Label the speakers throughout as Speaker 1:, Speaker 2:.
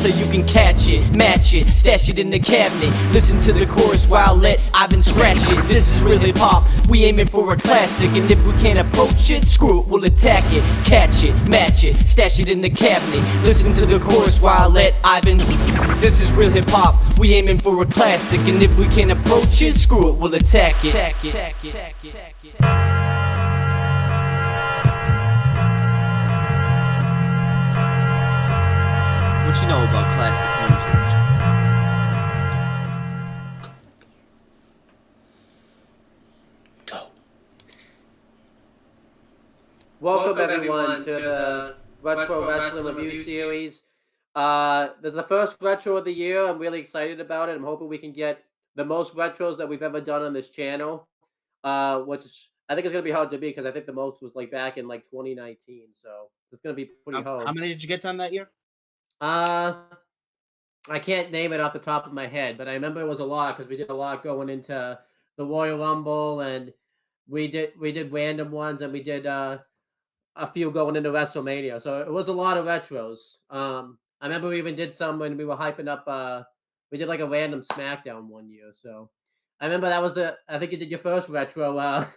Speaker 1: So you can catch it, match it, stash it in the cabinet. Listen to the chorus while let Ivan scratch it. This is real hip hop, we aiming for a classic. And if we can't approach it, screw it, we'll attack it. Catch it, match it, stash it in the cabinet. Listen to the chorus while let Ivan. This is real hip hop, we aiming for a classic. And if we can't approach it, screw it, we'll attack it. What you know about classic music?
Speaker 2: Go.
Speaker 3: Welcome everyone to the Retro Wrestling Review Series. This is the first retro of the year. I'm really excited about it. I'm hoping we can get the most retros that we've ever done on this channel, which I think is going to be hard to beat because I think the most was like back in like 2019. So it's going to be pretty hard.
Speaker 2: How many did you get done that year?
Speaker 3: I can't name it off the top of my head, but I remember it was a lot because we did a lot going into the Royal Rumble, and we did random ones, and we did a few going into WrestleMania. So it was a lot of retros. I remember we even did some when we were hyping up. We did like a random SmackDown one year. So I remember that was I think you did your first retro.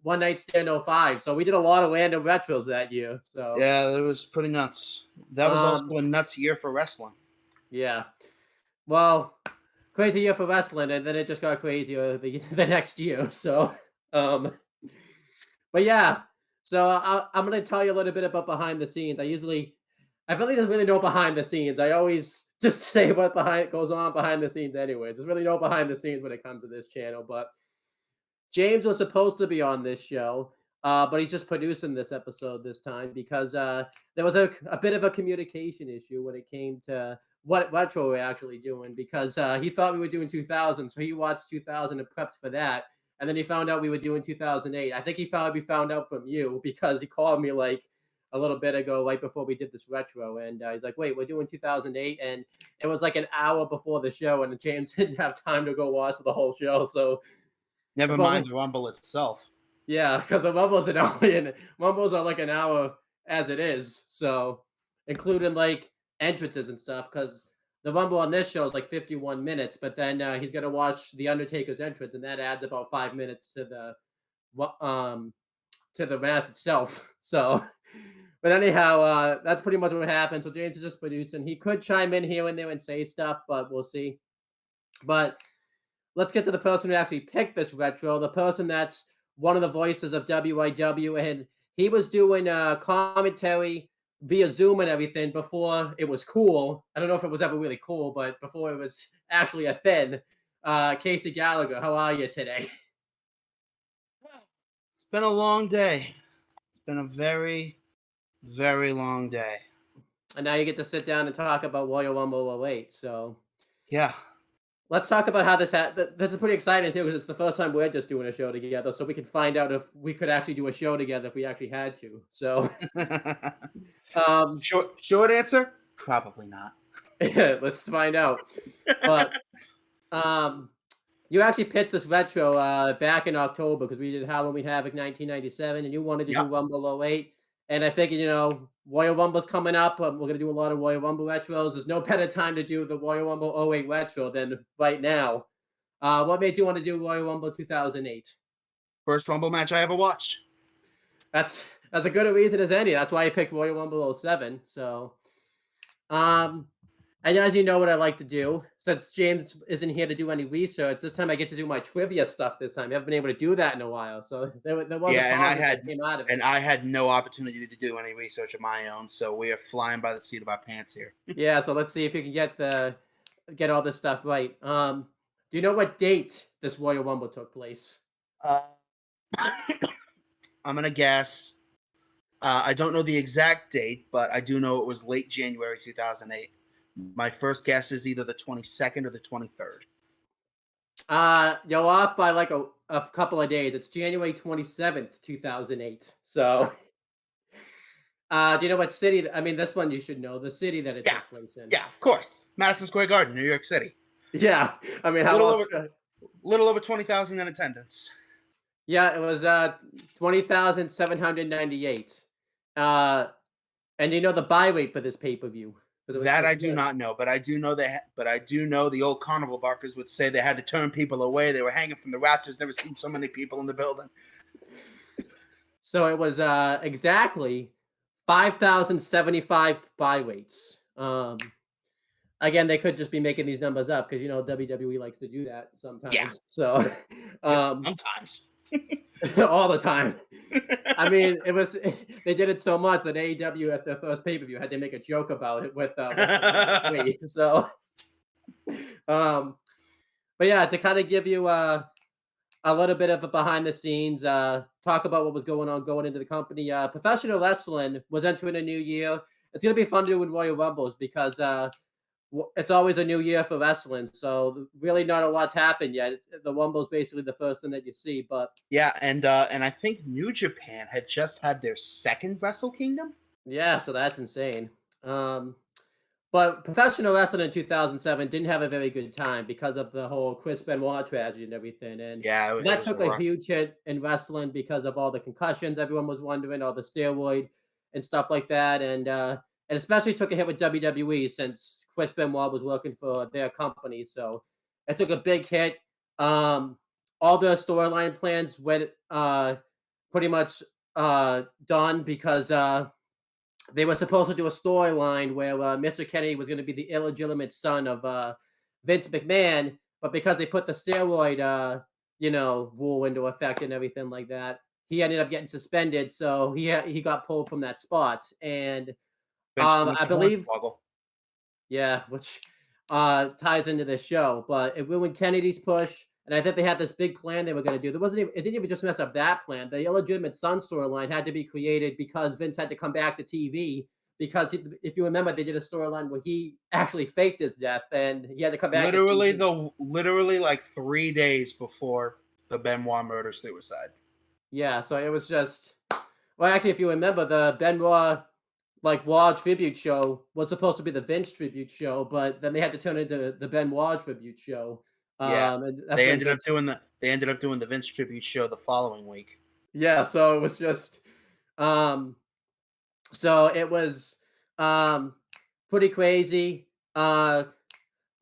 Speaker 3: One Night Stand 05. So we did a lot of random retros that year. So
Speaker 2: yeah, it was pretty nuts. That was also a nuts year for wrestling.
Speaker 3: Yeah. Well, crazy year for wrestling, and then it just got crazier the next year. So, but yeah. So I'm gonna tell you a little bit about behind the scenes. I really don't really know behind the scenes. I always just say what goes on behind the scenes, anyways. There's really no behind the scenes when it comes to this channel. But James was supposed to be on this show, but he's just producing this episode this time because there was a bit of a communication issue when it came to what retro we're actually doing, because he thought we were doing 2000, so he watched 2000 and prepped for that, and then he found out we were doing 2008. I think he probably found out from you because he called me like a little bit ago, right before we did this retro, and he's like, "Wait, we're doing 2008," and it was like an hour before the show, and James didn't have time to go watch the whole show, so
Speaker 2: never mind the Rumble itself.
Speaker 3: Yeah, because the Rumble's an hour, and Rumbles are like an hour as it is, so including like entrances and stuff, because the Rumble on this show is like 51 minutes, but then he's gonna watch the Undertaker's entrance, and that adds about 5 minutes to the match itself. So, but anyhow, that's pretty much what happened. So James is just producing. He could chime in here and there and say stuff, but we'll see. But let's get to the person who actually picked this retro, the person that's one of the voices of WYW, and he was doing commentary via Zoom and everything before it was cool. I don't know if it was ever really cool, but before it was actually a thing. Casey Gallagher, how are you today?
Speaker 2: It's been a long day. It's been a very, very long day.
Speaker 3: And now you get to sit down and talk about Royal Rumble 08, so
Speaker 2: yeah.
Speaker 3: Let's talk about how this this is pretty exciting too, because it's the first time we're just doing a show together, so we can find out if we could actually do a show together if we actually had to. So,
Speaker 2: short answer, probably not.
Speaker 3: Let's find out. But you actually pitched this retro back in October because we did Halloween Havoc 1997, and you wanted to do Rumble 08. And I figured, Royal Rumble's coming up. We're going to do a lot of Royal Rumble retros. There's no better time to do the Royal Rumble 08 retro than right now. What made you want to do Royal Rumble 2008?
Speaker 2: First Rumble match I ever watched.
Speaker 3: That's as good a reason as any. That's why I picked Royal Rumble 07. So, and as you know what I like to do, since James isn't here to do any research, this time I get to do my trivia stuff this time. I haven't been able to do that in a while. So there was a problem that came out of it.
Speaker 2: And I had no opportunity to do any research of my own, so we are flying by the seat of our pants here.
Speaker 3: Yeah, so let's see if you can get all this stuff right. Do you know what date this Royal Rumble took place?
Speaker 2: I'm going to guess I don't know the exact date, but I do know it was late January 2008. My first guess is either the 22nd or the 23rd.
Speaker 3: You're off by like a couple of days. It's January 27th, 2008. So, do you know what city? I mean, this one you should know. The city that it
Speaker 2: Yeah,
Speaker 3: took place in.
Speaker 2: yeah, of course. Madison Square Garden, New York City.
Speaker 3: Yeah, I mean, how
Speaker 2: Little
Speaker 3: else?
Speaker 2: over, little over 20,000 in attendance.
Speaker 3: Yeah, it was 20,798. Uh, and you know the buy rate for this pay-per-view?
Speaker 2: That I do not know, but I do know but I do know the old carnival barkers would say they had to turn people away. They were hanging from the rafters. Never seen so many people in the building.
Speaker 3: So it was exactly 5,075 buy rates. Again, they could just be making these numbers up because you know WWE likes to do that sometimes.
Speaker 2: Yeah.
Speaker 3: So,
Speaker 2: Sometimes.
Speaker 3: all the time. I mean, it was they did it so much that AEW at their first pay per view had to make a joke about it with WrestleMania 3. So, but yeah, to kind of give you a little bit of a behind the scenes, talk about what was going on going into the company. Professional wrestling was entering a new year. It's gonna be fun doing Royal Rumbles because it's always a new year for wrestling. So really, not a lot's happened yet. The Rumble's basically the first thing that you see, but
Speaker 2: Yeah, and I think New Japan had just had their second Wrestle Kingdom.
Speaker 3: yeah, so that's insane. But professional wrestling in 2007 didn't have a very good time because of the whole Chris Benoit tragedy and everything. And
Speaker 2: Yeah, it
Speaker 3: that
Speaker 2: was
Speaker 3: took a
Speaker 2: rough.
Speaker 3: huge hit in wrestling because of all the concussions everyone was wondering, all the steroid and stuff like that. And especially took a hit with WWE since Chris Benoit was working for their company. So it took a big hit. All the storyline plans went pretty much done because they were supposed to do a storyline where Mr. Kennedy was going to be the illegitimate son of Vince McMahon, but because they put the steroid, rule into effect and everything like that, he ended up getting suspended. So he got pulled from that spot, and
Speaker 2: Vince went
Speaker 3: I
Speaker 2: to
Speaker 3: believe,
Speaker 2: Hornswoggle.
Speaker 3: yeah, which ties into this show, but it ruined Kennedy's push. And I think they had this big plan they were going to do. There wasn't even, it didn't even just mess up that plan. The illegitimate son storyline had to be created because Vince had to come back to TV. Because if you remember, they did a storyline where he actually faked his death and he had to come back to TV.
Speaker 2: Literally like 3 days before the Benoit murder suicide.
Speaker 3: Yeah, so it was just well, actually, if you remember, the Benoit Raw tribute show was supposed to be the Vince tribute show, but then they had to turn it into the Benoit tribute show.
Speaker 2: Yeah,
Speaker 3: And that's when Vince.
Speaker 2: they ended up doing the Vince tribute show the following week.
Speaker 3: Yeah, so it was just um so it was um pretty crazy. So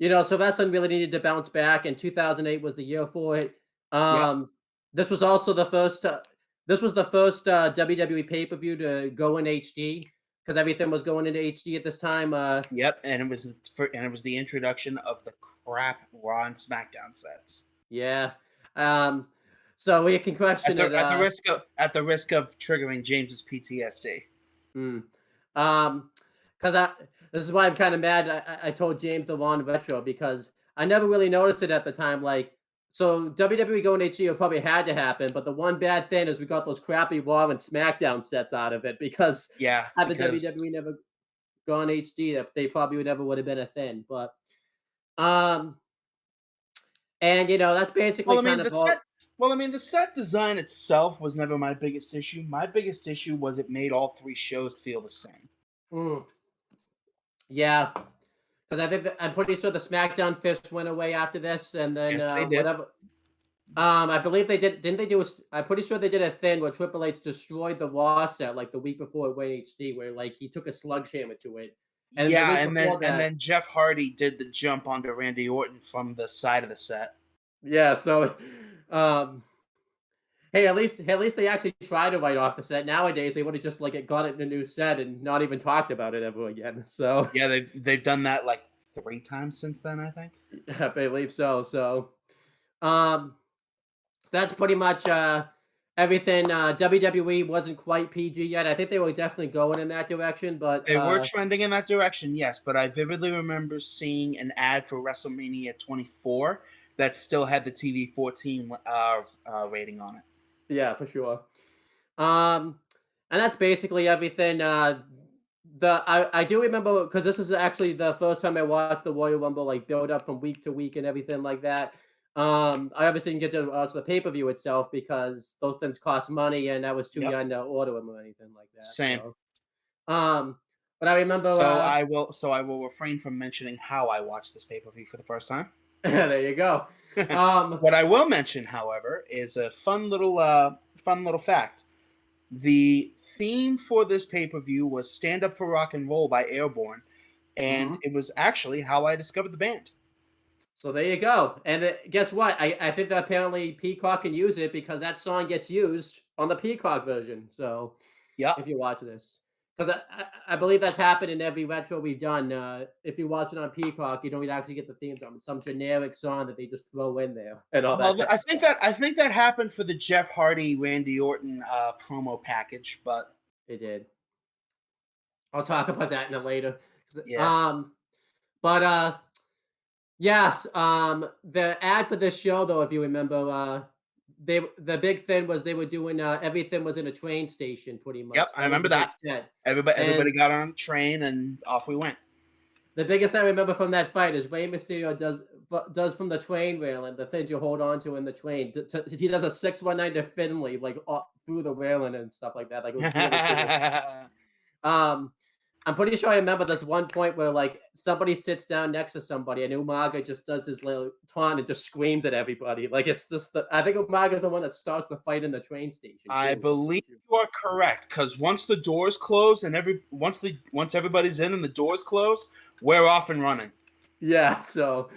Speaker 3: wrestling really needed to bounce back, and 2008 was the year for it.
Speaker 2: Yep,
Speaker 3: Um this was also the first WWE pay-per-view to go in HD because everything was going into HD at this time.
Speaker 2: yep, and it was the introduction of the crap Raw and SmackDown sets.
Speaker 3: Yeah. Um so we can question it
Speaker 2: At the risk of triggering James's PTSD.
Speaker 3: Mm. Um, because this is why I'm kind of mad. I told James the Lawn Retro because I never really noticed it at the time. Like, so WWE going HD probably had to happen, but the one bad thing is we got those crappy Raw and SmackDown sets out of it because
Speaker 2: Yeah,
Speaker 3: had the
Speaker 2: because
Speaker 3: WWE never gone HD, that they probably never would have been a thing. But um, and that's basically
Speaker 2: well, I
Speaker 3: kind
Speaker 2: mean
Speaker 3: of all.
Speaker 2: the set design itself was never my biggest issue. My biggest issue was it made all three shows feel the same.
Speaker 3: Mm, yeah, because I think I'm pretty sure the SmackDown fist went away after this, and then
Speaker 2: Yes, they did.
Speaker 3: whatever. I believe they did. Didn't they do? I'm pretty sure they did a thing where Triple H destroyed the Raw set like the week before it went HD, where like he took a sledgehammer to it, and the
Speaker 2: Yeah,
Speaker 3: week before that,
Speaker 2: and then Jeff Hardy did the jump onto Randy Orton from the side of the set.
Speaker 3: yeah. So, um, hey, at least they actually tried to write off the set. Nowadays, they would have just like got it in a new set and not even talked about it ever again. So,
Speaker 2: Yeah, they've done that like 3 times since then, I think.
Speaker 3: I believe so. So, um. That's pretty much everything. WWE wasn't quite PG yet. I think they were definitely going in that direction, but
Speaker 2: They were trending in that direction, yes, but I vividly remember seeing an ad for WrestleMania 24 that still had the TV 14 rating on it.
Speaker 3: yeah, for sure. Um, And that's basically everything. I do remember because this is actually the first time I watched the Royal Rumble like build up from week to week and everything like that. I obviously didn't get to watch the pay per view itself because those things cost money, and I was too
Speaker 2: Yep.
Speaker 3: young to order them or anything like that.
Speaker 2: Same.
Speaker 3: So, um, but I remember.
Speaker 2: So I will refrain from mentioning how I watched this pay-per-view for the first time.
Speaker 3: There you go. Um,
Speaker 2: What I will mention, however, is a fun little fact. The theme for this pay-per-view was "Stand Up for Rock and Roll" by Airborne, and
Speaker 3: mhm.
Speaker 2: it was actually how I discovered the band.
Speaker 3: So there you go. And guess what? I think that apparently Peacock can use it because that song gets used on the Peacock version. So
Speaker 2: Yeah.
Speaker 3: if you watch this, because I believe that's happened in every retro we've done. If you watch it on Peacock, you don't actually get the theme song. It's some generic song that they just throw in there and all that
Speaker 2: Well,
Speaker 3: type
Speaker 2: I
Speaker 3: of
Speaker 2: think
Speaker 3: stuff.
Speaker 2: that happened for the Jeff Hardy Randy Orton promo package, but
Speaker 3: They did. I'll talk about that in a later.
Speaker 2: yeah.
Speaker 3: Um, but yes, the ad for this show, though, if you remember, the big thing was they were doing everything was in a train station, pretty
Speaker 2: Yep,
Speaker 3: much.
Speaker 2: I
Speaker 3: That was
Speaker 2: remember
Speaker 3: the big
Speaker 2: that.
Speaker 3: set.
Speaker 2: Everybody
Speaker 3: And
Speaker 2: got on the train and off we went.
Speaker 3: the biggest thing I remember from that fight is Rey Mysterio does from the train railing the things you hold on to in the train. He does a 619 to Finley like through the railing and stuff like that. Like it was really cool. Um, I'm pretty sure I remember this one point where like somebody sits down next to somebody and Umaga just does his little taunt and just screams at everybody. Like it's just I think Umaga's the one that starts the fight in the train station
Speaker 2: I
Speaker 3: too. I'm
Speaker 2: believe
Speaker 3: pretty sure.
Speaker 2: you are correct because once the doors close and once everybody's in and the doors close, we're off and running.
Speaker 3: Yeah, so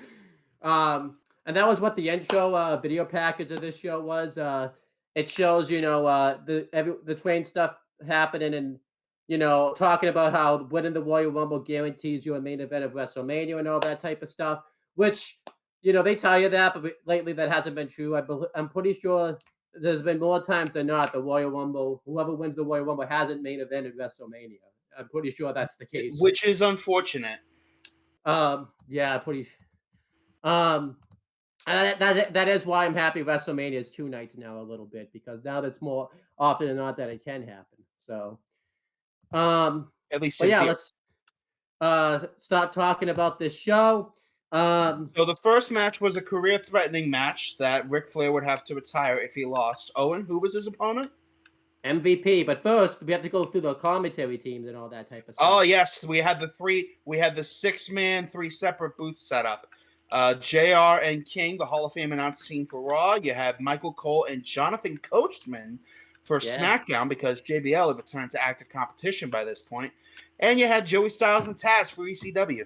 Speaker 3: and that was what the intro video package of this show was. It shows, the train stuff happening and talking about how winning the Royal Rumble guarantees you a main event of WrestleMania and all that type of stuff, which they tell you that, but lately that hasn't been true. I'm pretty sure there's been more times than not the Royal Rumble, whoever wins the Royal Rumble hasn't main evented WrestleMania. I'm pretty sure that's the case.
Speaker 2: Which is unfortunate.
Speaker 3: Yeah, pretty. Um, that is why I'm happy WrestleMania is 2 nights now a little bit because now that's more often than not that it can happen. So, um,
Speaker 2: At least
Speaker 3: but
Speaker 2: in
Speaker 3: yeah,
Speaker 2: theory.
Speaker 3: let's start talking about this show.
Speaker 2: So the first match was a career-threatening match that Ric Flair would have to retire if he lost. Owen, who was his opponent?
Speaker 3: MVP, but first we have to go through the commentary teams and all that type of
Speaker 2: Oh
Speaker 3: stuff.
Speaker 2: yes, we had the 6-man, 3 separate booths set up. JR and King, the Hall of Fame announce team for Raw. You had Michael Cole and Jonathan Coachman for
Speaker 3: Yeah.
Speaker 2: SmackDown because JBL had returned to active competition by this point. And you had Joey Styles and Taz for ECW.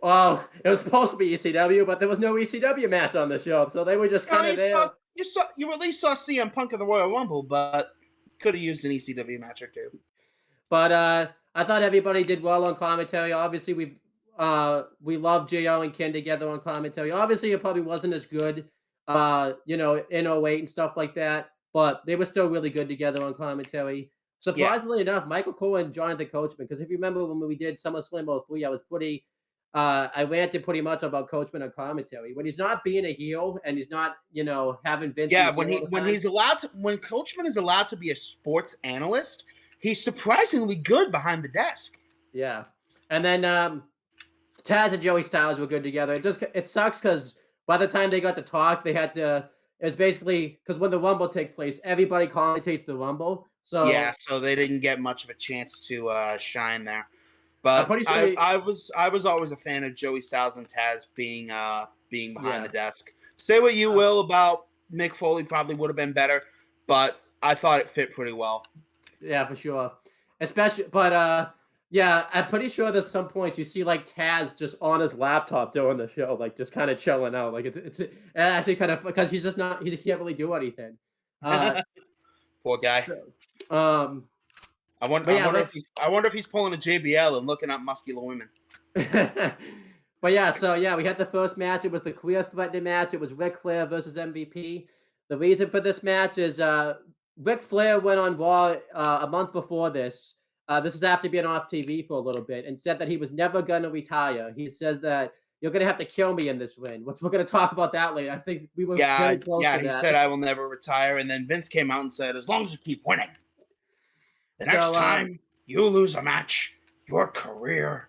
Speaker 3: Well, it was supposed to be ECW, but there was no ECW match on the show, so they were just kind of there.
Speaker 2: You at least saw CM Punk in the Royal Rumble, but could have used an ECW match or two.
Speaker 3: But I thought everybody did well on commentary. Obviously, we love JR and Ken together on commentary. Obviously, it probably wasn't as good, in '08 and stuff like that, but they were still really good together on commentary.
Speaker 2: Yeah.
Speaker 3: Surprisingly enough, Michael Cole and Jonathan Coachman, because if you remember when we did SummerSlam '03, I ranted pretty much about Coachman on commentary. When he's not being a heel and he's not, having Vince
Speaker 2: Yeah,
Speaker 3: in his heel all the time.
Speaker 2: when Coachman is allowed to be a sports analyst, he's surprisingly good behind the desk.
Speaker 3: Yeah. And then Taz and Joey Styles were good together. It sucks because by the time they got to talk, they had to. It's basically because when the Rumble takes place, everybody commentates the Rumble.
Speaker 2: Yeah,
Speaker 3: So
Speaker 2: so they didn't get much of a chance to shine there.
Speaker 3: I'm
Speaker 2: But
Speaker 3: pretty sure.
Speaker 2: I was always a fan of Joey Styles and Taz being behind the
Speaker 3: Yeah,
Speaker 2: desk. Say what you
Speaker 3: uh,
Speaker 2: will about Mick Foley, probably would have been better, but I thought it fit pretty well.
Speaker 3: yeah, for sure. Especially, but yeah, I'm pretty sure there's some point you see like Taz just on his laptop during the show, like just kind of chilling out. Like it's actually kind of because he's just not he can't really do anything. Uh,
Speaker 2: Poor guy.
Speaker 3: so, um,
Speaker 2: I wonder,
Speaker 3: but yeah, let's.
Speaker 2: I wonder if he's pulling a JBL and looking up muscular women.
Speaker 3: But yeah, so yeah, we had the first match. It was the career threatening match. It was Ric Flair versus MVP. The reason for this match is Ric Flair went on Raw a month before this. This is after being off TV for a little bit, and said that he was never going to retire. He says that you're going to have to kill me in this win, which we're going to talk about that later. I think we were very close to
Speaker 2: He
Speaker 3: that.
Speaker 2: said I will never retire, and then Vince came out and said, as long as you keep winning. The next
Speaker 3: So,
Speaker 2: time you lose a match, your career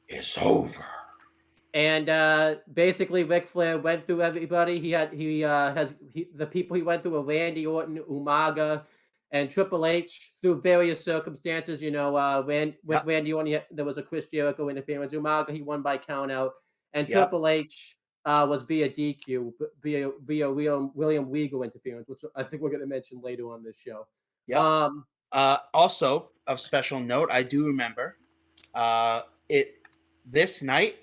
Speaker 2: is over.
Speaker 3: and basically, Ric Flair went through everybody. The people he went through were Randy Orton, Umaga, and Triple H through various circumstances. With
Speaker 2: Yep.
Speaker 3: Randy Orton, there was a Chris Jericho interference. Umaga, he won by count out, and
Speaker 2: Yep.
Speaker 3: Triple H was via DQ, via William Regal interference, which I think we're going to mention later on this show.
Speaker 2: Yep.
Speaker 3: Um,
Speaker 2: Also, of special note, I do remember it this night,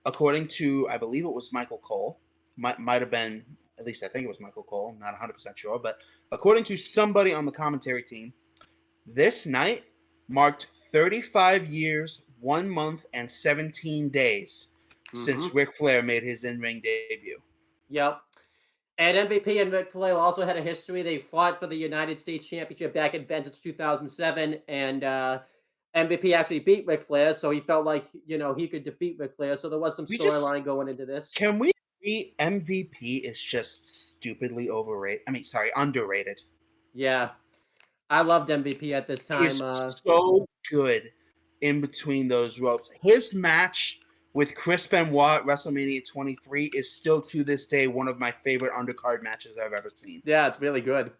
Speaker 2: according to, I believe it was Michael Cole, might have been, at least I think it was Michael Cole, not 100% sure, but according to somebody on the commentary team, this night marked 35 years, 1 month, and 17 days since Ric Flair made his in-ring debut.
Speaker 3: Yep. And MVP and Ric Flair also had a history. They fought for the United States Championship back in Vengeance 2007, and MVP actually beat Ric Flair, so he felt like he could defeat Ric Flair. So there was some
Speaker 2: We just
Speaker 3: storyline going into this.
Speaker 2: Can we agree MVP is just stupidly overrated? I mean, sorry, underrated.
Speaker 3: Yeah, I loved MVP at this
Speaker 2: He is
Speaker 3: time.
Speaker 2: so good in between those ropes. His match with Chris Benoit at WrestleMania 23 is still to this day one of my favorite undercard matches I've ever seen.
Speaker 3: Yeah, it's really good.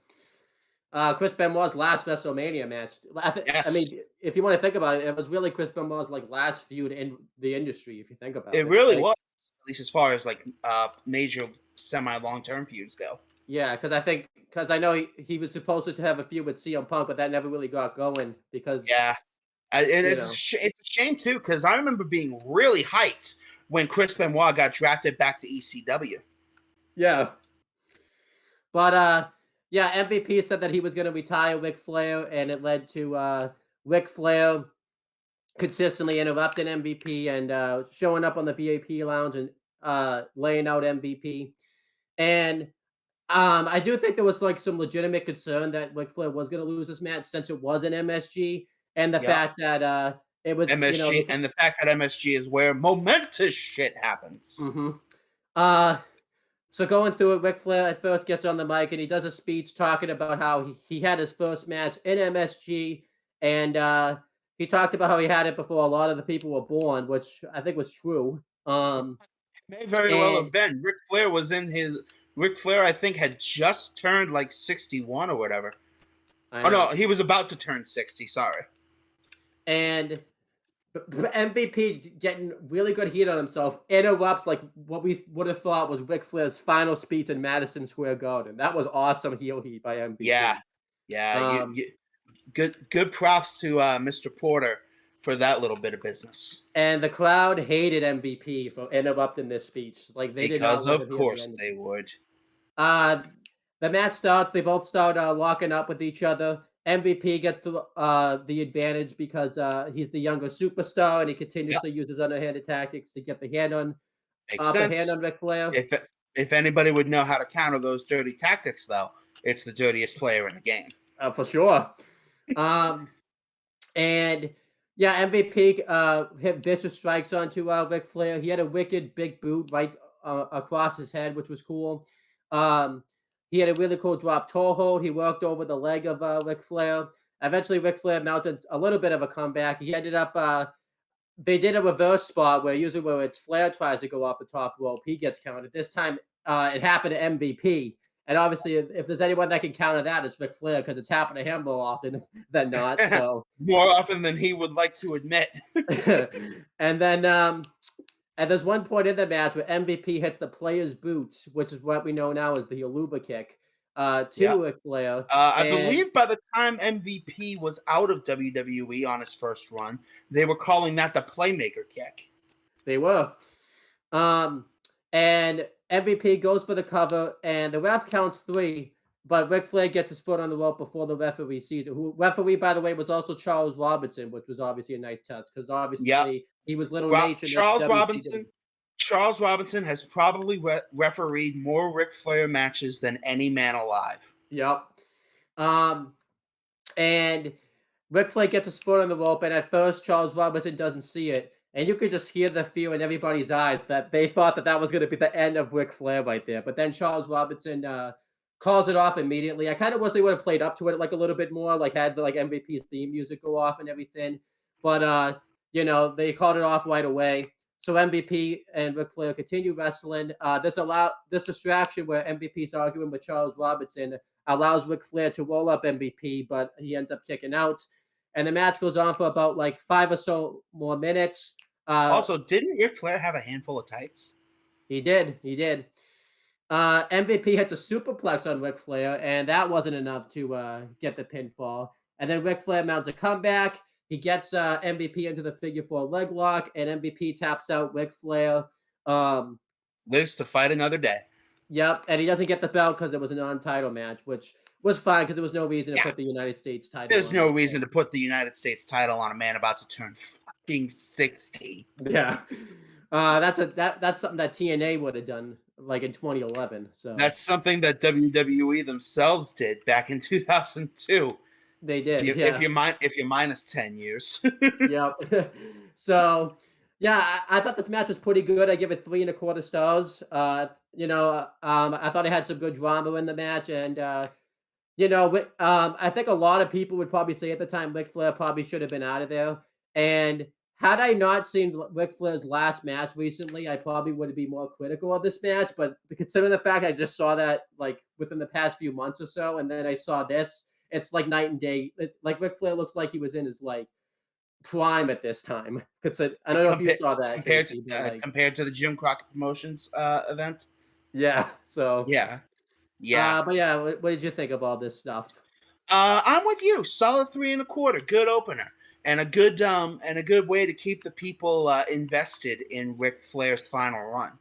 Speaker 3: Chris Benoit's last WrestleMania match. I
Speaker 2: Yes.
Speaker 3: mean, if you want to think about it, it was really Chris Benoit's last feud in the industry. If you think about it,
Speaker 2: It really was, at least as far as like major semi long term feuds go.
Speaker 3: Yeah, because I know he was supposed to have a feud with CM Punk, but that never really got going because
Speaker 2: Yeah, and
Speaker 3: you
Speaker 2: it's a shame too because I remember being really hyped when Chris Benoit got drafted back to ECW.
Speaker 3: Yeah. But yeah, MVP said that he was going to retire Ric Flair, and it led to Ric Flair consistently interrupting MVP and showing up on the VIP lounge and laying out MVP. And I do think there was like some legitimate concern that Ric Flair was going to lose this match since it was an MSG, and the
Speaker 2: Yep.
Speaker 3: fact that it was
Speaker 2: MSG, and the fact that MSG is where momentous shit happens.
Speaker 3: So going through it, Ric Flair at first gets on the mic and he does a speech talking about how he had his first match in MSG, and he talked about how he had it before a lot of the people were born, which I think was true.
Speaker 2: May very well have been. Ric Flair, I think, had just turned like 61 or whatever. No, he was about to turn 60. Sorry.
Speaker 3: And MVP getting really good heat on himself interrupts like what we would have thought was Ric Flair's final speech in Madison Square Garden. That was awesome heel heat by MVP.
Speaker 2: Yeah. Good props to Mr. Porter for that little bit of business.
Speaker 3: And the crowd hated MVP for interrupting this speech. Like they did not.
Speaker 2: Because of course they would.
Speaker 3: The match starts. They both start locking up with each other. MVP gets the advantage because he's the younger superstar and he continuously uses underhanded tactics to get the hand on Ric Flair.
Speaker 2: If anybody would know how to counter those dirty tactics, though, it's the dirtiest player in the game.
Speaker 3: For sure. And yeah, MVP hit vicious strikes onto Ric Flair. He had a wicked big boot right across his head, which was cool. He had a really cool drop toe hold. He worked over the leg of Ric Flair. Eventually, Ric Flair mounted a little bit of a comeback. He ended up, they did a reverse spot where usually where it's Flair tries to go off the top rope, he gets counted. This time, it happened to MVP. And obviously, if there's anyone that can counter that, it's Ric Flair because it's happened to him more often than not. So
Speaker 2: more often than he would like to admit.
Speaker 3: And then, and there's one point in the match where MVP hits the player's boots, which is what we know now as the Aluba kick, to Ric Flair.
Speaker 2: I believe by the time MVP was out of WWE on his first run, they were calling that the Playmaker kick.
Speaker 3: They were. And MVP goes for the cover, and the ref counts 3, but Ric Flair gets his foot on the rope before the referee sees it. Who referee, by the way, was also Charles Robinson, which was obviously a nice touch because obviously he was Little Nate.
Speaker 2: Charles Robinson has probably refereed more Ric Flair matches than any man alive.
Speaker 3: Yep. And Ric Flair gets his foot on the rope, and at first Charles Robinson doesn't see it. And you could just hear the fear in everybody's eyes that they thought that was going to be the end of Ric Flair right there. But then Charles Robinson calls it off immediately. I kind of wish they would have played up to it like a little bit more, like had like MVP's theme music go off and everything. But they called it off right away. So MVP and Ric Flair continue wrestling. This distraction where MVP's arguing with Charles Robinson allows Ric Flair to roll up MVP, but he ends up kicking out. And the match goes on for about like 5 or so more minutes.
Speaker 2: Also, didn't Ric Flair have a handful of tights?
Speaker 3: He did. MVP hits a superplex on Ric Flair, and that wasn't enough to get the pinfall. And then Ric Flair mounts a comeback. He gets MVP into the figure 4 leg lock, and MVP taps out Ric Flair.
Speaker 2: Lives to fight another day.
Speaker 3: Yep, and he doesn't get the belt because it was a non-title match, which was fine because there was no reason to
Speaker 2: Yeah.
Speaker 3: put the United States title.
Speaker 2: There's
Speaker 3: on
Speaker 2: no
Speaker 3: it.
Speaker 2: reason to put the United States title on a man about to turn fucking 60.
Speaker 3: Yeah, that's something that TNA would have done like in 2011. So
Speaker 2: That's something that WWE themselves did back in 2002.
Speaker 3: they did.
Speaker 2: If you're minus 10 years.
Speaker 3: Yep. So, yeah, I thought this match was pretty good. I give it 3.25 stars. I thought it had some good drama in the match, and I think a lot of people would probably say at the time Ric Flair probably should have been out of there. And had I not seen Ric Flair's last match recently, I probably would be more critical of this match. But considering the fact I just saw that like within the past few months or so, and then I saw this, it's like night and day. Like Ric Flair looks like he was in his like prime at this time. I don't know if you saw that
Speaker 2: compared to the Jim Crockett Promotions event.
Speaker 3: Yeah. So
Speaker 2: Yeah.
Speaker 3: But yeah, what did you think of all this stuff?
Speaker 2: I'm with you. Solid 3.25. Good opener. And a good way to keep the people invested in Ric Flair's final run.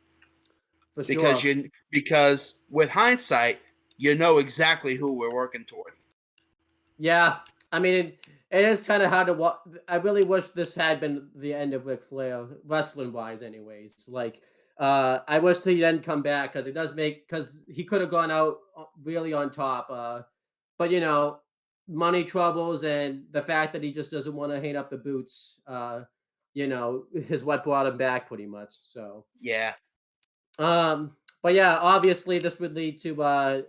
Speaker 3: For sure.
Speaker 2: Because with hindsight, you know exactly who we're working toward.
Speaker 3: Yeah, I mean, it is kind of hard to watch. I really wish this had been the end of Ric Flair, wrestling wise, anyways. Like, I wish he didn't come back because he could have gone out really on top. But money troubles and the fact that he just doesn't want to hang up the boots, is what brought him back pretty much. So
Speaker 2: Yeah.
Speaker 3: But yeah, obviously this would lead to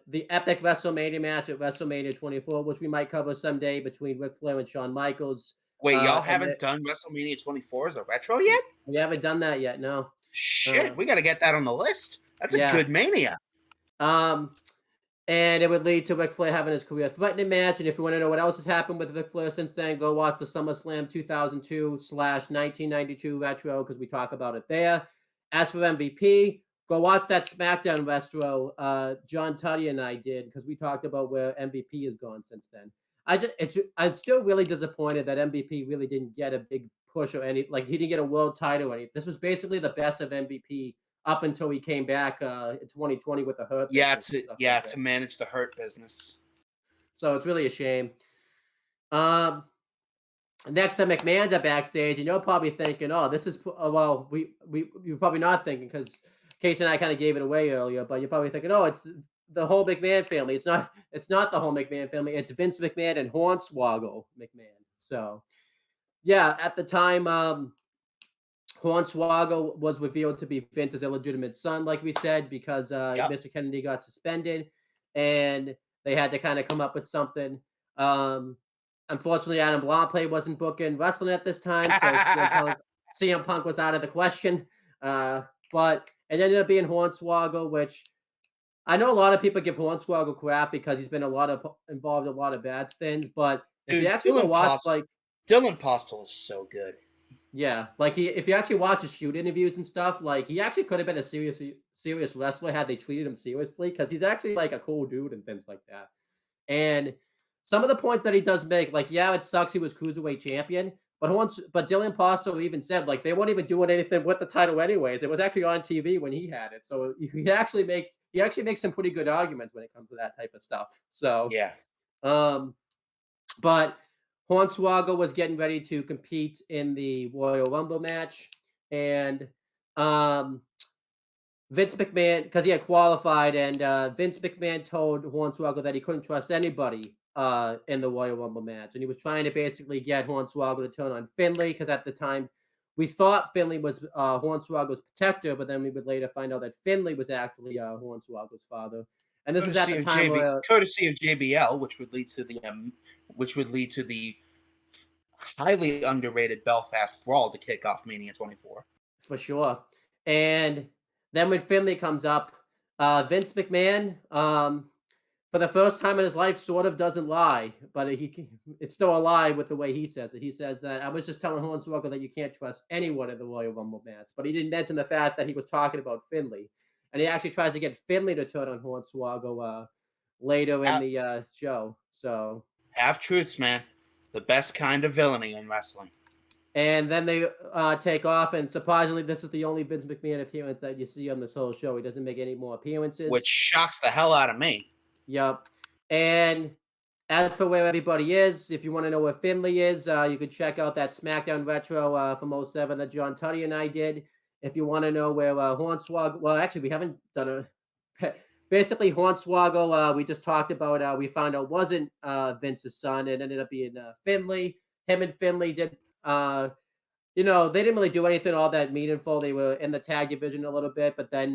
Speaker 3: the epic WrestleMania match at WrestleMania 24, which we might cover someday between Ric Flair and Shawn Michaels.
Speaker 2: Wait, y'all haven't done WrestleMania 24 as a retro yet?
Speaker 3: We haven't done that yet, no.
Speaker 2: Shit, we got to get that on the list. That's a good Mania.
Speaker 3: And it would lead to Ric Flair having his career-threatening match. And if you want to know what else has happened with Ric Flair since then, go watch the SummerSlam 2002/1992 retro because we talk about it there. As for MVP, go watch that SmackDown retro John Tuddy and I did because we talked about where MVP has gone since then. I'm still really disappointed that MVP really didn't get a big push or he didn't get a world title or anything. This was basically the best of MVP up until he came back in 2020 with the Hurt.
Speaker 2: To manage the Hurt business. So
Speaker 3: it's really a shame. Next to McMahon's at backstage, and you're probably thinking, "Oh, this is you're probably not thinking because Casey and I kind of gave it away earlier, but you're probably thinking, oh, it's the whole McMahon family. It's not the whole McMahon family. It's Vince McMahon and Hornswoggle McMahon. So, yeah, at the time, Hornswoggle was revealed to be Vince's illegitimate son, like we said, because Mr. Kennedy got suspended, and they had to kind of come up with something. Unfortunately, Adam Blanc wasn't booking wrestling at this time, so CM Punk was out of the question. But it ended up being Hornswoggle, which I know a lot of people give Hornswoggle crap because he's been involved in a lot of bad things. But if you actually watch,
Speaker 2: Dylan Postel is so good.
Speaker 3: Yeah, if you actually watch his shoot interviews and stuff, he actually could have been a serious wrestler had they treated him seriously because he's actually a cool dude and things like that. And some of the points that he does make, it sucks he was cruiserweight champion. But Dylan Postel even said they weren't even doing anything with the title anyways. It was actually on TV when he had it, so he actually makes some pretty good arguments when it comes to that type of stuff. So
Speaker 2: yeah,
Speaker 3: but Hornswoggle was getting ready to compete in the Royal Rumble match, and Vince McMahon, because he had qualified, and Vince McMahon told Hornswoggle that he couldn't trust anybody in the Royal Rumble match, and he was trying to basically get Hornswoggle to turn on Finlay because at the time we thought Finlay was Hornswoggle's protector, but then we would later find out that Finlay was actually Hornswoggle's father. And this is at the time where
Speaker 2: courtesy of JBL, which would lead to the highly underrated Belfast Brawl to kick off Mania 24.
Speaker 3: for sure. And then when Finley comes up, Vince McMahon, for the first time in his life, sort of doesn't lie, but it's still a lie with the way he says it. He says that I was just telling Hornswoggle that you can't trust anyone in the Royal Rumble match, but he didn't mention the fact that he was talking about Finley, and he actually tries to get Finley to turn on Hornswoggle later in the show. So
Speaker 2: half truths, man, the best kind of villainy in wrestling.
Speaker 3: And then they take off, and surprisingly, this is the only Vince McMahon appearance that you see on this whole show. He doesn't make any more appearances,
Speaker 2: which shocks the hell out of me.
Speaker 3: Yep. And as for where everybody is, if you want to know where Finley is, you can check out that SmackDown Retro from 07 that John Tuddy and I did. If you want to know where Hornswoggle, well, actually, we haven't done a. Basically, Hornswoggle, we just talked about, we found out wasn't Vince's son. It ended up being Finley. Him and Finley did, they didn't really do anything all that meaningful. They were in the tag division a little bit, but then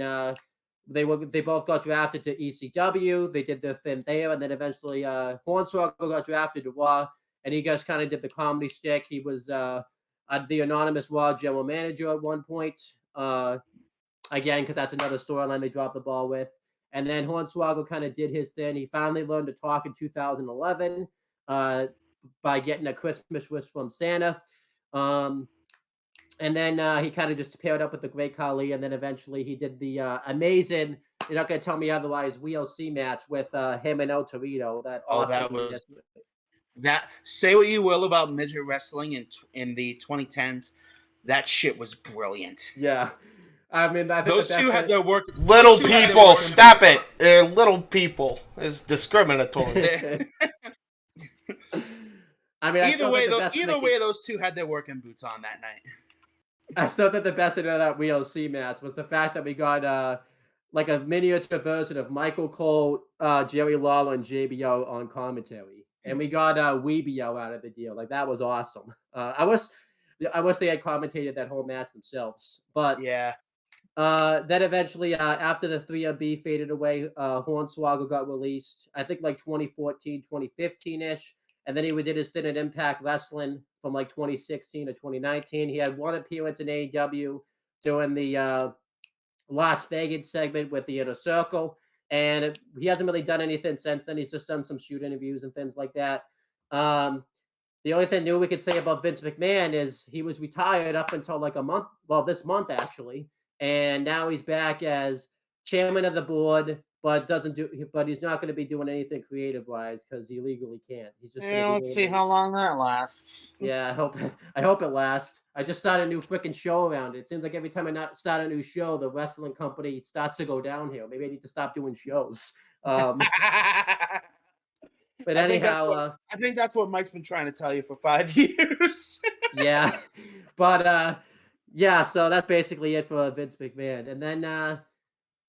Speaker 3: they both got drafted to ECW. They did their thing there, and then eventually Hornswoggle got drafted to Raw, and he just kind of did the comedy stick. He was the anonymous Raw general manager at one point. Again, because that's another storyline they dropped the ball with. And then Hornswoggle kind of did his thing. He finally learned to talk in 2011 by getting a Christmas wish from Santa. And then he kind of just paired up with the Great Khali, and then eventually he did the amazing, you're not going to tell me otherwise, WLC match with him and El Torito.
Speaker 2: Say what you will about midget wrestling in the 2010s, that shit was brilliant.
Speaker 3: Yeah. I mean, I think
Speaker 2: those two had their work.
Speaker 4: Little people, stop it. They're little people. It's discriminatory.
Speaker 3: I mean,
Speaker 2: either way, those two had their working boots on that night.
Speaker 3: I still think the best thing of that WLC match was the fact that we got like a miniature version of Michael Cole, Jerry Lawler, and JBO on commentary, and we got Weebio out of the deal. Like, that was awesome. I wish they had commentated that whole match themselves, but
Speaker 2: yeah.
Speaker 3: Then eventually, after the 3MB faded away, Hornswoggle got released. I think like 2014, 2015-ish. And then he did his thing at Impact Wrestling from like 2016 to 2019. He had one appearance in AEW during the Las Vegas segment with the Inner Circle. And he hasn't really done anything since then. He's just done some shoot interviews and things like that. The only thing new we could say about Vince McMahon is he was retired up until like this month actually. And now he's back as chairman of the board, but he's not going to be doing anything creative wise because he legally can't. He's just
Speaker 2: let's see how long that lasts.
Speaker 3: Yeah, I hope it lasts. I just started a new freaking show around it. It seems like every time I start a new show, the wrestling company starts to go downhill. Maybe I need to stop doing shows. But anyhow,
Speaker 2: I think that's what Mike's been trying to tell you for 5 years.
Speaker 3: Yeah, but yeah, so that's basically it for Vince McMahon. And then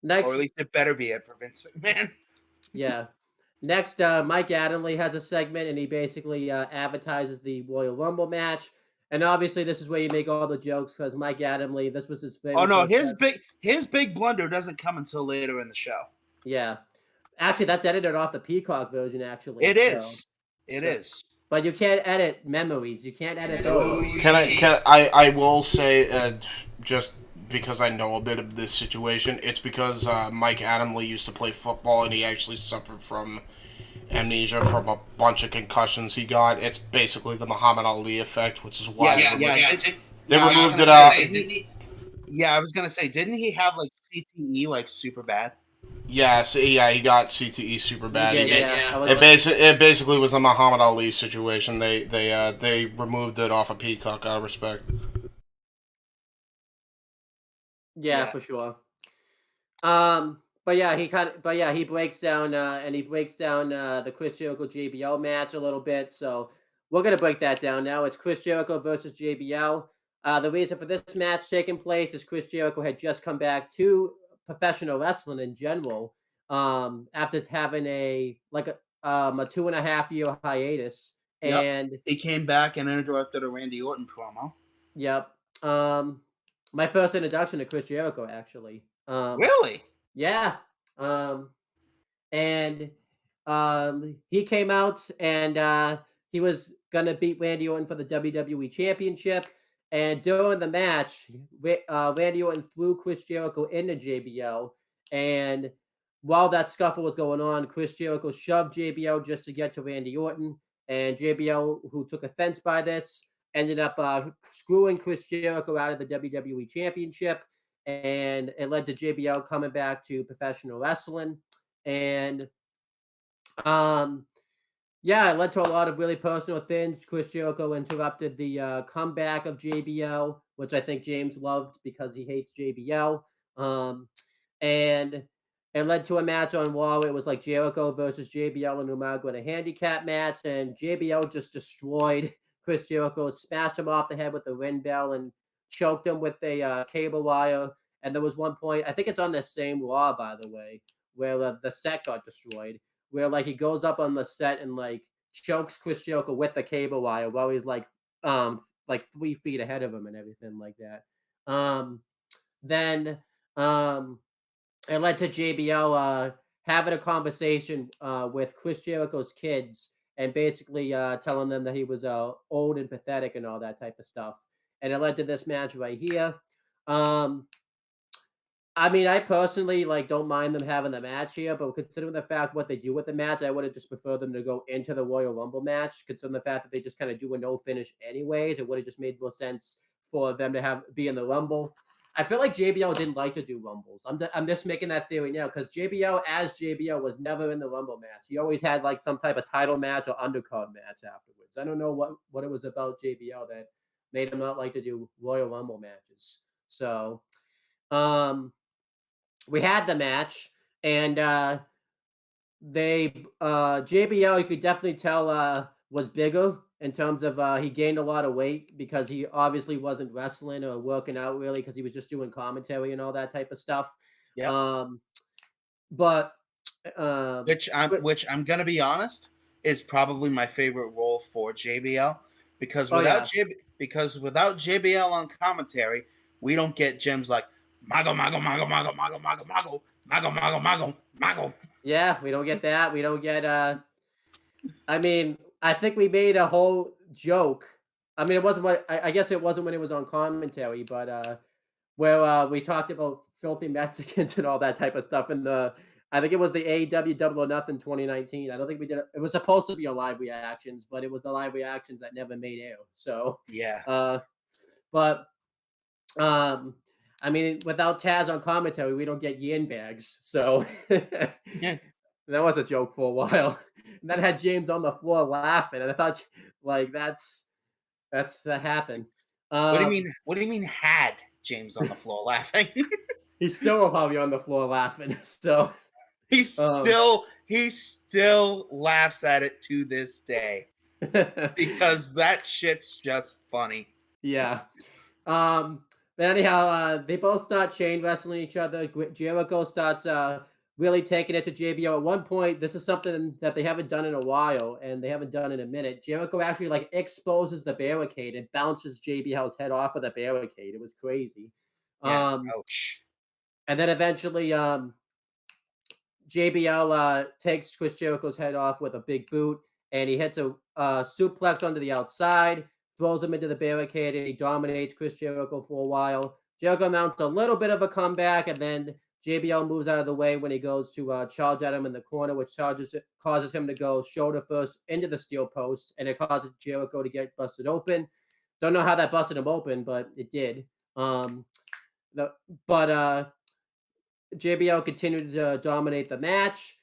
Speaker 3: next,
Speaker 2: or at least it better be it for Vince McMahon.
Speaker 3: Yeah. Next, Mike Adamle has a segment, and he basically advertises the Royal Rumble match. And obviously, this is where you make all the jokes because Mike Adamle, this was his favorite.
Speaker 2: Oh no, his big blunder doesn't come until later in the show.
Speaker 3: Yeah, actually, that's edited off the Peacock version. Actually,
Speaker 2: it is.
Speaker 3: But you can't edit memories. You can't edit those.
Speaker 4: I will say, just because I know a bit of this situation, it's because Mike Adamle used to play football and he actually suffered from amnesia from a bunch of concussions he got. It's basically the Muhammad Ali effect, which is why they removed it out.
Speaker 2: I was gonna say, didn't he have like CTE like super bad?
Speaker 4: Yeah, he got CTE super bad. It basically was a Muhammad Ali situation. They removed it off of Peacock out of respect.
Speaker 3: Yeah, for sure. He breaks down the Chris Jericho JBL match a little bit. So we're gonna break that down now. It's Chris Jericho versus JBL. The reason for this match taking place is Chris Jericho had just come back to professional wrestling in general after having a 2.5-year hiatus. And
Speaker 2: he came back and interrupted a Randy Orton promo.
Speaker 3: Yep. My first introduction to Chris Jericho, actually.
Speaker 2: Really?
Speaker 3: Yeah. and he came out and he was gonna beat Randy Orton for the WWE Championship. And during the match, Randy Orton threw Chris Jericho into JBL, and while that scuffle was going on, Chris Jericho shoved JBL just to get to Randy Orton, and JBL, who took offense by this, ended up screwing Chris Jericho out of the WWE Championship, and it led to JBL coming back to professional wrestling, and um, yeah, it led to a lot of really personal things. Chris Jericho interrupted the comeback of JBL, which I think James loved because he hates JBL. And it led to a match on Raw. It was like Jericho versus JBL and Umaga in a handicap match, and JBL just destroyed Chris Jericho, smashed him off the head with the ring bell, and choked him with a cable wire. And there was one point, I think it's on the same Raw, by the way, where the set got destroyed, where like he goes up on the set and like chokes Chris Jericho with the cable wire while he's like 3 feet ahead of him and everything like that. Then it led to JBL having a conversation with Chris Jericho's kids and basically telling them that he was old and pathetic and all that type of stuff. And it led to this match right here. I mean, I personally like don't mind them having the match here, but considering the fact what they do with the match, I would have just preferred them to go into the Royal Rumble match. Considering the fact that they just kind of do a no finish anyways, it would have just made more sense for them to be in the Rumble. I feel like JBL didn't like to do Rumbles. I'm just making that theory now because JBL as JBL was never in the Rumble match. He always had like some type of title match or undercard match afterwards. I don't know what it was about JBL that made him not like to do Royal Rumble matches. So, we had the match, and JBL, you could definitely tell was bigger in terms of he gained a lot of weight because he obviously wasn't wrestling or working out really because he was just doing commentary and all that type of stuff.
Speaker 2: Yep.
Speaker 3: But
Speaker 2: which I'm gonna be honest is probably my favorite role for JBL because without JBL on commentary, we don't get gems like Mago Mago Mago Mago Mago Mago Mago Mago Mago Mago Mago.
Speaker 3: Yeah, we don't get that. We don't get I mean, I think we made a whole joke. I mean, it wasn't I guess it wasn't when it was on commentary, but where we talked about filthy Mexicans and all that type of stuff in I think it was the AEW Double or Nothing 2019. I don't think we did it was supposed to be a live reactions, but it was the live reactions that never made air. So
Speaker 2: yeah.
Speaker 3: But I mean, without Taz on commentary, we don't get yin bags. So
Speaker 2: Yeah.
Speaker 3: that was a joke for a while. And that had James on the floor laughing, and I thought like that happened.
Speaker 2: What do you mean had James on the floor laughing?
Speaker 3: He's still probably on the floor laughing. So
Speaker 2: he still laughs at it to this day because that shit's just funny.
Speaker 3: Yeah. But anyhow, they both start chain wrestling each other. Jericho starts really taking it to JBL. At one point, this is something that they haven't done in a while, and they haven't done in a minute. Jericho actually like exposes the barricade and bounces JBL's head off of the barricade. It was crazy.
Speaker 2: Yeah. Ouch.
Speaker 3: And then eventually, JBL takes Chris Jericho's head off with a big boot, and he hits a suplex onto the outside, throws him into the barricade, and he dominates Chris Jericho for a while. Jericho mounts a little bit of a comeback, and then JBL moves out of the way when he goes to charge at him in the corner, which causes him to go shoulder first into the steel post, and it causes Jericho to get busted open. Don't know how that busted him open, but it did. JBL continued to dominate the match.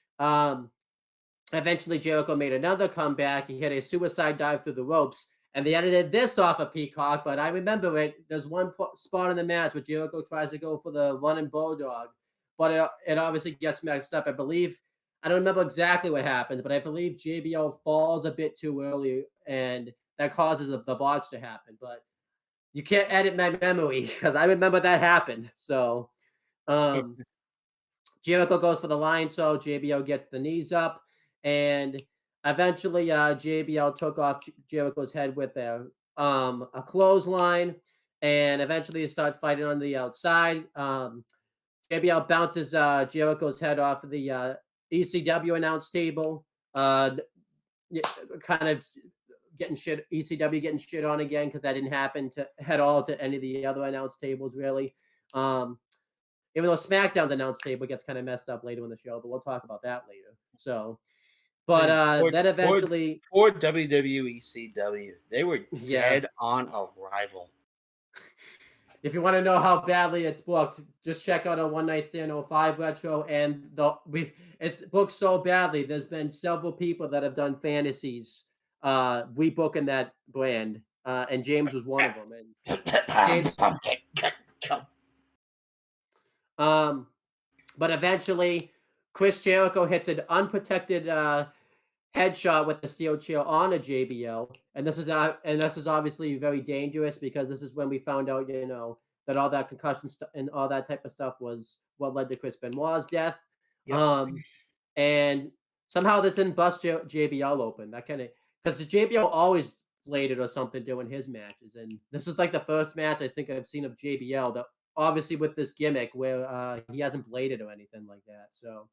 Speaker 3: Eventually, Jericho made another comeback. He hit a suicide dive through the ropes, and they edited this off of Peacock, but I remember it. There's one spot in the match where Jericho tries to go for the running bulldog, but it obviously gets messed up. I don't remember exactly what happened, but I believe JBL falls a bit too early, and that causes the botch to happen. But you can't edit my memory because I remember that happened. So, Jericho goes for the lion, so JBL gets the knees up, and eventually JBL took off Jericho's head with a clothesline, and eventually they start fighting on the outside. JBL bounces Jericho's head off of the ECW announce table, kind of getting shit. ECW getting shit on again because that didn't happen to at all to any of the other announce tables really. Even though SmackDown's announce table gets kind of messed up later in the show, but we'll talk about that later. So, but then eventually,
Speaker 2: poor WWE CW, they were
Speaker 3: yeah.
Speaker 2: dead on arrival.
Speaker 3: If you want to know how badly it's booked, just check out our One Night Stand 05 retro, and it's booked so badly. There's been several people that have done fantasies rebooking that brand, and James was one of them. And James, but eventually, Chris Jericho hits an unprotected headshot with the steel chair on a JBL, and this is obviously very dangerous because this is when we found out, that all that concussion stuff and all that type of stuff was what led to Chris Benoit's death.
Speaker 2: Yep.
Speaker 3: And somehow this didn't bust JBL open. That kind of because the JBL always bladed or something during his matches, and this is like the first match I think I've seen of JBL that obviously with this gimmick where he hasn't bladed or anything like that. So,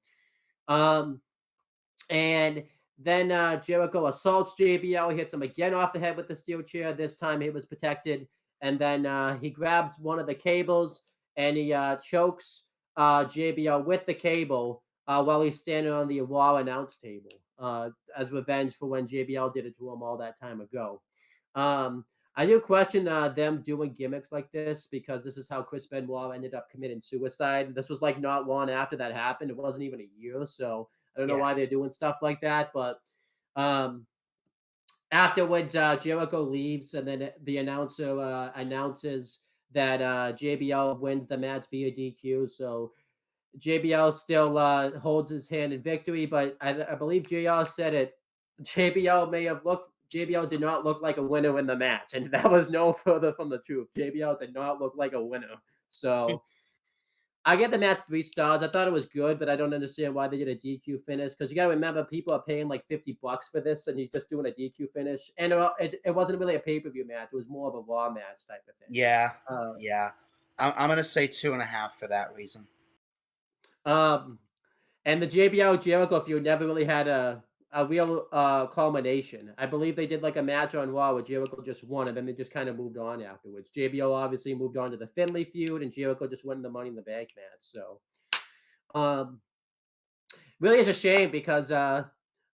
Speaker 3: and then Jericho assaults JBL, hits him again off the head with the steel chair. This time it was protected. And then he grabs one of the cables and he chokes JBL with the cable while he's standing on the Raw announce table as revenge for when JBL did it to him all that time ago. I do question them doing gimmicks like this because this is how Chris Benoit ended up committing suicide. This was like not long after that happened. It wasn't even a year. So I don't know why they're doing stuff like that. But afterwards, Jericho leaves, and then the announcer announces that JBL wins the match via DQ. So JBL still holds his hand in victory, but I believe JR said it. JBL did not look like a winner in the match, and that was no further from the truth. JBL did not look like a winner. So I get the match 3 stars. I thought it was good, but I don't understand why they did a DQ finish because you got to remember people are paying like $50 for this, and you're just doing a DQ finish. And it wasn't really a pay-per-view match; it was more of a Raw match type of thing.
Speaker 2: Yeah, yeah. I'm gonna say 2.5 for that reason.
Speaker 3: And the JBL Jericho feud never really had a real culmination. I believe they did like a match on Raw where Jericho just won, and then they just kind of moved on afterwards. JBL obviously moved on to the Finlay feud, and Jericho just won the Money in the Bank match. So, really is a shame because, I'm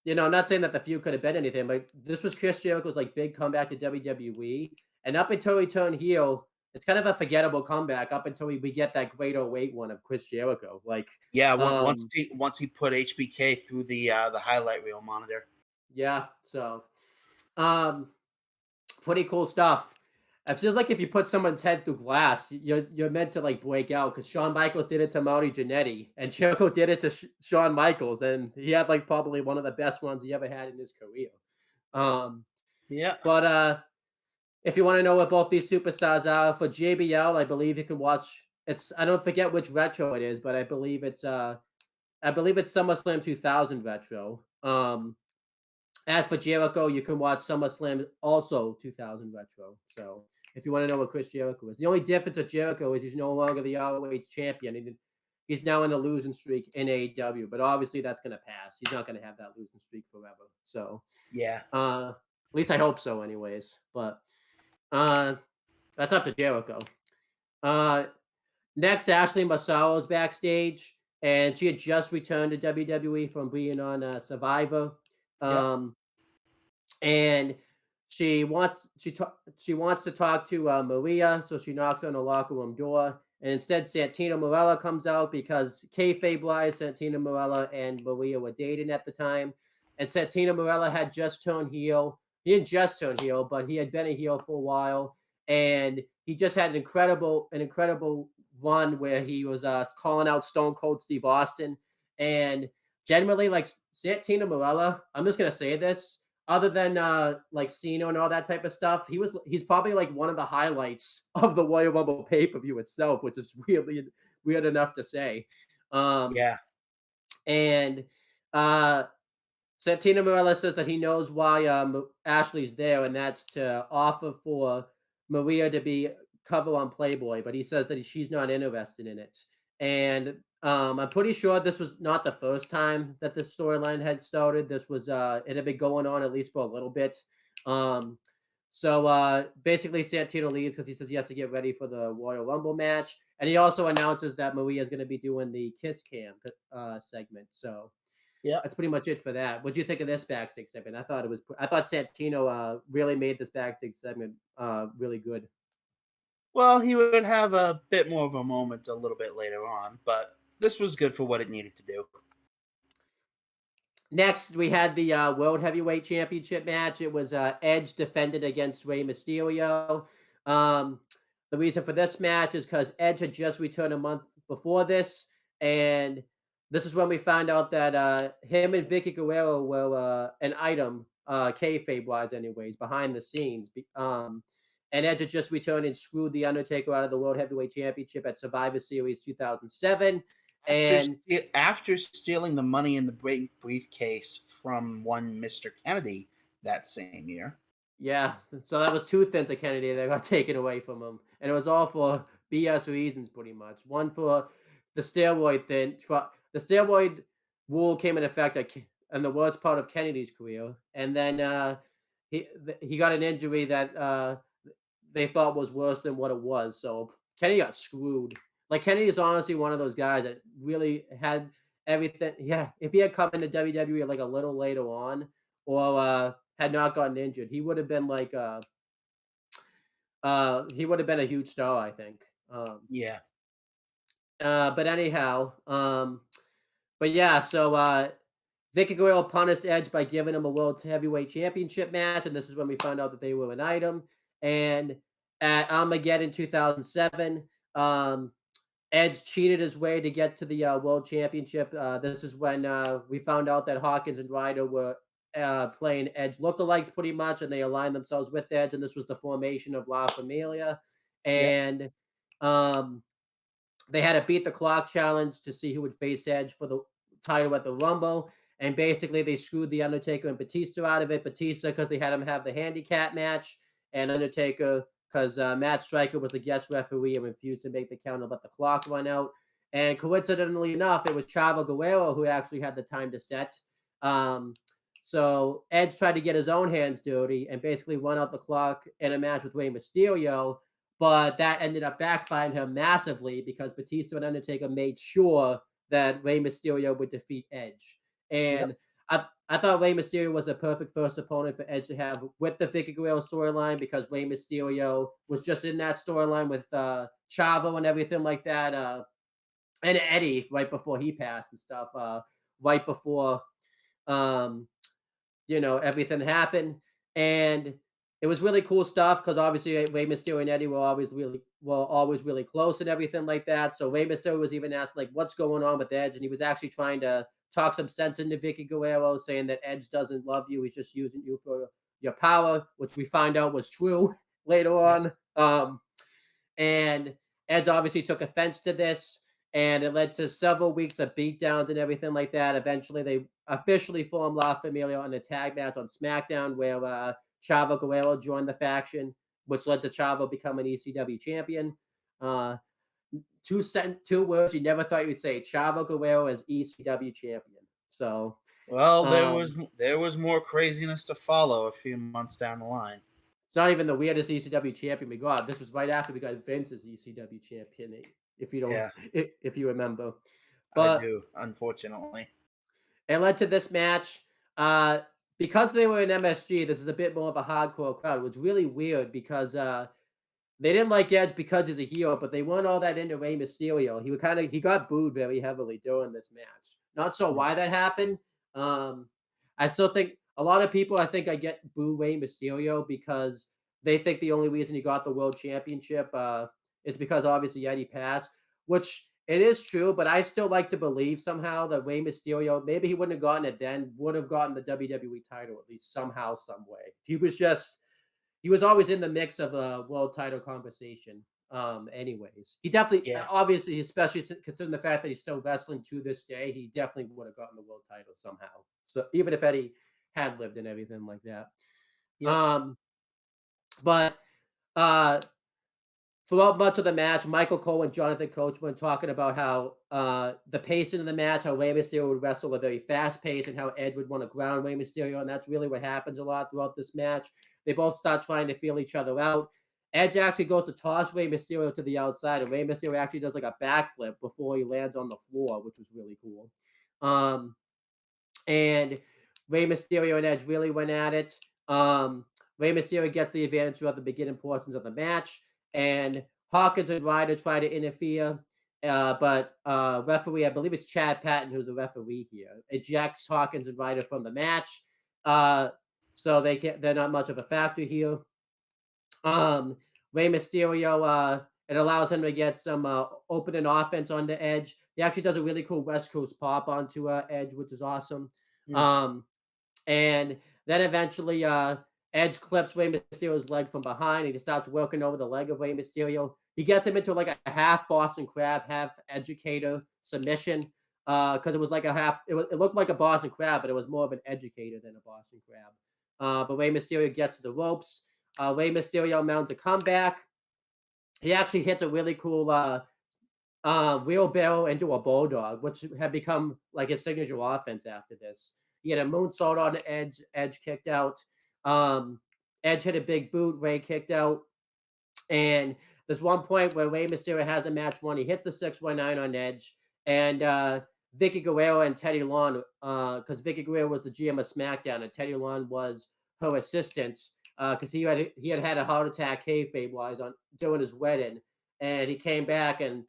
Speaker 3: not saying that the feud could have been anything, but this was Chris Jericho's like big comeback to WWE, and up until he turned heel, it's kind of a forgettable comeback up until we get that great 08 one of Chris Jericho. Like,
Speaker 2: once he put HBK through the highlight reel monitor.
Speaker 3: Yeah, so pretty cool stuff. It feels like if you put someone's head through glass, you're meant to like break out because Shawn Michaels did it to Marty Jannetty, and Jericho did it to Shawn Michaels, and he had like probably one of the best ones he ever had in his career. But if you want to know what both these superstars are, for JBL, I believe you can watch. I don't forget which retro it is, but I believe it's SummerSlam 2000 retro. As for Jericho, you can watch SummerSlam also 2000 retro. So if you want to know what Chris Jericho is, the only difference with Jericho is he's no longer the ROH champion. He's now in a losing streak in AEW, but obviously that's going to pass. He's not going to have that losing streak forever. So
Speaker 2: yeah,
Speaker 3: at least I hope so, anyways. But that's up to Jericho. Next, Ashley Massaro is backstage, and she had just returned to WWE from being on Survivor. And she wants to talk to Maria, so she knocks on the locker room door. And instead, Santino Marella comes out because kayfabe-wise, Santino Marella and Maria were dating at the time. And Santino Marella had just turned heel. He didn't just turn heel, but he had been a heel for a while. And he just had an incredible run where he was calling out Stone Cold Steve Austin. And generally, like Santino Marella, I'm just going to say this, other than like Cena and all that type of stuff, he's probably like one of the highlights of the Royal Rumble pay-per-view itself, which is really weird enough to say. And Santino Marella says that he knows why Ashley's there, and that's to offer for Maria to be cover on Playboy, but he says that she's not interested in it. And I'm pretty sure this was not the first time that this storyline had started. This was it had been going on at least for a little bit. Um, so basically, Santino leaves because he says he has to get ready for the Royal Rumble match, and he also announces that Maria is going to be doing the Kiss Cam segment. So
Speaker 2: Yeah.
Speaker 3: that's pretty much it for that. What do you think of this backstage segment? I thought Santino really made this backstage segment really good.
Speaker 2: Well, he would have a bit more of a moment a little bit later on, but this was good for what it needed to do.
Speaker 3: Next, we had the World Heavyweight Championship match. It was Edge defended against Rey Mysterio. The reason for this match is because Edge had just returned a month before this, and this is when we found out that him and Vicky Guerrero were an item, kayfabe-wise anyways, behind the scenes. And Edge had just returned and screwed The Undertaker out of the World Heavyweight Championship at Survivor Series 2007. And
Speaker 2: After stealing the money in the briefcase from one Mr. Kennedy that same year.
Speaker 3: yeah, so that was two things of Kennedy that got taken away from him, and it was all for BS reasons, pretty much. One for the steroid thing. The steroid rule came in effect in the worst part of Kennedy's career, and then he got an injury that they thought was worse than what it was. So Kennedy got screwed. Like Kennedy is honestly one of those guys that really had everything. Yeah, if he had come into WWE like a little later on, or had not gotten injured, he would have been like he would have been a huge star, I think.
Speaker 2: Yeah.
Speaker 3: But anyhow, but yeah, so Vicky Guerrero punished Edge by giving him a World Heavyweight Championship match, and this is when we found out that they were an item. And at Armageddon 2007, Edge cheated his way to get to the World Championship. This is when we found out that Hawkins and Ryder were playing Edge lookalikes pretty much, and they aligned themselves with Edge, and this was the formation of La Familia.
Speaker 2: Yep.
Speaker 3: And they had a beat the clock challenge to see who would face Edge for the title at the Rumble. And basically, they screwed The Undertaker and Batista out of it. Batista, because they had him have the handicap match, and Undertaker, because Matt Stryker was the guest referee and refused to make the count and let the clock run out. And coincidentally enough, it was Chavo Guerrero who actually had the time to set. So Edge tried to get his own hands dirty and basically run out the clock in a match with Rey Mysterio, but that ended up backfiring him massively because Batista and Undertaker made sure that Rey Mysterio would defeat Edge. And I thought Rey Mysterio was a perfect first opponent for Edge to have with the Vicky Guerrero storyline because Rey Mysterio was just in that storyline with Chavo and everything like that. And Eddie right before he passed and stuff. Right before everything happened. And it was really cool stuff because obviously Rey Mysterio and Eddie were always really close and everything like that. So Rey Mysterio was even asked like, "What's going on with Edge?" And he was actually trying to talk some sense into Vicky Guerrero, saying that Edge doesn't love you; he's just using you for your power, which we find out was true later on. And Edge obviously took offense to this, and it led to several weeks of beatdowns and everything like that. Eventually, they officially formed La Familia in a tag match on SmackDown, where Chavo Guerrero joined the faction, which led to Chavo becoming ECW champion. Two words you never thought you'd say: Chavo Guerrero as ECW champion. So,
Speaker 2: well, there was more craziness to follow a few months down the line.
Speaker 3: It's not even the weirdest ECW champion we got. This was right after we got Vince as ECW champion, if you don't, if you remember. But
Speaker 2: I do, unfortunately.
Speaker 3: It led to this match. Because they were in MSG, this is a bit more of a hardcore crowd. It was really weird because they didn't like Edge because he's a heel, but they weren't all that into Rey Mysterio. He got booed very heavily during this match. Not sure why that happened. I still think a lot of people I get boo Rey Mysterio because they think the only reason he got the world championship is because obviously Eddie passed, which it is true, but I still like to believe somehow that Rey Mysterio, maybe he wouldn't have gotten it then, would have gotten the WWE title at least somehow, some way. He was always in the mix of a world title conversation. Anyways, he definitely, obviously, especially considering the fact that he's still wrestling to this day, he definitely would have gotten the world title somehow. So even if Eddie had lived and everything like that. But throughout much of the match, Michael Cole and Jonathan Coachman talking about how the pacing of the match, how Rey Mysterio would wrestle a very fast pace, and how Edge would want to ground Rey Mysterio, and that's really what happens a lot throughout this match. They both start trying to feel each other out. Edge actually goes to toss Rey Mysterio to the outside, and Rey Mysterio actually does like a backflip before he lands on the floor, which was really cool. And Rey Mysterio and Edge really went at it. Rey Mysterio gets the advantage throughout the beginning portions of the match, and Hawkins and Ryder try to interfere, but referee, I believe it's Chad Patton who's the referee here, ejects Hawkins and Ryder from the match, so they're not much of a factor here. Rey Mysterio, it allows him to get some opening offense on the Edge. He actually does a really cool West Coast pop onto Edge, which is awesome. And then eventually Edge clips Rey Mysterio's leg from behind, and he starts working over the leg of Rey Mysterio. He gets him into like a half Boston Crab, half educator submission, because it was like a half. It looked like a Boston Crab, but it was more of an educator than a Boston Crab. But Rey Mysterio gets to the ropes. Rey Mysterio mounts a comeback. He actually hits a really cool wheelbarrow into a bulldog, which had become like his signature offense after this. He had a moonsault on the Edge. Edge kicked out. Edge hit a big boot. Rey kicked out. And there's one point where Rey Mysterio has the match won. He hits the 619 on Edge. And Vicky Guerrero and Teddy Long, because Vicky Guerrero was the GM of SmackDown and Teddy Long was her assistant, because he had a heart attack kayfabe while he was doing his wedding, and he came back, and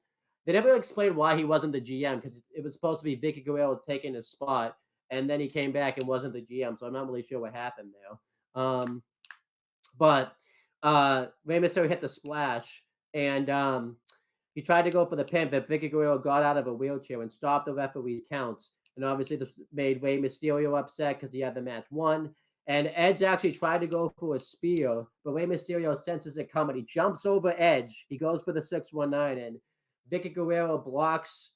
Speaker 3: they never explained why he wasn't the GM, because it was supposed to be Vicky Guerrero taking his spot, and then he came back and wasn't the GM, so I'm not really sure what happened there. But Rey Mysterio hit the splash, and he tried to go for the pin, but Vicky Guerrero got out of a wheelchair and stopped the referee's counts. And obviously, this made Rey Mysterio upset because he had the match won. And Edge actually tried to go for a spear, but Rey Mysterio senses it coming. He jumps over Edge. He goes for the 619, and Vicky Guerrero blocks,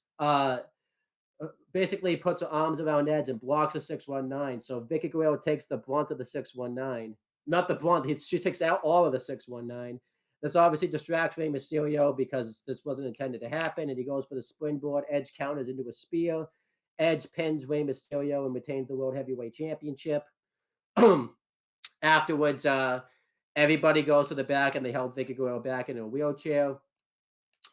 Speaker 3: basically puts her arms around Edge and blocks a 619. So Vicky Guerrero takes the brunt of the 619. Not the brunt. She takes out all of the 619. This obviously distracts Rey Mysterio because this wasn't intended to happen, and he goes for the springboard. Edge counters into a spear. Edge pins Rey Mysterio and retains the World Heavyweight Championship. Afterwards, everybody goes to the back, and they help Vicky Guerrero back in a wheelchair.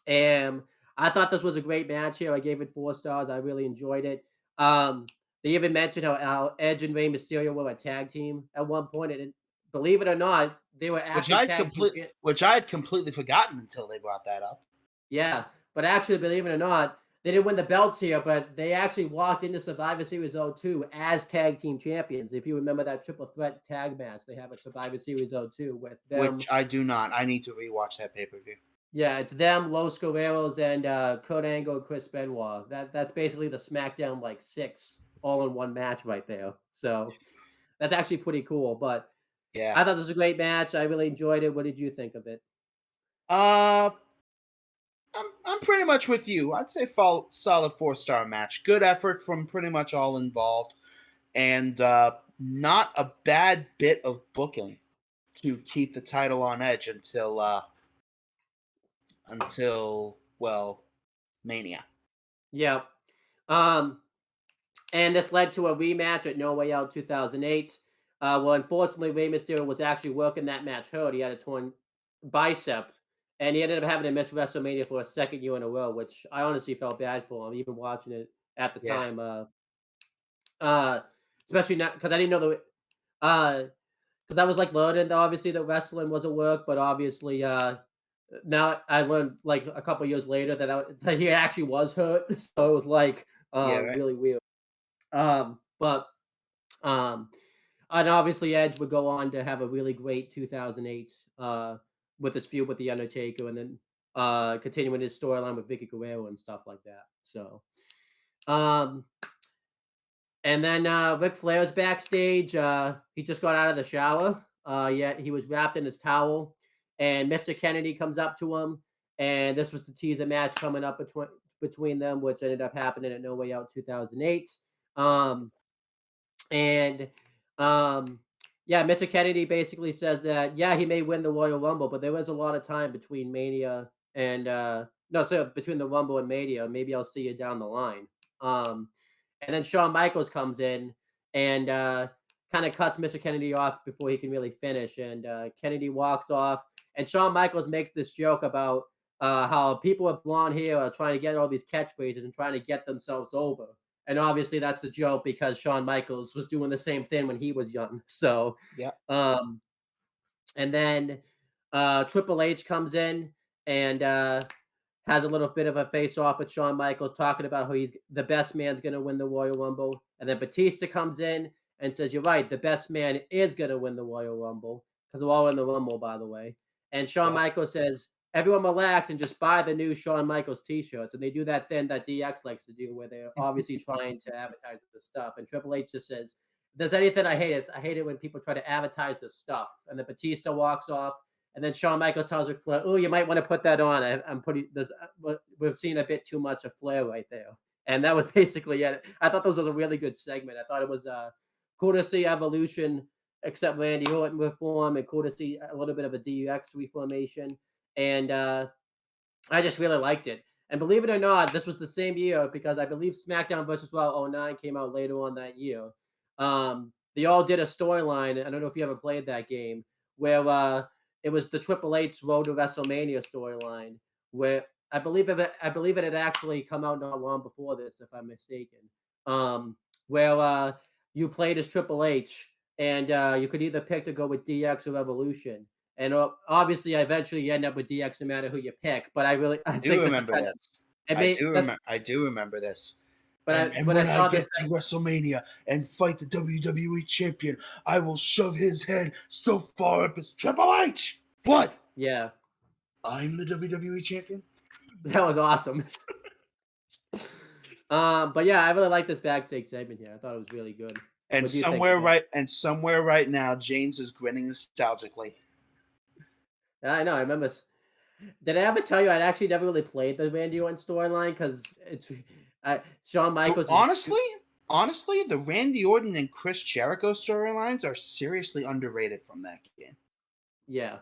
Speaker 3: And I thought this was a great match here. I gave it 4 stars. I really enjoyed it. They even mentioned how Edge and Rey Mysterio were a tag team at one point, and believe it or not, they were actually
Speaker 2: which I had completely forgotten until they brought that up.
Speaker 3: Yeah, but actually, believe it or not, they didn't win the belts here, but they actually walked into Survivor Series 02 as tag team champions. If you remember that triple threat tag match they have at Survivor Series 02 with them.
Speaker 2: Which I do not. I need to rewatch that pay-per-view.
Speaker 3: Yeah, it's them, Los Guerreros, and Kurt Angle and Chris Benoit. That's basically the SmackDown like 6 all in one match right there. So that's actually pretty cool. But
Speaker 2: yeah,
Speaker 3: I thought this was a great match. I really enjoyed it. What did you think of it?
Speaker 2: I'm pretty much with you. I'd say solid 4-star match. Good effort from pretty much all involved, and not a bad bit of booking to keep the title on Edge until Mania.
Speaker 3: Yeah. And this led to a rematch at No Way Out 2008. Well, unfortunately, Rey Mysterio was actually working that match hurt. He had a torn bicep, and he ended up having to miss WrestleMania for a second year in a row, which I honestly felt bad for him, even watching it at the time. Especially not because I didn't know because I was like learning obviously that wrestling was a work, but obviously now I learned like a couple years later that he actually was hurt, so it was like really weird. But and obviously Edge would go on to have a really great 2008 with his feud with the Undertaker, and then continuing his storyline with Vicky Guerrero and stuff like that. So, and then Ric Flair's backstage. He just got out of the shower. He was wrapped in his towel, and Mr. Kennedy comes up to him, and this was the teaser match coming up between them, which ended up happening at No Way Out 2008. And Yeah, Mr. Kennedy basically says that, yeah, he may win the Royal Rumble, but there was a lot of time between Mania and no, so between the Rumble and Mania. Maybe I'll see you down the line. Um, and then Shawn Michaels comes in and kind of cuts Mr. Kennedy off before he can really finish. And Kennedy walks off, and Shawn Michaels makes this joke about how people with blonde hair are trying to get all these catchphrases and trying to get themselves over. And obviously that's a joke because Shawn Michaels was doing the same thing when he was young. So,
Speaker 2: Yeah.
Speaker 3: um, and then Triple H comes in and has a little bit of a face off with Shawn Michaels, talking about how he's the best man's going to win the Royal Rumble. And then Batista comes in and says, "You're right, the best man is going to win the Royal Rumble," because we're all in the Rumble, by the way. And Shawn
Speaker 2: Yeah.
Speaker 3: Michaels says, "Everyone relax and just buy the new Shawn Michaels t-shirts." And they do that thing that DX likes to do where they're obviously trying to advertise the stuff. And Triple H just says, "If there's anything I hate, I hate it when people try to advertise the stuff." And then Batista walks off. And then Shawn Michaels tells Ric Flair, "Oh, you might want to put that on. I'm putting this. We've seen a bit too much of Flair right there." And that was basically it. I thought this was a really good segment. I thought it was cool to see Evolution accept Randy Orton reform, and cool to see a little bit of a DX reformation. And I just really liked it. And believe it or not, this was the same year because I believe SmackDown vs. Raw '09 came out later on that year. They all did a storyline. I don't know if you ever played that game, where it was the Triple H Road to WrestleMania storyline, where I believe it had actually come out not long before this, if I'm mistaken. Where you played as Triple H, and you could either pick to go with DX or Evolution. And obviously, eventually, you end up with DX no matter who you pick. But I
Speaker 2: do
Speaker 3: think this is
Speaker 2: remember
Speaker 3: kind of
Speaker 2: this.
Speaker 3: it
Speaker 2: I
Speaker 3: made
Speaker 2: do
Speaker 3: that.
Speaker 2: remember. I do remember this.
Speaker 3: But
Speaker 2: And
Speaker 3: when I
Speaker 2: when I
Speaker 3: saw this,
Speaker 2: get to WrestleMania and fight the WWE champion, I will shove his head so far up his Triple H. What?
Speaker 3: yeah,
Speaker 2: I'm the WWE champion?
Speaker 3: that was awesome. But yeah, I really like this backstage segment here. I thought it was really good.
Speaker 2: And
Speaker 3: What do you think,
Speaker 2: somewhere right now, James is grinning nostalgically.
Speaker 3: I know. I remember. Did I ever tell you I'd actually never really played the Randy Orton storyline because it's Shawn Michaels is just
Speaker 2: Honestly, the Randy Orton and Chris Jericho storylines are seriously underrated from that game.
Speaker 3: yeah.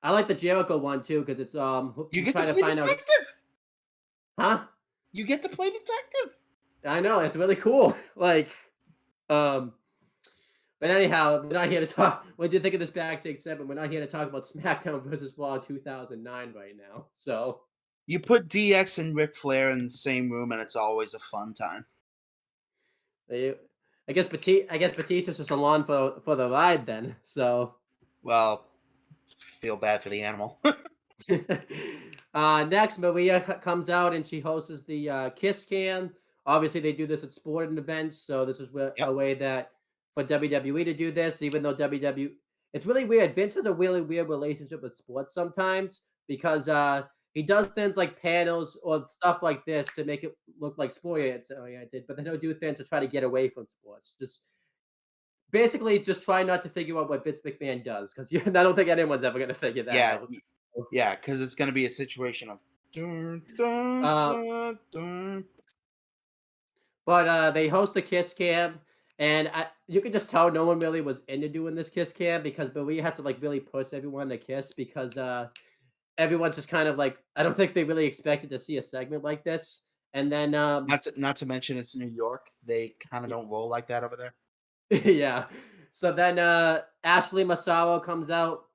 Speaker 3: I like the Jericho one too because it's
Speaker 2: You
Speaker 3: you
Speaker 2: get
Speaker 3: try
Speaker 2: to
Speaker 3: to
Speaker 2: play
Speaker 3: find out,
Speaker 2: detective.
Speaker 3: huh?
Speaker 2: You get to play detective.
Speaker 3: I know it's really cool. Like, um, but anyhow, we're not here to talk. What do you think of this backstage segment? We're not here to talk about SmackDown versus Raw 2009 right now. So
Speaker 2: You put DX and Ric Flair in the same room, and it's always a fun time.
Speaker 3: they, I guess Batista's just along for the ride then. So
Speaker 2: Well, feel bad for the animal.
Speaker 3: next, Maria comes out and she hosts the Kiss Cam. Obviously, they do this at sporting events, so this is a
Speaker 2: Yep.
Speaker 3: way that for WWE to do this, even though WWE, it's really weird. Vince has a really weird relationship with sports sometimes because he does things like panels or stuff like this to make it look like sport. Oh yeah, I did, but then he'll do things to try to get away from sports. Just basically, just try not to figure out what Vince McMahon does because I don't think anyone's ever going to figure that
Speaker 2: Yeah,
Speaker 3: out.
Speaker 2: yeah, because it's going to be a situation of. Dun, dun,
Speaker 3: Uh,
Speaker 2: dun, dun.
Speaker 3: But they host the Kiss Cam, and you could just tell no one really was into doing this Kiss Cam because Maria had to like really push everyone to kiss because everyone's just kind of like I don't think they really expected to see a segment like this. And then
Speaker 2: Not to mention it's New York. They kind of don't roll like that over there.
Speaker 3: yeah. So then Ashley Massaro comes out.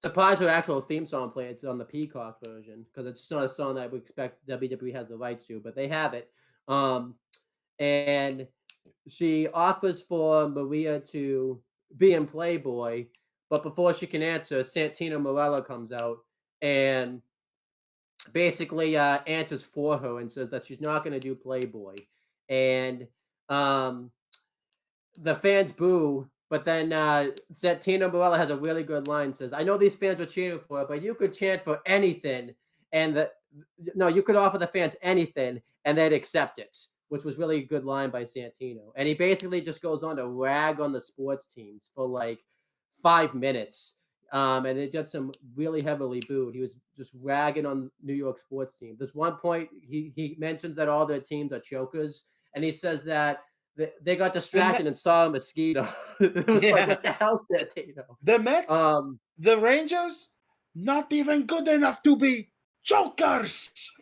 Speaker 3: Surprised her actual theme song plays it's on the Peacock version because it's just not a song that we expect WWE has the rights to, but they have it. And she offers for Maria to be in Playboy, but before she can answer, Santino Morella comes out and basically answers for her and says that she's not going to do Playboy. And um, the fans boo, but then Santino Morella has a really good line. Says, "I know these fans were cheering for it, but you could chant for anything, and no, you could offer the fans anything, and they'd accept it." Which was really a good line by Santino, and he basically just goes on to rag on the sports teams for like 5 minutes. And they get some really heavily booed. He was just ragging on New York sports team. There's one point he mentions that all their teams are chokers, and he says that they got distracted and saw a mosquito. It was like, what the hell, Santino?
Speaker 2: The Mets, the Rangers, not even good enough to be jokers.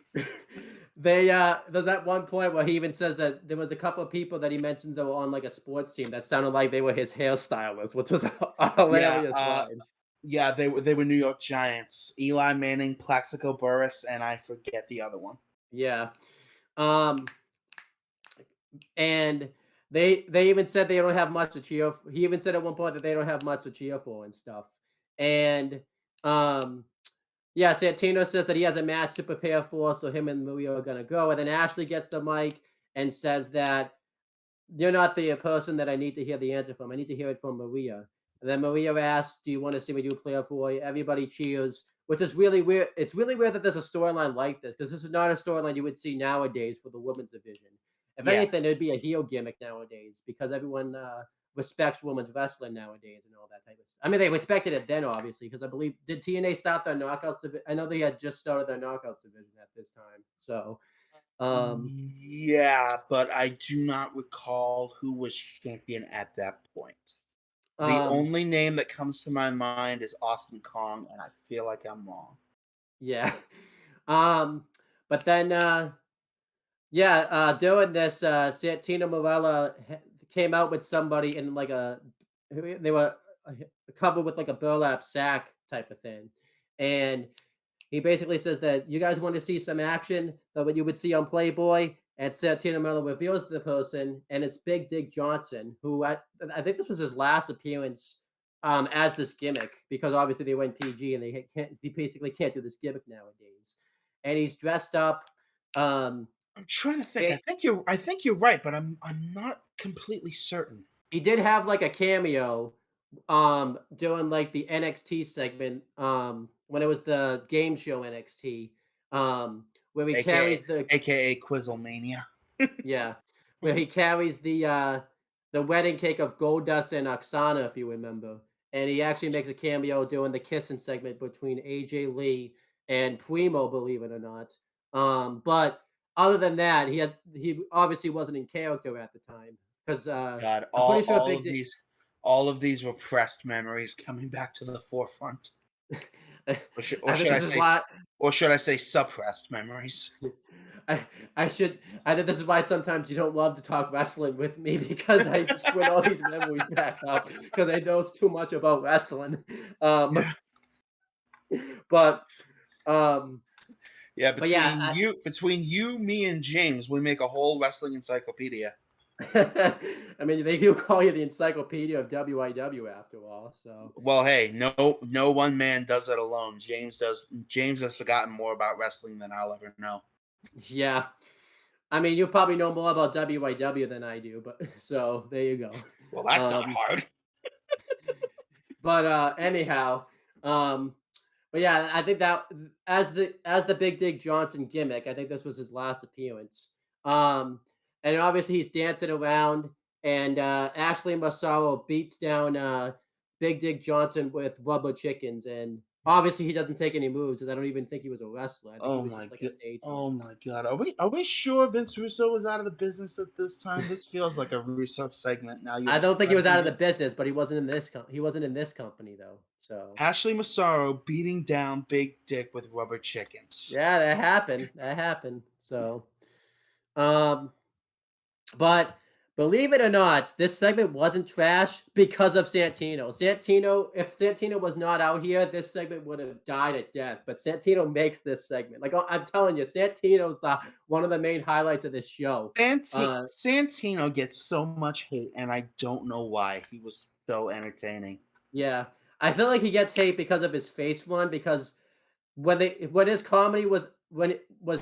Speaker 3: There's that one point where he even says that there was a couple of people that he mentions that were on like a sports team that sounded like they were his hairstylists, which was a hilarious line.
Speaker 2: Yeah, they were New York Giants. Eli Manning, Plaxico Burress, and I forget the other one.
Speaker 3: Yeah. And they even said they don't have much to cheer for. He even said at one point that they don't have much to cheer for and stuff. And yeah, Santino says that he has a match to prepare for, so him and Maria are gonna go. And then Ashley gets the mic and says that you're not the person that I need to hear the answer from. I need to hear it from Maria. And then Maria asks, "Do you want to see me do Player Boy?" Everybody cheers, which is really weird. It's really weird that there's a storyline like this because this is not a storyline you would see nowadays for the women's division. If anything, it'd be a heel gimmick nowadays because everyone respects women's wrestling nowadays and all that type of stuff. I mean, they respected it then, obviously, because I believe did TNA start their knockouts division? I know they had just started their knockouts division at this time. So,
Speaker 2: yeah, but I do not recall who was champion at that point. The only name that comes to my mind is Austin Kong, and I feel like I'm wrong.
Speaker 3: Yeah. But then doing this, Santino Marella came out with somebody in like they were covered with like a burlap sack type of thing. And he basically says that you guys want to see some action that what you would see on Playboy. And Santino Marella reveals the person, and it's Big Dick Johnson, who I think this was his last appearance as this gimmick because obviously they went PG and they basically can't do this gimmick nowadays. And he's dressed up.
Speaker 2: I'm trying to think. I think you're right, but I'm not completely certain.
Speaker 3: He did have like a cameo doing like the NXT segment when it was the game show NXT where he carries the
Speaker 2: aka Quizzlemania.
Speaker 3: Yeah, where he carries the wedding cake of Goldust and Oksana, if you remember. And he actually makes a cameo doing the kissing segment between AJ Lee and Primo, believe it or not. But other than that, he obviously wasn't in character at the time because
Speaker 2: God,
Speaker 3: I'm pretty sure
Speaker 2: all of these repressed memories coming back to the forefront. Or should I say suppressed memories?
Speaker 3: I think this is why sometimes you don't love to talk wrestling with me because I just bring all these memories back up because I know too much about wrestling. But
Speaker 2: between you, me, and James, we make a whole wrestling encyclopedia.
Speaker 3: I mean, they do call you the encyclopedia of WYW after all. So,
Speaker 2: well, hey, no one man does it alone. James has forgotten more about wrestling than I'll ever know.
Speaker 3: Yeah, I mean, you probably know more about WYW than I do, but so there you go.
Speaker 2: Well, that's not hard.
Speaker 3: But anyhow, but yeah, I think that as the Big Dick Johnson gimmick, I think this was his last appearance. And obviously he's dancing around, and Ashley Massaro beats down Big Dick Johnson with rubber chickens, and obviously he doesn't take any moves, because I don't even think he was a wrestler. I think he was just like a stage.
Speaker 2: Oh my god, are we sure Vince Russo was out of the business at this time? This feels like a Russo segment now.
Speaker 3: I don't think he was out of the business, but he wasn't in this. He wasn't in this company though. So
Speaker 2: Ashley Massaro beating down Big Dick with rubber chickens.
Speaker 3: Yeah, that happened. So, but believe it or not, this segment wasn't trash because of Santino. If Santino was not out here, this segment would have died at death. But Santino makes this segment. Like I'm telling you, Santino's one of the main highlights of this show.
Speaker 2: Santino gets so much hate, and I don't know why. He was so entertaining.
Speaker 3: Yeah, I feel like he gets hate because of his face run. Because when his comedy was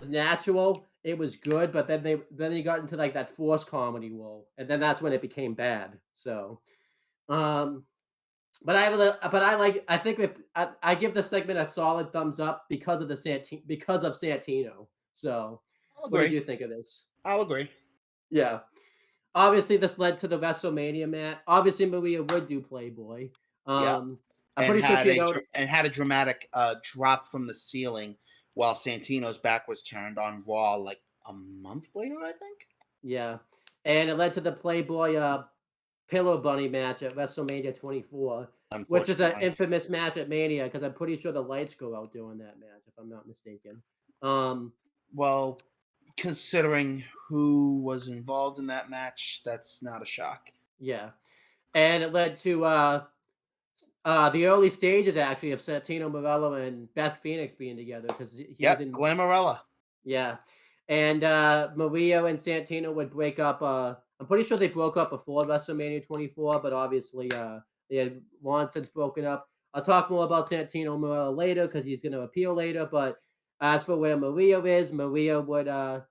Speaker 3: natural, it was good, but then he got into like that forced comedy role, and then that's when it became bad. So, but I think if I give the segment a solid thumbs up because of Santino. So, what did you think of this?
Speaker 2: I'll agree.
Speaker 3: Yeah, obviously this led to the WrestleMania match. Obviously Maria would do Playboy. I'm pretty sure
Speaker 2: had a dramatic drop from the ceiling while Santino's back was turned on Raw like a month later, I think.
Speaker 3: Yeah. and it led to the Playboy Pillow Bunny match at WrestleMania 24, which is an
Speaker 2: Unfortunately.
Speaker 3: infamous match at Mania because I'm pretty sure the lights go out during that match, if I'm not mistaken. Um,
Speaker 2: Well, considering who was involved in that match, that's not a shock.
Speaker 3: yeah, and it led to the early stages actually of Santino Morello and Beth Phoenix being together because he was
Speaker 2: Yep,
Speaker 3: in.
Speaker 2: Glamorella.
Speaker 3: Yeah, and Maria and Santino would break up. I'm pretty sure they broke up before WrestleMania 24, but obviously they had long since broken up. I'll talk more about Santino Morello later because he's going to appeal later. But as for where Maria is, Maria would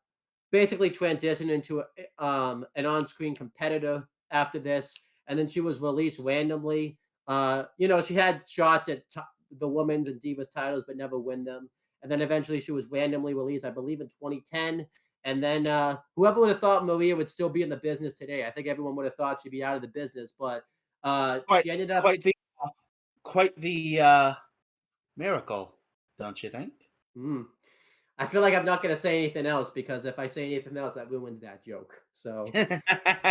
Speaker 3: basically transition into an on-screen competitor after this, and then she was released randomly. She had shots at the women's and divas titles, but never win them. And then eventually she was randomly released, I believe, in 2010. And then whoever would have thought Maria would still be in the business today? I think everyone would have thought she'd be out of the business, but
Speaker 2: Quite,
Speaker 3: she ended up.
Speaker 2: quite the, quite the miracle, don't you think?
Speaker 3: Mm, I feel like I'm not going to say anything else because if I say anything else, that ruins that joke. So,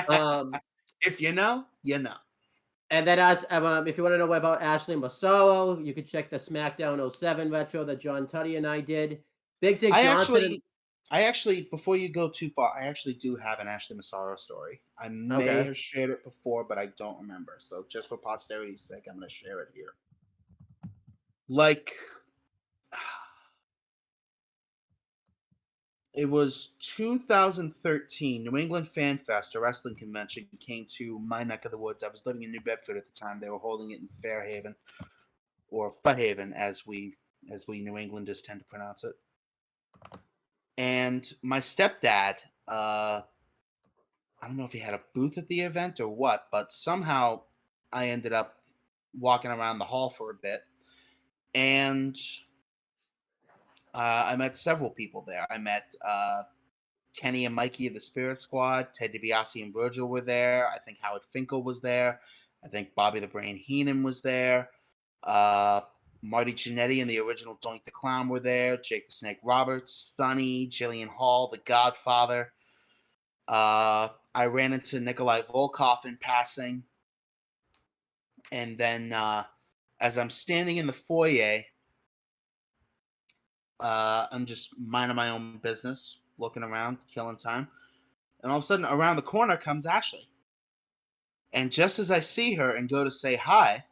Speaker 3: um,
Speaker 2: If you know, you know.
Speaker 3: and then if you want to know more about Ashley Massaro, you can check the SmackDown '07 retro that John Tuddy and I did. Big Dick
Speaker 2: I
Speaker 3: Johnson. And,
Speaker 2: actually, I actually, before you go too far, I actually do have an Ashley Massaro story. I may
Speaker 3: okay.
Speaker 2: have shared it before, but I don't remember. So just for posterity's sake, I'm going to share it here. Like, it was 2013, New England Fan Fest, a wrestling convention, came to my neck of the woods. I was living in New Bedford at the time. They were holding it in Fairhaven, or Fairhaven, as we New Englanders tend to pronounce it. And my stepdad, I don't know if he had a booth at the event or what, but somehow I ended up walking around the hall for a bit, and I met several people there. I met Kenny and Mikey of the Spirit Squad. Ted DiBiase and Virgil were there. I think Howard Finkel was there. I think Bobby the Brain Heenan was there. Marty Jannetty and the original Doink the Clown were there. Jake the Snake Roberts, Sonny, Jillian Hall, The Godfather. I ran into Nikolai Volkov in passing. And then as I'm standing in the foyer, I'm just minding my own business, looking around, killing time. And all of a sudden, around the corner comes Ashley. And just as I see her and go to say hi,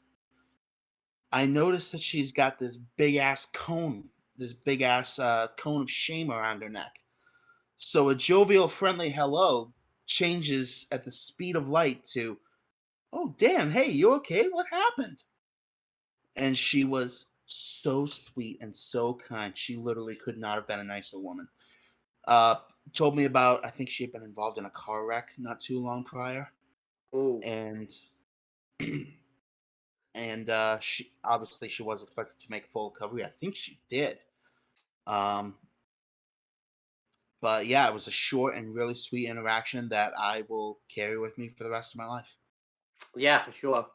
Speaker 2: I notice that she's got this big-ass cone, cone of shame around her neck. So a jovial, friendly hello changes at the speed of light to, "Oh, damn, hey, you okay? What happened?" And she was so sweet and so kind. She literally could not have been a nicer woman. Told me about, I think she had been involved in a car wreck not too long prior.
Speaker 3: Oh,
Speaker 2: And she obviously she was expected to make full recovery. I think she did. But yeah, it was a short and really sweet interaction that I will carry with me for the rest of my life.
Speaker 3: yeah, for sure.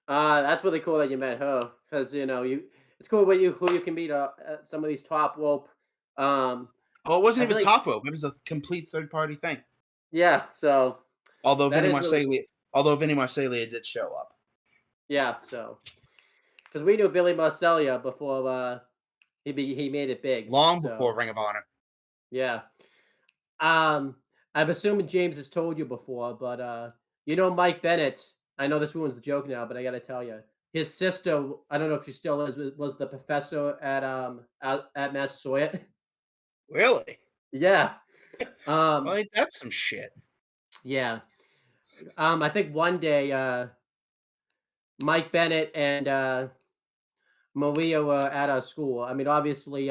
Speaker 3: That's really cool that you met her because it's cool who you can meet at some of these top rope.
Speaker 2: Oh, it wasn't
Speaker 3: I
Speaker 2: even
Speaker 3: feel like
Speaker 2: top rope. It was a complete third party thing.
Speaker 3: yeah, so
Speaker 2: Although
Speaker 3: that
Speaker 2: Vinny
Speaker 3: is really
Speaker 2: Marseglia did show up.
Speaker 3: yeah. So because we knew Billy Marcellia before he made it big.
Speaker 2: Long
Speaker 3: So
Speaker 2: before Ring of Honor.
Speaker 3: yeah. I'm assuming James has told you before, but Mike Bennett. I know this ruins the joke now, but I got to tell you, his sister. I don't know if she still is. Was the professor at Massasoit?
Speaker 2: Really?
Speaker 3: Yeah.
Speaker 2: Well, ain't that some shit?
Speaker 3: Yeah. I think one day Mike Bennett and Maria were at our school. I mean, obviously,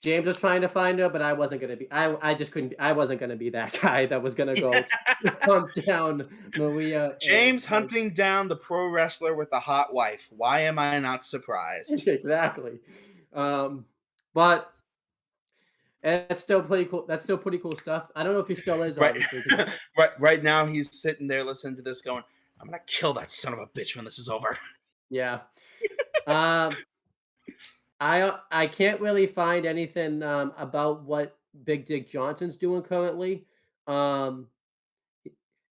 Speaker 3: James was trying to find her, but I wasn't gonna be. I just couldn't. I wasn't gonna be that guy that was gonna go hunt down Maria.
Speaker 2: James
Speaker 3: And
Speaker 2: hunting down the pro wrestler with the hot wife. Why am I not surprised?
Speaker 3: exactly. But it's still pretty cool. That's still pretty cool stuff. I don't know if he still is,
Speaker 2: Right,
Speaker 3: obviously.
Speaker 2: right now he's sitting there listening to this, going, "I'm gonna kill that son of a bitch when this is over."
Speaker 3: Yeah. Um, I can't really find anything about what Big Dick Johnson's doing currently.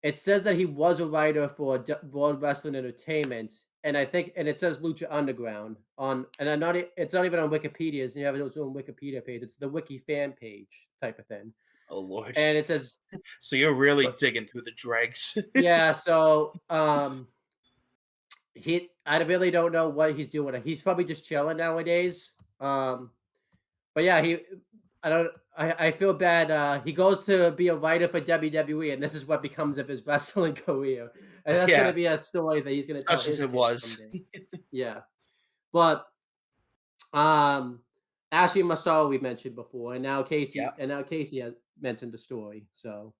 Speaker 3: it says that he was a writer for World Wrestling Entertainment, and I think, and it says Lucha Underground on, and I'm not, it's not even on Wikipedia. It's, you have its own Wikipedia page. It's the Wiki fan page type of thing,
Speaker 2: Oh Lord.
Speaker 3: and it says,
Speaker 2: So you're really digging through the dregs.
Speaker 3: yeah. So I really don't know what he's doing. He's probably just chilling nowadays. But yeah, I feel bad. He goes to be a writer for WWE, and this is what becomes of his wrestling career. And that's
Speaker 2: Yeah.
Speaker 3: gonna be a story that he's gonna tell
Speaker 2: Such as
Speaker 3: his
Speaker 2: it
Speaker 3: kids
Speaker 2: was.
Speaker 3: someday. Yeah. But Ashley Massaro we mentioned before, and now
Speaker 2: Yeah.
Speaker 3: Casey has mentioned the story. So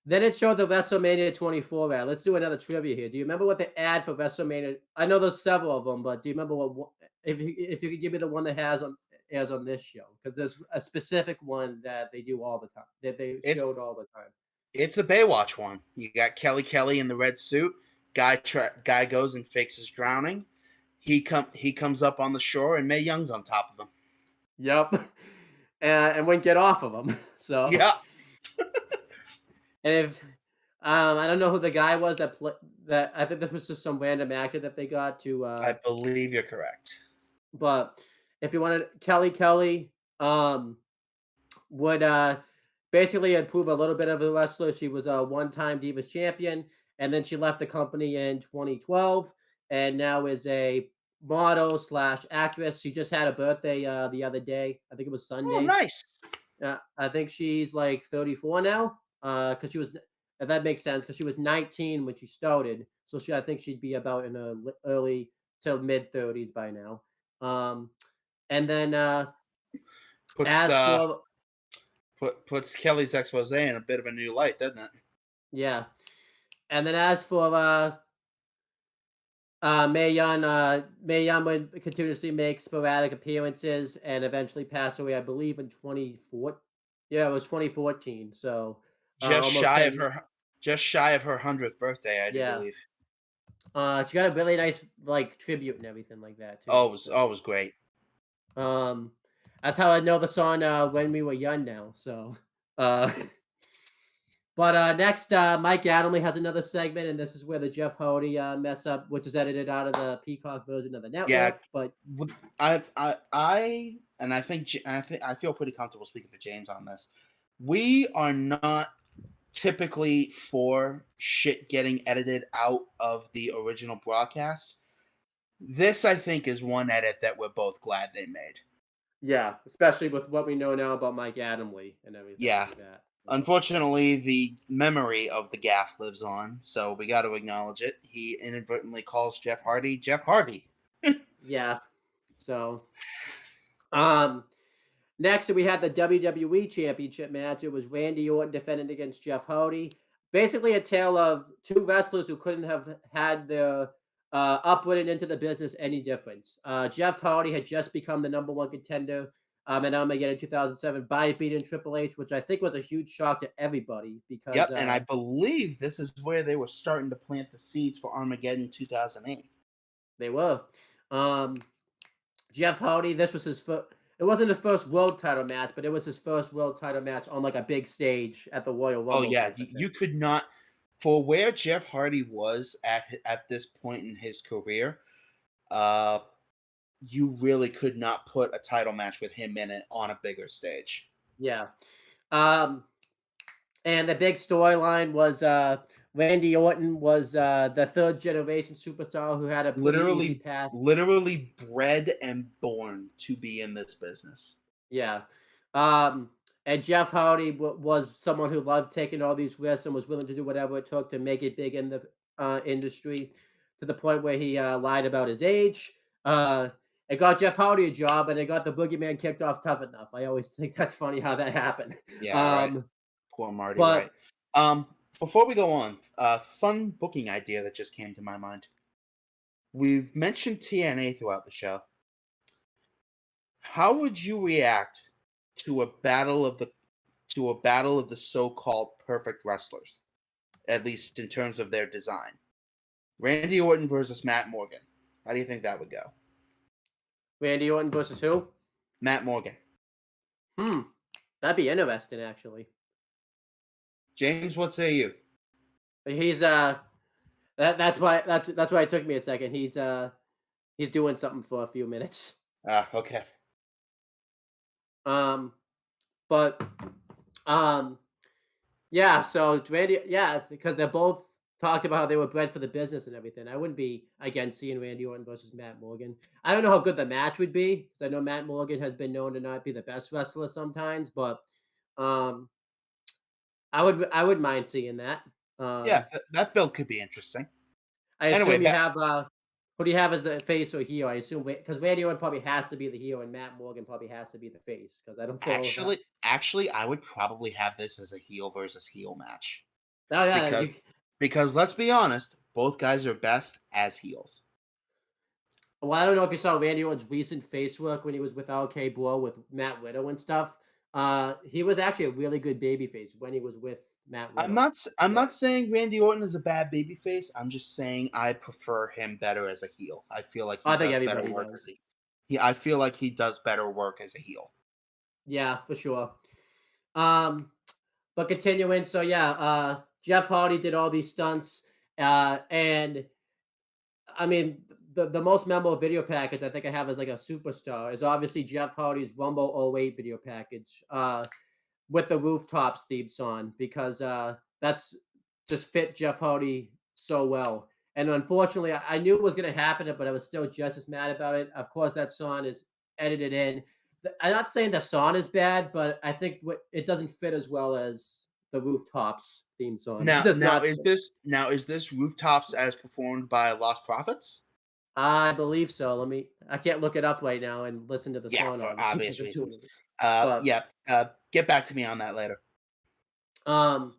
Speaker 3: then it showed the WrestleMania 24 ad. Let's do another trivia here. Do you remember what the ad for WrestleMania? I know there's several of them, but do you remember what if you could give me the one that has on this show? Because there's a specific one that they do all the time, that they
Speaker 2: It's
Speaker 3: showed all the time.
Speaker 2: it's the Baywatch one. You got Kelly in the red suit. Guy goes and fakes his drowning. He comes up on the shore, and Mae Young's on top of him.
Speaker 3: Yep. And wouldn't get off of them. So
Speaker 2: Yeah.
Speaker 3: and if I don't know who the guy was that I think this was just some random actor that they got to
Speaker 2: I believe you're correct.
Speaker 3: but if you wanted Kelly would basically improve a little bit of a wrestler. She was a one-time Divas champion, and then she left the company in 2012, and now is a model slash actress. She just had a birthday the other day. I think it was
Speaker 2: Oh,
Speaker 3: Sunday.
Speaker 2: nice.
Speaker 3: I think she's like 34 now. Because she was. That makes sense because she was 19 when she started, so I think she'd be about in her early to mid 30s by now. And then
Speaker 2: Puts
Speaker 3: as for
Speaker 2: puts Kelly's expose in a bit of a new light, doesn't it?
Speaker 3: yeah, and then as for Mae Young would continuously make sporadic appearances and eventually pass away, I believe, in 24. Yeah, it was 2014. So
Speaker 2: Just
Speaker 3: almost
Speaker 2: shy
Speaker 3: 10
Speaker 2: of
Speaker 3: years.
Speaker 2: her 100th birthday, I do
Speaker 3: Yeah.
Speaker 2: believe.
Speaker 3: She got a really nice like tribute and everything like that too.
Speaker 2: Oh, it
Speaker 3: So
Speaker 2: was great.
Speaker 3: that's how I know the song When We Were Young now. So uh but next Mike Adamley has another segment, and this is where the Jeff Hardy mess up, which is edited out of the Peacock version of the
Speaker 2: Yeah,
Speaker 3: network. But
Speaker 2: I feel pretty comfortable speaking for James on this. We are not typically for shit getting edited out of the original broadcast. This, I think, is one edit that we're both glad they made.
Speaker 3: yeah, especially with what we know now about Mike Adamley and everything
Speaker 2: Yeah.
Speaker 3: like that.
Speaker 2: Unfortunately, the memory of the gaffe lives on, so we got to acknowledge it. He inadvertently calls Jeff Hardy Jeff Harvey.
Speaker 3: Yeah. So next we had the WWE Championship match. It was Randy Orton defending against Jeff Hardy. Basically a tale of two wrestlers who couldn't have had their upward into the business any difference. Jeff Hardy had just become the number one contender at Armageddon in 2007 by beating Triple H, which I think was a huge shock to everybody because
Speaker 2: Yep, and I believe this is where they were starting to plant the seeds for Armageddon 2008.
Speaker 3: they were. Jeff Hardy, this was his first. It wasn't his first world title match, but it was his first world title match on like a big stage at the Royal Rumble.
Speaker 2: Oh yeah,
Speaker 3: type of thing.
Speaker 2: you could not, for where Jeff Hardy was at this point in his career, you really could not put a title match with him in it on a bigger stage.
Speaker 3: Yeah. And the big storyline was Randy Orton was the third generation superstar who had a pretty easy path.
Speaker 2: Literally bred and born to be in this business.
Speaker 3: Yeah. And Jeff Hardy was someone who loved taking all these risks and was willing to do whatever it took to make it big in the industry, to the point where he lied about his age. It got Jeff Hardy a job, and it got the Boogeyman kicked off Tough Enough. I always think that's funny how that happened.
Speaker 2: Yeah, right. Poor Marty,
Speaker 3: but-
Speaker 2: right. Before we go on, fun booking idea that just came to my mind. We've mentioned TNA throughout the show. How would you react to a battle of the so-called perfect wrestlers, at least in terms of their design? Randy Orton versus Matt Morgan. How do you think that would go?
Speaker 3: Randy Orton versus who?
Speaker 2: Matt Morgan.
Speaker 3: That'd be interesting, actually.
Speaker 2: James, what say you?
Speaker 3: He's that's why it took me a second. He's doing something for a few minutes.
Speaker 2: Okay.
Speaker 3: Um, but um, yeah. So Randy, yeah, because they're both talked about how they were bred for the business and everything. I wouldn't be against seeing Randy Orton versus Matt Morgan. I don't know how good the match would be because I know Matt Morgan has been known to not be the best wrestler sometimes, but um, I would mind seeing that.
Speaker 2: Yeah,
Speaker 3: Um,
Speaker 2: that build could be interesting.
Speaker 3: I
Speaker 2: Anyway,
Speaker 3: assume you have who do you have as the face or heel? I assume because Randy Orton probably has to be the heel and Matt Morgan probably has to be the face because I don't feel that.
Speaker 2: actually, I would probably have this as a heel versus heel match
Speaker 3: Oh yeah,
Speaker 2: because let's be honest, both guys are best as heels.
Speaker 3: well, I don't know if you saw Randy Orton's recent face work when he was with RK Bro with Matt Riddle and stuff. He was actually a really good babyface when he was with Matt Riddle.
Speaker 2: I'm
Speaker 3: So,
Speaker 2: not saying Randy Orton is a bad babyface. I'm just saying I prefer him better as a heel. I feel like he
Speaker 3: I think
Speaker 2: does better
Speaker 3: everybody
Speaker 2: work
Speaker 3: does.
Speaker 2: I feel like he does better work as a heel.
Speaker 3: Yeah, for sure. Um, but continuing, so yeah, Jeff Hardy did all these stunts, and I mean, the most memorable video package I think I have as like a superstar is obviously Jeff Hardy's Rumble '08 video package with the rooftops theme song because that's just fit Jeff Hardy so well. And unfortunately, I knew it was going to happen, but I was still just as mad about it. Of course, that song is edited in. I'm not saying the song is bad, but I think it doesn't fit as well as the rooftops theme song. It does not fit.
Speaker 2: Is this rooftops as performed by Lost Prophets?
Speaker 3: I believe so. I can't look it up right now and listen to the
Speaker 2: Yeah,
Speaker 3: song,
Speaker 2: for
Speaker 3: obviously,
Speaker 2: obvious
Speaker 3: because I'm doing
Speaker 2: reasons.
Speaker 3: it. But,
Speaker 2: Yeah. Get back to me on that later.
Speaker 3: um,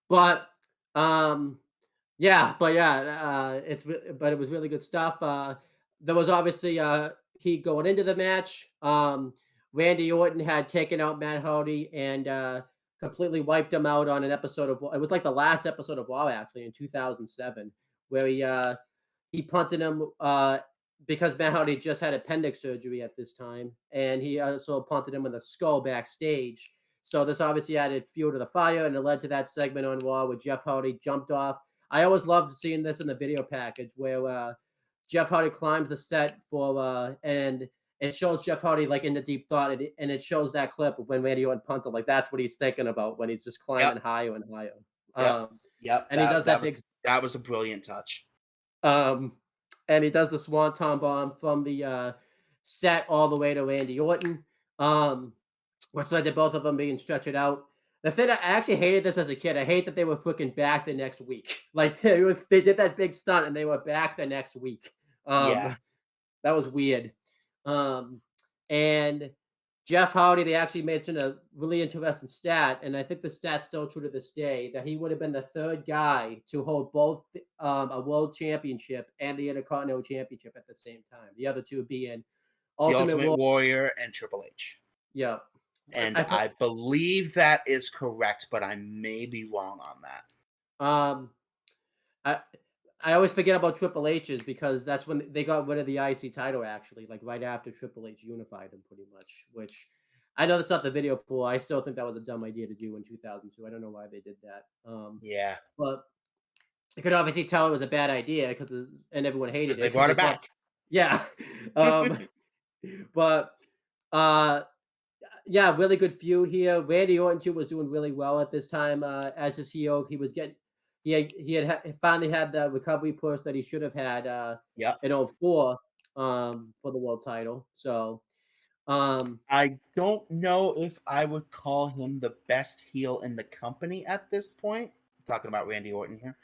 Speaker 3: but, um, yeah, but it was really good stuff. There was obviously heat going into the match. Randy Orton had taken out Matt Hardy and completely wiped him out on an episode of. It was like the last episode of Raw actually in 2007, where he punted him because Matt Hardy just had appendix surgery at this time, and he also punted him with a skull backstage. So this obviously added fuel to the fire, and it led to that segment on Raw where Jeff Hardy jumped off. I always loved seeing this in the video package where Jeff Hardy climbs the set and it shows Jeff Hardy like in the deep thought, and it shows that clip of when Randy Orton punts him. Like that's what he's thinking about when he's just climbing
Speaker 2: Yep.
Speaker 3: higher and higher.
Speaker 2: Yep. Yep.
Speaker 3: And he does that big
Speaker 2: That was a brilliant touch.
Speaker 3: um, and he does the swanton bomb from the set all the way to Randy Orton, which led to both of them being stretched out. The thing I actually hated this as a kid. I hate that they were freaking back the next week. Like they did that big stunt and they were back the next week.
Speaker 2: Yeah.
Speaker 3: That was weird. Um, and Jeff Hardy, they actually mentioned a really interesting stat, and I think the stat's still true to this day, that he would have been the third guy to hold both a world championship and the Intercontinental Championship at the same time. The other two being
Speaker 2: The
Speaker 3: Ultimate
Speaker 2: Ultimate
Speaker 3: Warrior.
Speaker 2: Warrior and Triple H.
Speaker 3: Yeah.
Speaker 2: And I believe that is correct, but I may be wrong on that.
Speaker 3: I I always forget about Triple H's because that's when they got rid of the IC title actually, like right after Triple H unified them pretty much, which I know that's not the video for. I still think that was a dumb idea to do in 2002. I don't know why they did that.
Speaker 2: Yeah.
Speaker 3: But you could obviously tell it was a bad idea and everyone hated
Speaker 2: Because
Speaker 3: it
Speaker 2: they
Speaker 3: 'cause
Speaker 2: brought
Speaker 3: they
Speaker 2: it
Speaker 3: thought,
Speaker 2: back.
Speaker 3: yeah. Um, but uh, yeah, really good feud here. Randy Orton too was doing really well at this time as his heel. He was getting finally had the recovery push that he should have had
Speaker 2: Yep.
Speaker 3: in '04 for the world title. So
Speaker 2: I don't know if I would call him the best heel in the company at this point. I'm talking about Randy Orton here.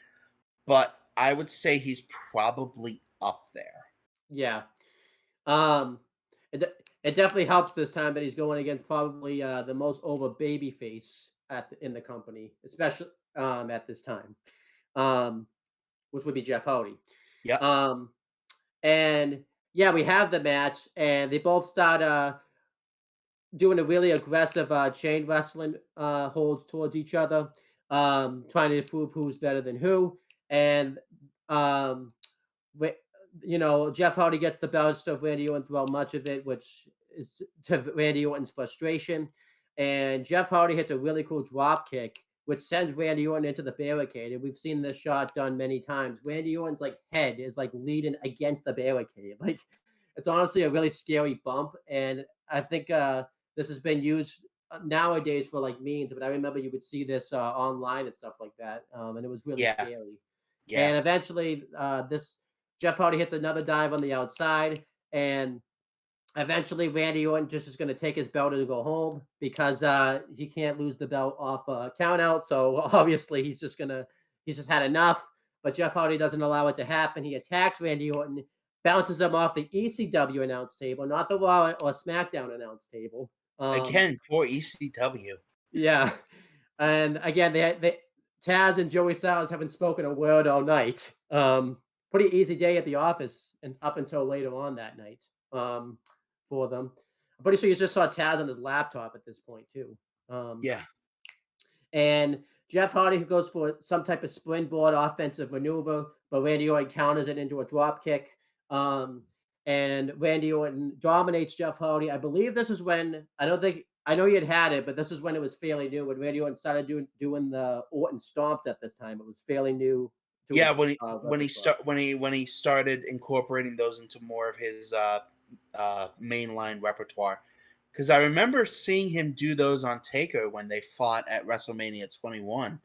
Speaker 2: But I would say he's probably up there.
Speaker 3: yeah. Um it definitely helps this time that he's going against probably the most over baby face in the company, especially at this time. Um which would be Jeff Hardy.
Speaker 2: Yep.
Speaker 3: Um and yeah, we have the match and they both start doing a really aggressive chain wrestling holds towards each other, trying to prove who's better than who. And um, Ra- Jeff Hardy gets the best of Randy Orton throughout much of it, which is to Randy Orton's frustration. And Jeff Hardy hits a really cool drop kick which sends Randy Orton into the barricade. And we've seen this shot done many times. Randy Orton's like head is like leaning against the barricade. Like it's honestly a really scary bump. And I think this has been used nowadays for like memes, but I remember you would see this online and stuff like that. And it was really
Speaker 2: Yeah,
Speaker 3: scary.
Speaker 2: yeah.
Speaker 3: And eventually, this Jeff Hardy hits another dive on the outside, and eventually Randy Orton just is going to take his belt and go home because he can't lose the belt off count out. So obviously he's just had enough. But Jeff Hardy doesn't allow it to happen. He attacks Randy Orton, bounces him off the ECW announce table, not the Raw or SmackDown announce table.
Speaker 2: Again, for ECW.
Speaker 3: Yeah, and again, they Taz and Joey Styles haven't spoken a word all night. Pretty easy day at the office, and up until later on that night, for them. I'm pretty sure you just saw Taz on his laptop at this point too.
Speaker 2: Yeah.
Speaker 3: And Jeff Hardy who goes for some type of springboard offensive maneuver, but Randy Orton counters it into a drop kick. And Randy Orton dominates Jeff Hardy. I believe this is when I don't think I know he had it, but this is when it was fairly new. When Randy Orton started doing the Orton stomps at this time, it was fairly new. To
Speaker 2: Yeah,
Speaker 3: his,
Speaker 2: when he started incorporating those into more of his mainline repertoire, because I remember seeing him do those on Taker when they fought at WrestleMania 21,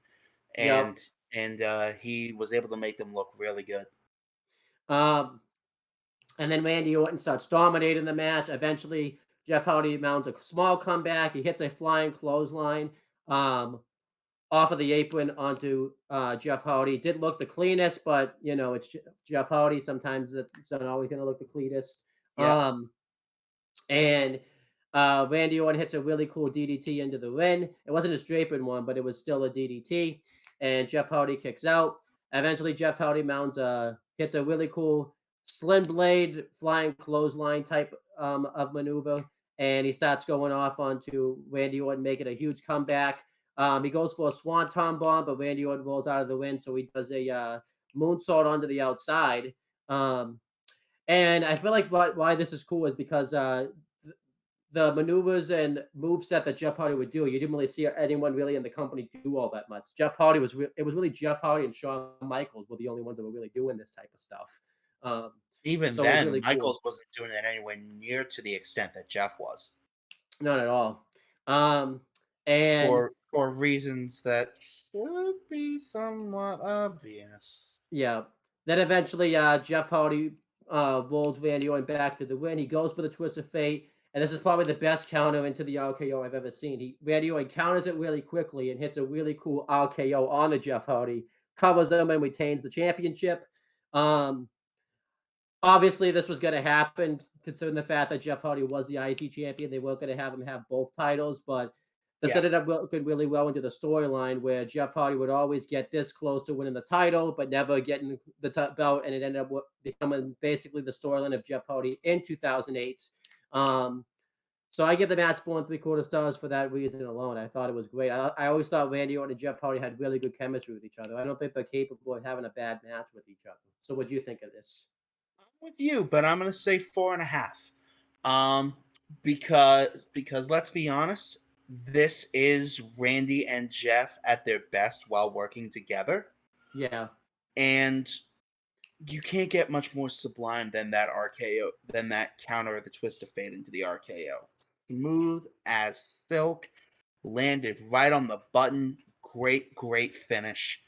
Speaker 3: Yep.
Speaker 2: and he was able to make them look really good.
Speaker 3: And then Randy Orton starts dominating the match. Eventually, Jeff Hardy mounts a small comeback. He hits a flying clothesline off of the apron onto Jeff Hardy. Didn't look the cleanest, but you know it's Jeff Hardy. Sometimes it's not always going to look the cleanest.
Speaker 2: Yeah.
Speaker 3: And Randy Orton hits a really cool DDT into the ring. It wasn't a draping one, but it was still a DDT. And Jeff Hardy kicks out. Eventually, Jeff Hardy mounts hits a really cool slim blade flying clothesline type of maneuver, and he starts going off onto Randy Orton, making a huge comeback. He goes for a swanton bomb, but Randy Orton rolls out of the wind, so he does a moonsault onto the outside. And I feel like why this is cool is because the maneuvers and moveset that Jeff Hardy would do, you didn't really see anyone really in the company do all that much. Jeff Hardy it was really Jeff Hardy and Shawn Michaels were the only ones that were really doing this type of stuff.
Speaker 2: Even
Speaker 3: So it was
Speaker 2: then,
Speaker 3: really
Speaker 2: Michaels
Speaker 3: cool.
Speaker 2: wasn't doing it anywhere near to the extent that Jeff was,
Speaker 3: Not at all. And
Speaker 2: for reasons that should be somewhat obvious.
Speaker 3: yeah, then eventually Jeff Hardy rolls Randy Orton back to the win. He goes for the twist of fate, and this is probably the best counter into the RKO I've ever seen. Randy Orton counters it really quickly and hits a really cool RKO onto Jeff Hardy, covers him and retains the championship. Obviously, this was going to happen considering the fact that Jeff Hardy was the IC champion. They weren't going to have him have both titles, but this
Speaker 2: Yeah.
Speaker 3: ended up working really well into the storyline where Jeff Hardy would always get this close to winning the title, but never getting the belt, and it ended up becoming basically the storyline of Jeff Hardy in 2008. So I give the match 4 3/4 stars for that reason alone. I thought it was great. I always thought Randy Orton and Jeff Hardy had really good chemistry with each other. I don't think they're capable of having a bad match with each other. So what do you think of this?
Speaker 2: With you, but I'm gonna say 4.5. Because let's be honest, this is Randy and Jeff at their best while working together,
Speaker 3: Yeah.
Speaker 2: and you can't get much more sublime than that RKO, than that counter of the twist of fate into the RKO. Smooth as silk, landed right on the button. Great finish.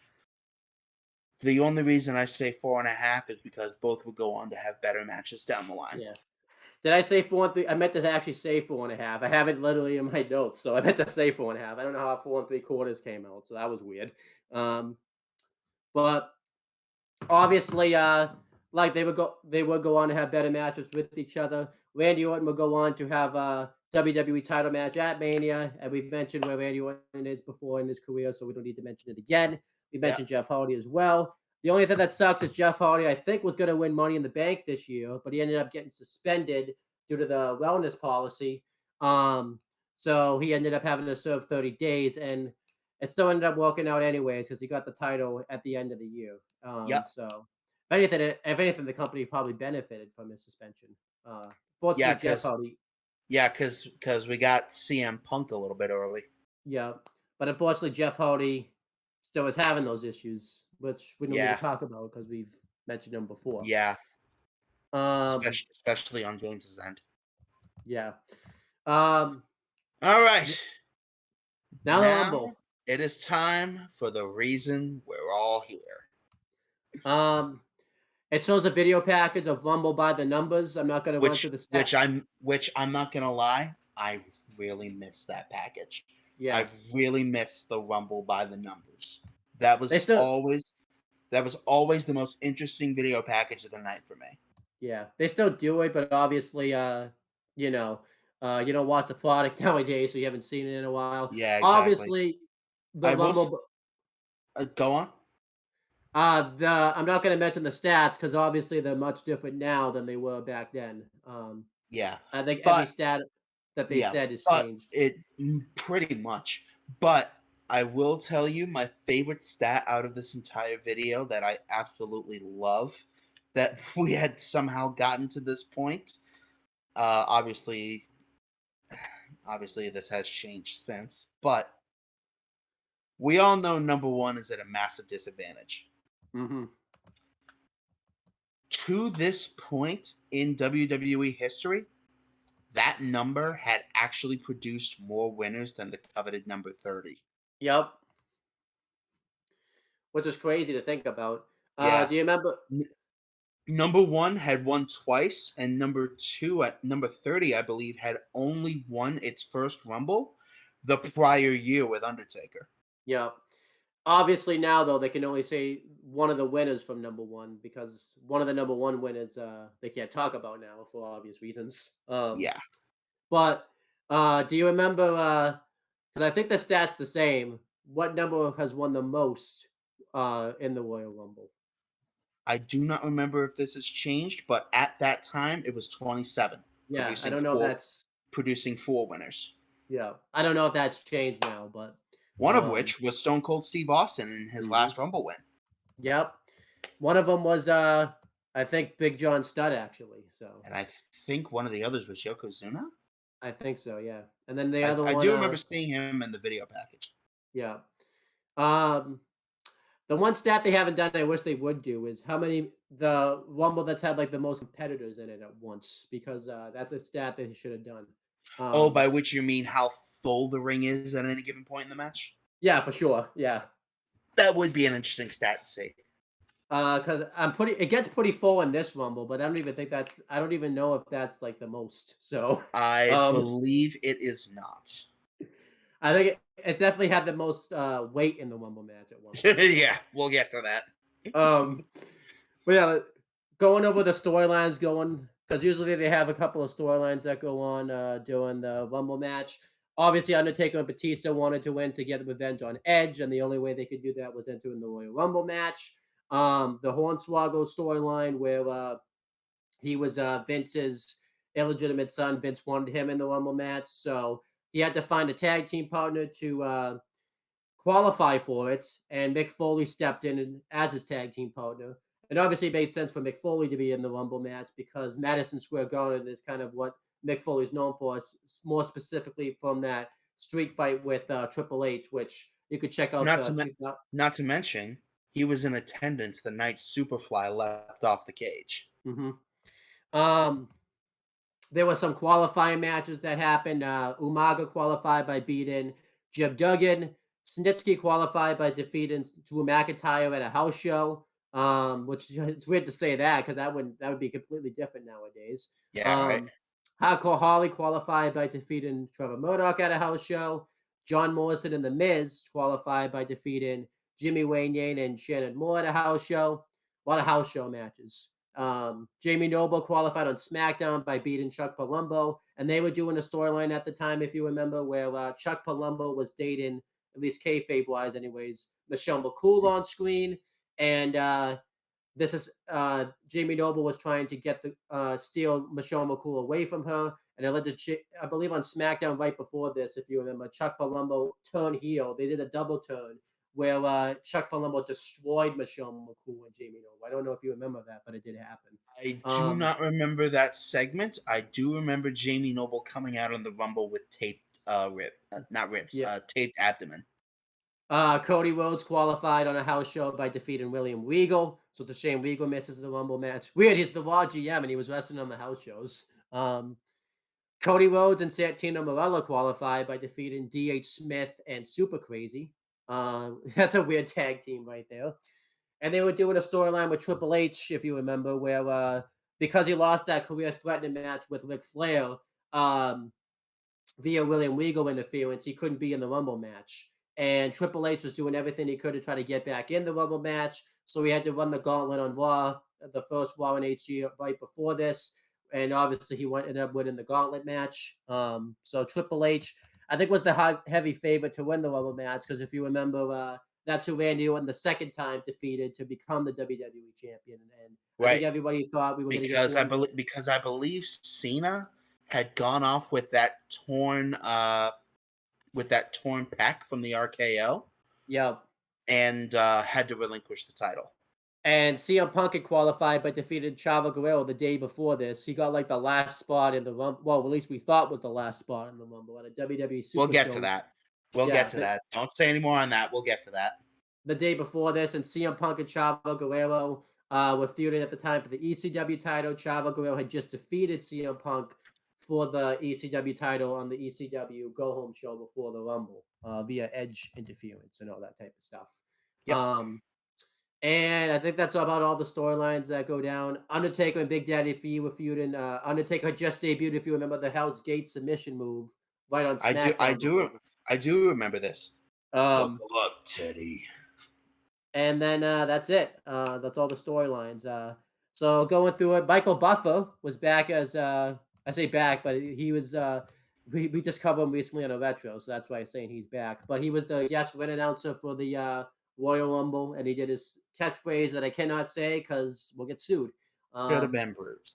Speaker 2: The only reason I say 4.5 is because both would go on to have better matches down the line.
Speaker 3: Yeah. Did I say 4 3? I meant to actually say 4.5. I have it literally in my notes, so I meant to say 4.5. I don't know how 4 3/4 came out, so that was weird. But obviously, like they would go on to have better matches with each other. Randy Orton would go on to have a WWE title match at Mania, and we've mentioned where Randy Orton is before in his career, so we don't need to mention it again. We mentioned Jeff Hardy as well. The only thing that sucks is Jeff Hardy, I think, was going to win Money in the Bank this year, but he ended up getting suspended due to the wellness policy. So he ended up having to serve 30 days, and it still ended up working out anyways because he got the title at the end of the year.
Speaker 2: Yep.
Speaker 3: So if anything, the company probably benefited from his suspension. Fortunately, Jeff Hardy.
Speaker 2: Yeah, because we got CM Punk a little bit early.
Speaker 3: Yeah, but unfortunately, Jeff Hardy still is having those issues, which we don't need to
Speaker 2: Yeah,
Speaker 3: talk about because we've mentioned them before.
Speaker 2: yeah,
Speaker 3: Um,
Speaker 2: especially on James's end.
Speaker 3: yeah. Um,
Speaker 2: All right,
Speaker 3: y- now the
Speaker 2: now
Speaker 3: Rumble.
Speaker 2: it is time for the reason we're all here.
Speaker 3: Um, it shows a video package of Rumble by the numbers. I'm not going to run through the stat.
Speaker 2: Which I'm not gonna lie, I really miss that package.
Speaker 3: Yeah,
Speaker 2: I really miss the Rumble by the numbers. That
Speaker 3: they
Speaker 2: was
Speaker 3: still.
Speaker 2: always that was always the most interesting video package of the night for me.
Speaker 3: Yeah, they still do it, but obviously, you know, you don't watch the product nowadays, so you haven't seen it in a while.
Speaker 2: Yeah, exactly.
Speaker 3: Obviously, the
Speaker 2: I will
Speaker 3: Rumble.
Speaker 2: go on.
Speaker 3: I'm not going to mention the stats because obviously they're much different now than they were back then.
Speaker 2: Yeah,
Speaker 3: I think every
Speaker 2: but
Speaker 3: stat that they
Speaker 2: yeah,
Speaker 3: said has
Speaker 2: but
Speaker 3: changed.
Speaker 2: pretty much. But I will tell you my favorite stat out of this entire video that I absolutely love that we had somehow gotten to this point. Obviously, this has changed since, but we all know number one is at a massive disadvantage.
Speaker 3: Hmm.
Speaker 2: To this point in WWE history, that number had actually produced more winners than the coveted number 30.
Speaker 3: Yep, which is crazy to think about.
Speaker 2: Yeah.
Speaker 3: Do you remember?
Speaker 2: Number one had won twice, and number two at number 30, I believe, had only won its first Rumble the prior year with Undertaker.
Speaker 3: Yep. Obviously, now though they can only say one of the winners from number one because one of the number one winners they can't talk about now for obvious reasons.
Speaker 2: Yeah.
Speaker 3: But do you remember? Because I think the stat's the same. What number has won the most in the Royal Rumble?
Speaker 2: I do not remember if this has changed, but at that time it was 27,
Speaker 3: Yeah, I don't know if that's.
Speaker 2: producing four winners.
Speaker 3: Yeah, I don't know if that's changed now, but
Speaker 2: One of
Speaker 3: um,
Speaker 2: which was Stone Cold Steve Austin in his
Speaker 3: mhm.
Speaker 2: last Rumble win.
Speaker 3: Yep. One of them was I think Big John Studd actually. So
Speaker 2: And I think one of the others was Yokozuna.
Speaker 3: I think so. Yeah, and then the
Speaker 2: I,
Speaker 3: other
Speaker 2: I
Speaker 3: one.
Speaker 2: do remember seeing him in the video package.
Speaker 3: Yeah. Um, the one stat they haven't done, I wish they would do, is how many the Rumble that's had like the most competitors in it at once, because that's a stat that they should have done.
Speaker 2: Oh,
Speaker 3: Um,
Speaker 2: by which you mean how full the ring is at any given point in the match?
Speaker 3: yeah, for sure. Yeah.
Speaker 2: That would be an interesting stat to see.
Speaker 3: Because it gets pretty full in this Rumble, but I don't even know if that's like the most. So,
Speaker 2: I
Speaker 3: um,
Speaker 2: believe it is not.
Speaker 3: I think it definitely had the most weight in the Rumble match at one point.
Speaker 2: Yeah, we'll get to that.
Speaker 3: Um, but yeah, going over the storylines, because usually they have a couple of storylines that go on during the Rumble match. Obviously, Undertaker and Batista wanted to win to get revenge on Edge, and the only way they could do that was enter in the Royal Rumble match. The Hornswoggle storyline, where he was Vince's illegitimate son. Vince wanted him in the Rumble match, so he had to find a tag team partner to qualify for it, and Mick Foley stepped in as his tag team partner. And obviously, it made sense for Mick Foley to be in the Rumble match because Madison Square Garden is kind of what Mick Foley is known for, more specifically from that street fight with Triple H, which you could check out.
Speaker 2: Not to mention, he was in attendance the night Superfly leapt off the cage.
Speaker 3: Mm-hmm. There were some qualifying matches that happened. Umaga qualified by beating Jim Duggan. Snitsky qualified by defeating Drew McIntyre at a house show. Which it's weird to say that because that would be completely different nowadays.
Speaker 2: Yeah, right.
Speaker 3: Hardcore Holly qualified by defeating Trevor Murdoch at a house show. John Morrison and The Miz qualified by defeating Jimmy Wayne Yane and Shannon Moore at a house show. A lot of house show matches. Jamie Noble qualified on SmackDown by beating Chuck Palumbo, and they were doing a storyline at the time, if you remember, where Chuck Palumbo was dating, at least kayfabe wise, anyways, Michelle McCool on screen, and this is Jamie Noble was trying to get the steal Michelle McCool away from her, and it led to I believe on SmackDown right before this, if you remember, Chuck Palumbo turned heel. They did a double turn where Chuck Palumbo destroyed Michelle McCool and Jamie Noble. I don't know if you remember that, but it did happen.
Speaker 2: I do not remember that segment. I do remember Jamie Noble coming out on the Rumble with taped taped abdomen.
Speaker 3: Cody Rhodes qualified on a house show by defeating William Regal. So it's a shame Regal misses the Rumble match. Weird, he's the Raw GM and he was wrestling on the house shows. Cody Rhodes and Santino Marella qualified by defeating D.H. Smith and Super Crazy. That's a weird tag team right there. And they were doing a storyline with Triple H, if you remember, where because he lost that career-threatening match with Ric Flair via William Regal interference, he couldn't be in the Rumble match. And Triple H was doing everything he could to try to get back in the Rumble match. So he had to run the gauntlet on Raw, the first Raw in HG right before this. And obviously he ended up winning the gauntlet match. So Triple H, I think, was the heavy favorite to win the Rumble match because if you remember, that's who Randy Orton the second time defeated to become the WWE champion. And I think everybody thought we were going to get one.
Speaker 2: Because I believe Cena had gone off with that torn pec from the RKO.
Speaker 3: Yep.
Speaker 2: And had to relinquish the title.
Speaker 3: And CM Punk had qualified but defeated Chavo Guerrero the day before this. He got like the last spot in the Rumble. Well, at least we thought was the last spot in the Rumble at a WWE Super
Speaker 2: We'll get
Speaker 3: Show.
Speaker 2: to that. We'll get to that. Don't say any more on that. We'll get to that.
Speaker 3: The day before this, and CM Punk and Chavo Guerrero were feuding at the time for the ECW title. Chavo Guerrero had just defeated CM Punk for the ECW title on the ECW Go Home show before the Rumble via Edge interference and all that type of stuff.
Speaker 2: Yep.
Speaker 3: And I think that's about all the storylines that go down. Undertaker and Big Daddy Fee were feuding. Undertaker just debuted, if you remember, the Hell's Gate submission move right on SmackDown.
Speaker 2: I do remember this. Buckle up, Teddy.
Speaker 3: And then that's it. That's all the storylines. So going through it, Michael Buffer was back as I say back, but he was we just covered him recently on a retro, so that's why I'm saying he's back. But he was the guest ring announcer for the Royal Rumble, and he did his catchphrase that I cannot say because we'll get sued.
Speaker 2: Could have been bruised.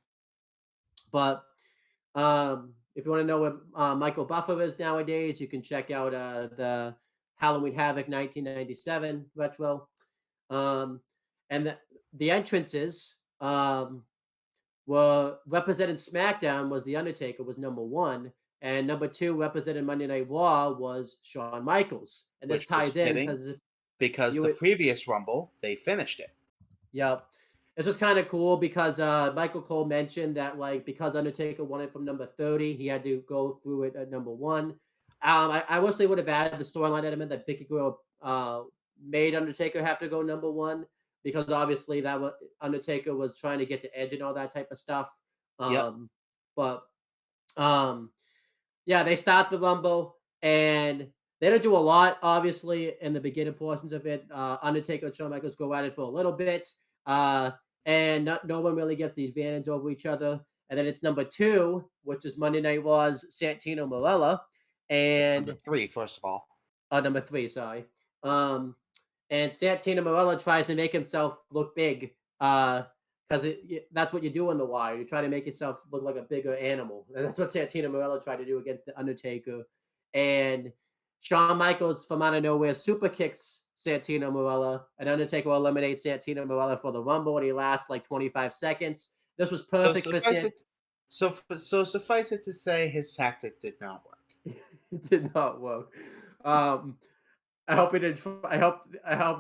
Speaker 3: But if you want to know what Michael Buffer is nowadays, you can check out the Halloween Havoc 1997 retro. And the entrances were representing SmackDown was The Undertaker was number 1, and number 2 representing Monday Night Raw was Shawn Michaels. And this ties in
Speaker 2: because the previous Rumble they finished it.
Speaker 3: Yep. This was kind of cool because Michael Cole mentioned that because Undertaker won it from number 30, he had to go through it at number 1. I wish they would have added the storyline element that Vicky Guerrero made Undertaker have to go number 1 because obviously that Undertaker was trying to get to Edge and all that type of stuff. But yeah, they start the Rumble and they don't do a lot, obviously, in the beginning portions of it. Undertaker and Shawn Michaels go at it for a little bit, and no one really gets the advantage over each other. And then it's number 2, which is Monday Night Raw's Santino Marella, and
Speaker 2: number 3, first of all.
Speaker 3: Number 3, sorry. And Santino Marella tries to make himself look big, because that's what you do in the Wire. You try to make yourself look like a bigger animal, and that's what Santino Marella tried to do against the Undertaker. And Shawn Michaels, from out of nowhere, super kicks Santino Marella, and Undertaker eliminates Santino Marella for the Rumble, and he lasts 25 seconds. This was perfect for Santino.
Speaker 2: So suffice it to say, his tactic did not work.
Speaker 3: It did not work. I hope it did. I hope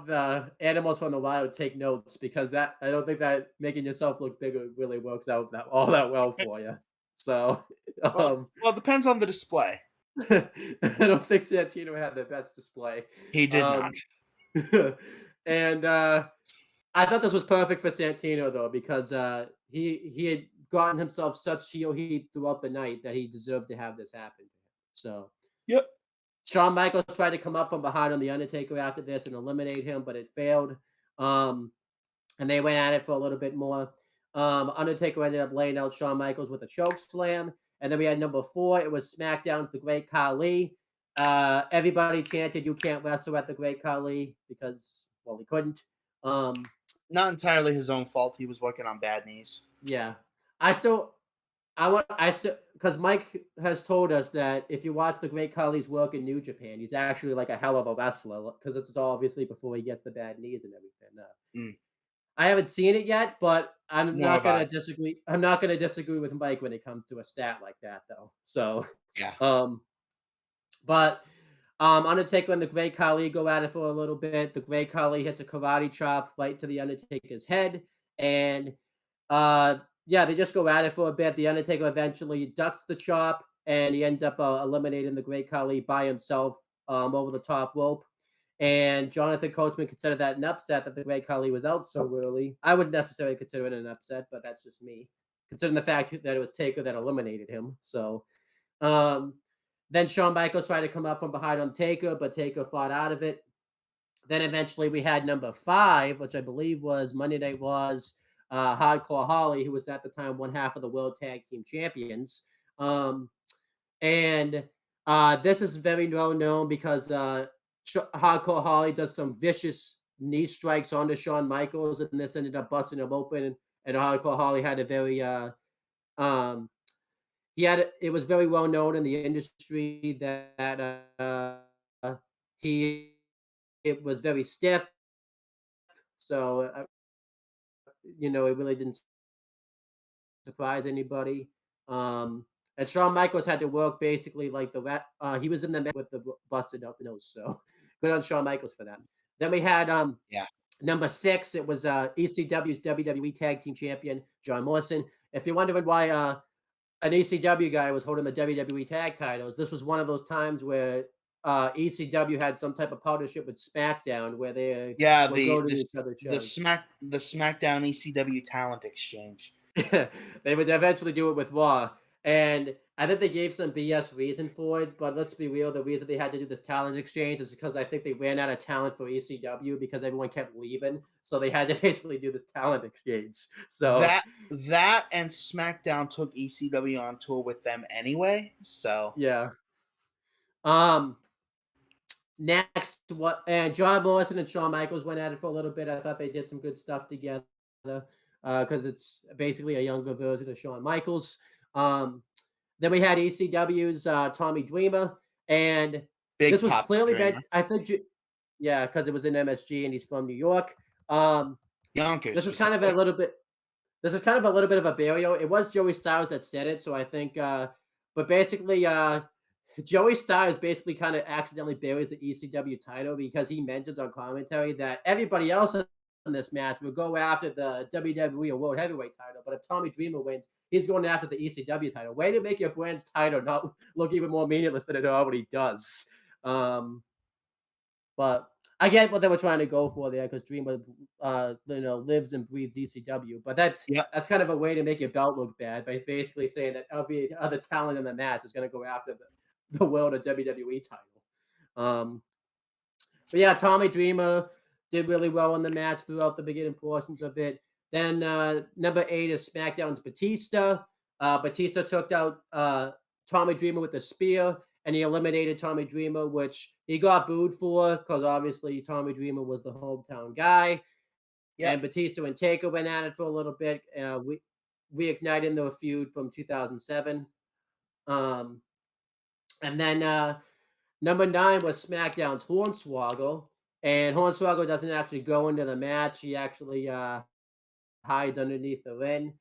Speaker 3: the animals from the wild take notes because I don't think that making yourself look bigger really works out all that well for you. So,
Speaker 2: well, it depends on the display.
Speaker 3: I don't think Santino had the best display.
Speaker 2: He did not.
Speaker 3: And I thought this was perfect for Santino though because he had gotten himself such heel heat throughout the night that he deserved to have this happen to him. So,
Speaker 2: yep.
Speaker 3: Shawn Michaels tried to come up from behind on the Undertaker after this and eliminate him, but it failed. And they went at it for a little bit more. Undertaker ended up laying out Shawn Michaels with a choke slam. And then we had number 4. It was SmackDown's The Great Khali. Everybody chanted, "You can't wrestle at The Great Khali," because, well, he couldn't.
Speaker 2: Not entirely his own fault. He was working on bad knees.
Speaker 3: Yeah. Because Mike has told us that if you watch The Great Khali's work in New Japan, he's actually like a hell of a wrestler because it's all obviously before he gets the bad knees and everything. I haven't seen it yet, but I'm not going to disagree. I'm not going to disagree with Mike when it comes to a stat like that, though. So
Speaker 2: yeah.
Speaker 3: But Undertaker and the Great Khali go at it for a little bit. The Great Khali hits a karate chop right to the Undertaker's head, and yeah, they just go at it for a bit. The Undertaker eventually ducks the chop, and he ends up eliminating the Great Khali by himself over the top rope. And Jonathan Coachman considered that an upset that the Great Khali was out so early. I wouldn't necessarily consider it an upset, but that's just me, considering the fact that it was Taker that eliminated him. So um, then Shawn Michaels tried to come up from behind on Taker, but Taker fought out of it. Then eventually we had number 5, which I believe was Monday Night Raw's Hardcore Holly, who was at the time one half of the World Tag Team Champions. Um, and this is very well known because Hardcore Holly does some vicious knee strikes onto Shawn Michaels, and this ended up busting him open. And Hardcore Holly had a very um, it was very well known in the industry that he it was very stiff, so it really didn't surprise anybody. And Shawn Michaels had to work basically like the rat. He was in the match with the busted up nose, so good on Shawn Michaels for that. Then we had
Speaker 2: Yeah.
Speaker 3: number 6. It was ECW's WWE Tag Team Champion John Morrison. If you're wondering why an ECW guy was holding the WWE tag titles, this was one of those times where ECW had some type of partnership with SmackDown where they
Speaker 2: Yeah,
Speaker 3: would go to each other's
Speaker 2: the
Speaker 3: shows.
Speaker 2: SmackDown ECW talent exchange.
Speaker 3: They would eventually do it with Raw. And I think they gave some BS reason for it, but let's be real, the reason they had to do this talent exchange is because I think they ran out of talent for ECW because everyone kept leaving. So they had to basically do this talent exchange. So
Speaker 2: That and SmackDown took ECW on tour with them anyway. So
Speaker 3: yeah. Um Next, what and John Morrison and Shawn Michaels went at it for a little bit. I thought they did some good stuff together because it's basically a younger version of Shawn Michaels. Um, then we had ECW's Tommy Dreamer, and this
Speaker 2: big
Speaker 3: was
Speaker 2: pop
Speaker 3: clearly meant.
Speaker 2: dreamer.
Speaker 3: I think, yeah, because it was in MSG and he's from New York. Um,
Speaker 2: Yonkers
Speaker 3: this is kind of a
Speaker 2: specifically.
Speaker 3: little bit. This is kind of a little bit of a burial. It was Joey Styles that said it, so I think. But basically, Joey Styles basically kind of accidentally buries the ECW title because he mentions on commentary that everybody else in this match will go after the WWE or World Heavyweight title, but if Tommy Dreamer wins, he's going after the ECW title. Way to make your brand's title not look even more meaningless than it already does. But I get what they were trying to go for there because Dreamer, lives and breathes ECW. But
Speaker 2: Yep.
Speaker 3: that's kind of a way to make your belt look bad by basically saying that every other talent in the match is going to go after the world of WWE title. Um, but yeah, Tommy Dreamer did really well in the match throughout the beginning portions of it. Then number 8 is SmackDown's Batista. Batista took out Tommy Dreamer with a spear, and he eliminated Tommy Dreamer, which he got booed for because obviously Tommy Dreamer was the hometown guy. And
Speaker 2: Yep.
Speaker 3: Batista and Taker went at it for a little bit, reigniting the feud from 2007. Um, and then number 9 was SmackDown's Hornswoggle, and Hornswoggle doesn't actually go into the match. He actually hides underneath the ring.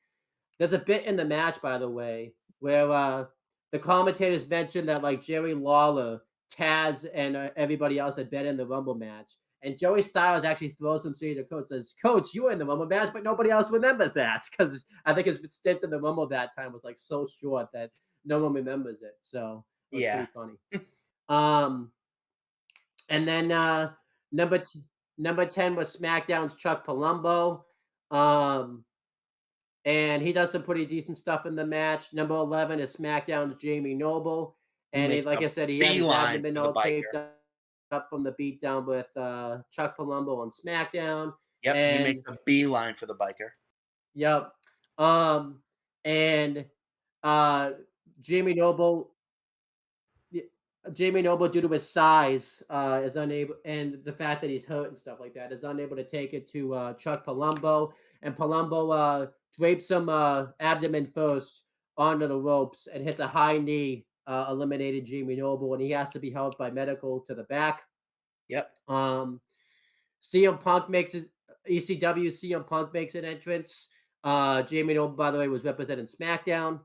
Speaker 3: There's a bit in the match, by the way, where the commentators mentioned that like Jerry Lawler, Taz, and everybody else had been in the Rumble match. And Joey Styles actually throws him to the coach, says, "Coach, you were in the Rumble match, but nobody else remembers that because I think his stint in the Rumble that time was like so short that no one remembers it." So it was
Speaker 2: Yeah.
Speaker 3: pretty funny. Um, and then number t- number 10 was SmackDown's Chuck Palumbo. Um, and he does some pretty decent stuff in the match. Number 11 is SmackDown's Jamie Noble.
Speaker 2: He
Speaker 3: And he,
Speaker 2: makes
Speaker 3: like
Speaker 2: a
Speaker 3: I said, he had his
Speaker 2: beeline
Speaker 3: abdomen
Speaker 2: for the
Speaker 3: all taped
Speaker 2: biker.
Speaker 3: up from the beatdown with Chuck Palumbo on SmackDown.
Speaker 2: Yep. He makes
Speaker 3: And
Speaker 2: a beeline for the biker.
Speaker 3: yep. Um, and uh, Jamie Noble Y Jamie Noble, due to his size, is unable and the fact that he's hurt and stuff like that, is unable to take it to, Chuck Palumbo, and Palumbo, drapes him, abdomen first onto the ropes and hits a high knee, eliminated Jamie Noble, and he has to be held by medical to the back.
Speaker 2: Yep.
Speaker 3: Um, CM Punk makes his ECW CM Punk makes an entrance. Jamie Noble, by the way, was representing SmackDown.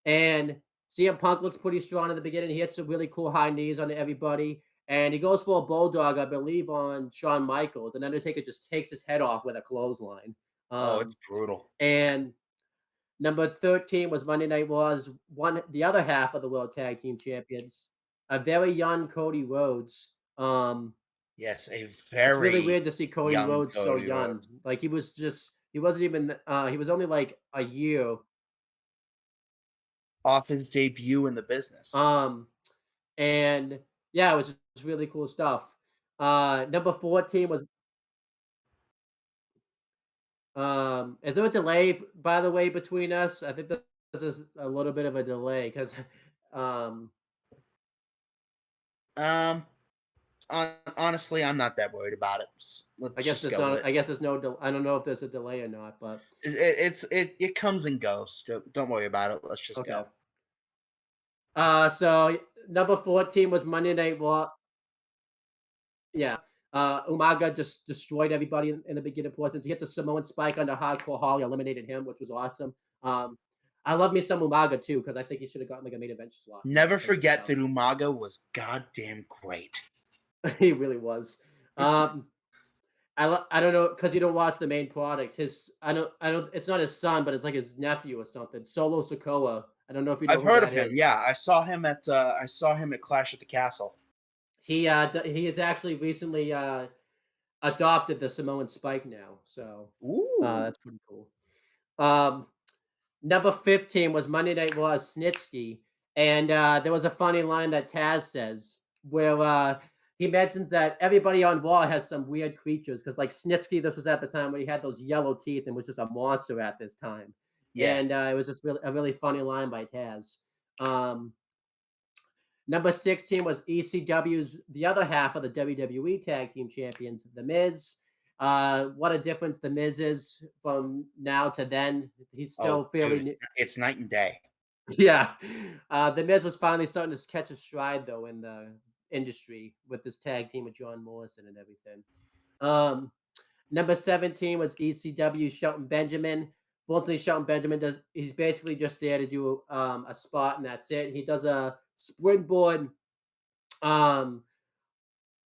Speaker 3: And CM Punk looks pretty strong in the beginning. He hits some really cool high knees on everybody. And he goes for a bulldog, I believe, on Shawn Michaels. And Undertaker just takes his head off with a clothesline.
Speaker 2: Oh, it's brutal.
Speaker 3: And number 13 was Monday Night Raw's the other half of the World Tag Team Champions, a very young Cody Rhodes.
Speaker 2: Yes, a
Speaker 3: It's really
Speaker 2: very
Speaker 3: weird to see Cody
Speaker 2: young
Speaker 3: Rhodes so
Speaker 2: Cody
Speaker 3: young.
Speaker 2: Rhodes.
Speaker 3: Like he wasn't even he was only like a year.
Speaker 2: Off his debut in the business.
Speaker 3: And yeah, it was just really cool stuff. Number 14 was is there a delay, by the way, between us? I think this is a little bit of a delay because um
Speaker 2: Um, honestly, I'm not that worried about it.
Speaker 3: I
Speaker 2: Let's
Speaker 3: guess
Speaker 2: just
Speaker 3: there's
Speaker 2: go with
Speaker 3: not
Speaker 2: it.
Speaker 3: I guess there's no I don't know if there's a delay or not, but
Speaker 2: It comes and goes. Don't worry about it. Let's just
Speaker 3: okay.
Speaker 2: go.
Speaker 3: So number 14 was Monday Night Raw. Yeah. Umaga just destroyed everybody in the beginning portions. He gets a Samoan spike under Hardcore Holly, eliminated him, which was awesome. I love me some Umaga too because I think he should have gotten like a main event slot.
Speaker 2: Never forget that Umaga was goddamn great.
Speaker 3: He really was. I don't know because you don't watch the main product. I don't. It's not his son, but it's like his nephew or something. Solo Sokoa. I don't know if you know
Speaker 2: I've
Speaker 3: who
Speaker 2: heard
Speaker 3: that
Speaker 2: of him.
Speaker 3: is.
Speaker 2: Yeah, I saw him at Clash at the Castle.
Speaker 3: He has actually recently adopted the Samoan Spike now, so
Speaker 2: Ooh.
Speaker 3: that's pretty cool. Um, Number 15 was Monday Night Raw Snitsky, and there was a funny line that Taz says where he mentions that everybody on Raw has some weird creatures because, like Snitsky, this was at the time when he had those yellow teeth and was just a monster at this time,
Speaker 2: Yeah.
Speaker 3: and it was just a really funny line by Taz. Um, Number 16 was ECW's the other half of the WWE Tag Team Champions, The Miz. What a difference The Miz is from now to then. He's still
Speaker 2: Oh,
Speaker 3: fairly
Speaker 2: dude,
Speaker 3: new.
Speaker 2: it's night and day.
Speaker 3: Yeah. The Miz was finally starting to catch a stride, though, in the industry with this tag team with John Morrison and everything. Number 17 was ECW Shelton Benjamin. Fortunately, Shelton Benjamin he's basically just there to do a spot and that's it. He does a springboard um